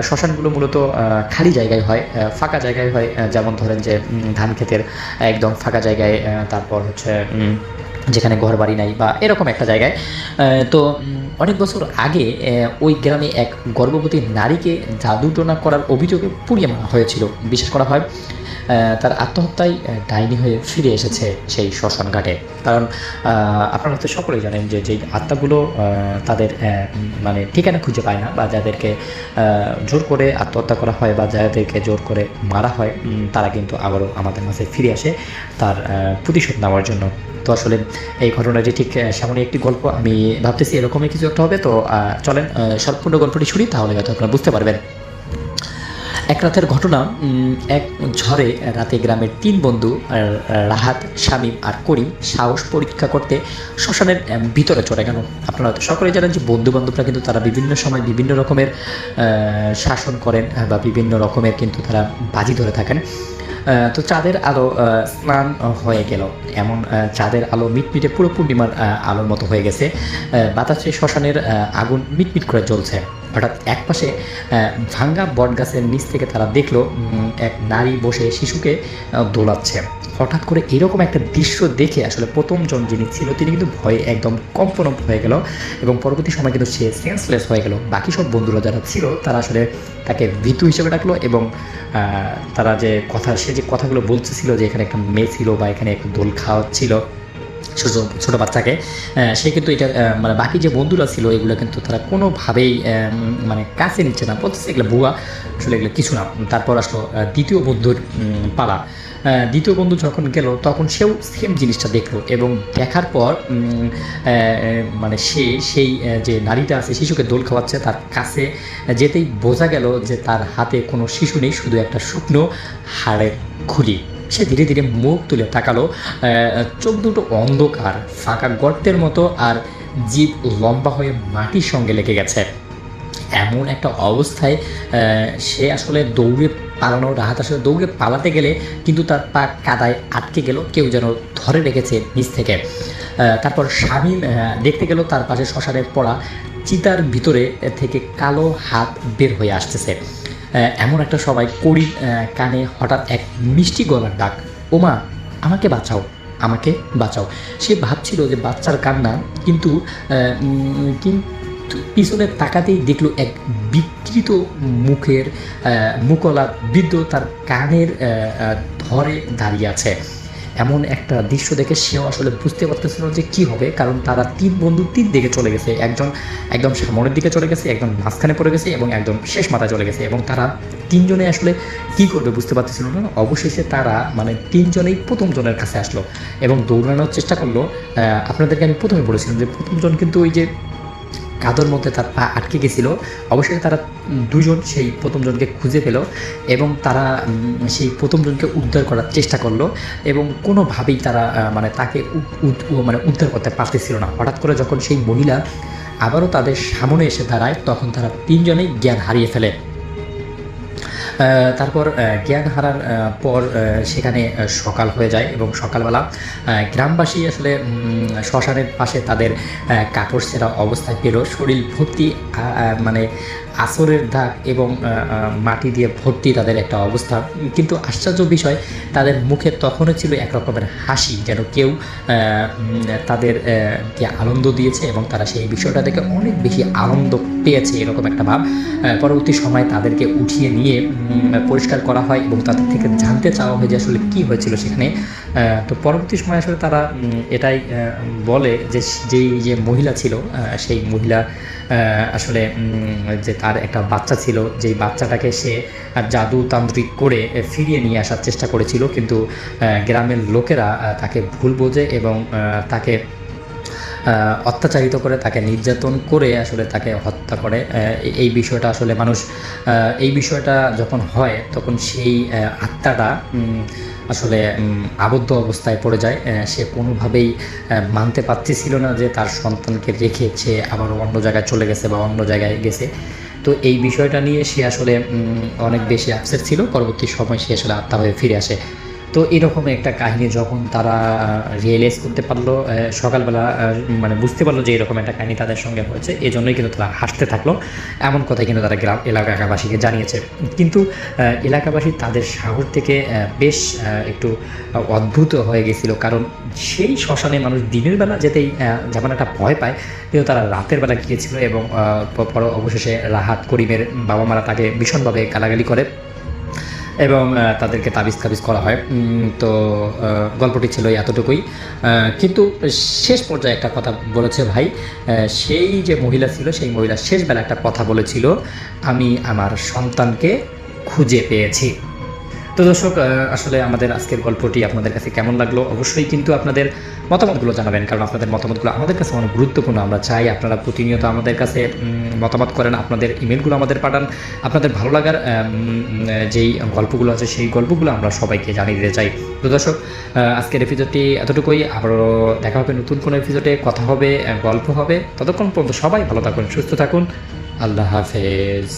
শ্মশানগুলো মূলত খালি জায়গায় হয়, ফাঁকা জায়গায় হয়। যেমন ধরেন যে ধান ক্ষেতের একদম ফাঁকা জায়গায়, তারপর হচ্ছে যেখানে ঘর বাড়ি নাই বা এরকম একটা জায়গায়। তো অনেক বছর আগে ওই গ্রামে এক গর্ভবতী নারীকে জাদুটোনা করার অভিযোগে পুড়িয়ে মারা হয়েছিল। বিশ্বাস করা হয় তার আত্মহত্যায় ডাইনি হয়ে ফিরে এসেছে সেই শ্মশান ঘাটে। কারণ আপনারা তো সকলেই জানেন যে যেই আত্মাগুলো তাদের মানে ঠিকানা খুঁজে পায় না, বা যাদেরকে জোর করে আত্মহত্যা করা হয় বা যাদেরকে জোর করে মারা হয়, তারা কিন্তু আবারও আমাদের মাঝে ফিরে আসে তার প্রতিশোধ নেওয়ার জন্য। তো আসলে এই ঘটনাটি ঠিক সেমনই একটি গল্প। আমি ভাবতেছি এরকমই কিছু একটা হবে। তো চলেন সম্পূর্ণ গল্পটি শুনি, তাহলে হয়তো আপনারা বুঝতে পারবেন। এক রাতের ঘটনা। এক ঝড়ে রাতে গ্রামের 3 বন্ধু, রাহাত, শামীম আর করিম, সাহস পরীক্ষা করতে শ্মশানের ভিতরে চলে গেল। আপনারা তো সকলেই জানেন যে বন্ধু বান্ধবরা কিন্তু তারা বিভিন্ন সময় বিভিন্ন রকমের শাসন করেন বা বিভিন্ন রকমের কিন্তু তারা বাজি ধরে থাকেন। তো চাঁদের আলো স্নান হয়ে গেল, এমন চাঁদের আলো মিটমিটে পুরো পূর্ণিমার আলোর মতো হয়ে গেছে। বাতাসে শ্মশানের আগুন মিটমিট করে জ্বলছে। হঠাৎ এক পাশে ভাঙ্গা বট গাছের নিচ থেকে তারা দেখলো এক নারী বসে শিশুকে দোলাচ্ছে। হঠাৎ করে এরকম একটা দৃশ্য দেখে আসলে প্রথমজন যিনি ছিল তিনি কিন্তু ভয়ে একদম কম্পন হয়ে গেল, এবং পরবর্তী সময় কিন্তু সে সেন্সলেস হয়ে গেল। বাকি সব বন্ধুরা যারা ছিল তারা আসলে তাকে ভীতু হিসেবে ডাকলো, এবং তারা সে যে কথাগুলো বলতেছিল যে এখানে একটা মেয়ে ছিল বা এখানে একটা দোল খাওয়াচ্ছিল ছোটো বাচ্চাকে, সে কিন্তু এটা মানে বাকি যে বন্ধুরা ছিল এগুলো কিন্তু তারা কোনোভাবেই মানে কাছে নিচ্ছে না, বলতেছে এগুলো ভুয়া, আসলে এগুলো কিছু না। তারপর আসলো দ্বিতীয় বন্ধুর পালা। দ্বিতীয় বন্ধু যখন গেল তখন সেও সেম জিনিসটা দেখলো, এবং দেখার পর মানে সেই যে নারীটা আছে শিশুকে দোল খাওয়াচ্ছে তার কাছে যেতেই বোঝা গেল যে তার হাতে কোনো শিশু নেই, শুধু একটা শুকনো হাড়ের খুলি। সে ধীরে ধীরে মুখ তুলে তাকালো, চোখ দুটো অন্ধকার ফাঁকা গর্তের মতো, আর জিভ লম্বা হয়ে মাটির সঙ্গে লেগে গেছে। এমন একটা অবস্থায় সে আসলে রাহাত আসলে দৌড়ে পালাতে গেলে কিন্তু তার পা কাদায় আটকে গেল, কেউ যেন ধরে রেখেছে নিচ থেকে। তারপর শামীম দেখতে গেল তার পাশে শ্মশানের পড়া চিতার ভিতরে থেকে কালো হাত বের হয়ে আসতেছে। এমন একটা সময় করিম কানে হঠাৎ এক মিষ্টি গলার ডাক, ওমা আমাকে বাঁচাও, আমাকে বাঁচাও। সে ভাবছিল যে বাচ্চার কান্না, কিন্তু পিছনে তাকাতেই দেখলো এক বিকৃত মুখের মুখলা বৃদ্ধ তার কানের ধরে দাঁড়িয়ে আছে। এমন একটা দৃশ্য দেখে সেও আসলে বুঝতে পারতেছিল যে কী হবে, কারণ তারা 3 বন্ধু 3 দিকে চলে গেছে। একজন একদম সামনের দিকে চলে গেছে, একজন মাঝখানে পড়ে গেছে, এবং একজন শেষ মাথায় চলে গেছে। এবং তারা 3 জনে আসলে কী করবে বুঝতে পারতেছিল না। অবশেষে তারা মানে 3 জনেই প্রথম জনের কাছে আসলো এবং দৌড়ানোর চেষ্টা করলো। আপনাদেরকে আমি প্রথমে বলেছিলাম যে প্রথম জন কিন্তু ওই যে কাদর মধ্যে তার পা আটকে গেছিল। অবশ্যই তারা 2 জন সেই প্রথম জনকে খুঁজে পেল, এবং তারা সেই প্রথম জনকে উদ্ধার করার চেষ্টা করলো, এবং কোনোভাবেই তারা মানে তাকে উদ্ধার করতে পারতেছিল না। হঠাৎ করে যখন সেই মহিলা আবারও তাদের সামনে এসে দাঁড়ায়, তখন তারা 3 জনেই জ্ঞান হারিয়ে ফেলে। তারপর জ্ঞান হারার পর সেখানে সকাল হয়ে যায়, এবং সকালবেলা গ্রামবাসী আসলে শ্মশানের পাশে তাদের কাপড় ছেঁড়া অবস্থায় পেল, শরীর ভর্তি মানে আসরের দাগ এবং মাটি দিয়ে ভর্তি তাদের একটা অবস্থা। কিন্তু আশ্চর্য বিষয়, তাদের মুখে তখনও ছিল এক রকমের হাসি, যেন কেউ তাদেরকে আনন্দ দিয়েছে, এবং তারা সেই বিষয়টা দেখে অনেক বেশি আনন্দ পেয়েছে, এরকম একটা ভাব। পরবর্তী সময় তাদেরকে উঠিয়ে নিয়ে পরিষ্কার করা হয়, এবং তাদের থেকে জানতে চাওয়া হয় যে আসলে কী হয়েছিল সেখানে। তো পরবর্তী সময় আসলে তারা এটাই বলে যে যে মহিলা ছিল সেই মহিলা আসলে যে তার একটা বাচ্চা ছিল, যেই বাচ্চাটাকে সে জাদু তান্ত্রিক করে ফিরিয়ে নিয়ে আসার চেষ্টা করেছিল, কিন্তু গ্রামের লোকেরা তাকে ভুল বোঝে এবং তাকে অত্যাচারিত করে, তাকে নির্যাতন করে আসলে তাকে হত্যা করে। এই বিষয়টা আসলে মানুষ, এই বিষয়টা যখন হয় তখন সেই আত্মাটা আসলে আবদ্ধ অবস্থায় পড়ে যায়। সে কোনোভাবেই মানতে পারতেছিল না যে তার সন্তানকে রেখে সে আবার অন্য জায়গায় চলে গেছে বা অন্য জায়গায় গেছে। তো এই বিষয়টা নিয়ে সে আসলে অনেক বেশি আপসেট ছিল। পরবর্তী সময় সে আসলে আত্মা হয়ে ফিরে আসে। তো এরকম একটা কাহিনী যখন তারা রিয়েলাইজ করতে পারলো, সকালবেলা মানে বুঝতে পারলো যে এরকম একটা কাহিনী তাদের সঙ্গে হয়েছে, এই জন্যই কিন্তু তারা হাসতে থাকলো। এমন কথাই কিন্তু তারা এলাকাবাসীকে জানিয়েছে। কিন্তু এলাকাবাসী তাদের সাহস থেকে বেশ একটু অদ্ভুত হয়ে গেছিল, কারণ সেই শ্মশানে মানুষ দিনের বেলা যেতেই যেমন একটা ভয় পায়, কিন্তু তারা রাতের বেলা গিয়েছিল এবং পরে অবশেষে রাহাত করিমের বাবা মারা তাকে ভীষণভাবে গালাগালি করে এবং তাদেরকে তাবিজ করা হয়। তো গল্পটি ছিল এতটুকুই। কিন্তু শেষ পর্যায়ে একটা কথা বলেছে ভাই, সেই যে মহিলা ছিল সেই মহিলা শেষবেলা একটা কথা বলেছিল, আমি আমার সন্তানকে খুঁজে পেয়েছি। তো দর্শক, আসলে আমাদের আজকের গল্পটি আপনাদের কাছে কেমন লাগলো অবশ্যই কিন্তু আপনাদের মতামতগুলো জানাবেন, কারণ আপনাদের মতামতগুলো আমাদের কাছে অনেক গুরুত্বপূর্ণ। আমরা চাই আপনারা প্রতিনিয়ত আমাদের কাছে মতামত করেন, আপনাদের ইমেলগুলো আমাদের পাঠান। আপনাদের ভালো লাগার যেই গল্পগুলো আছে সেই গল্পগুলো আমরা সবাইকে জানিয়ে দিতে চাই। তো দর্শক, আজকের এপিসোডটি এতটুকুই। আবারও দেখা হবে নতুন কোনো এপিসোডে, কথা হবে, গল্প হবে। ততক্ষণ পর্যন্ত সবাই ভালো থাকুন, সুস্থ থাকুন। আল্লাহ হাফেজ।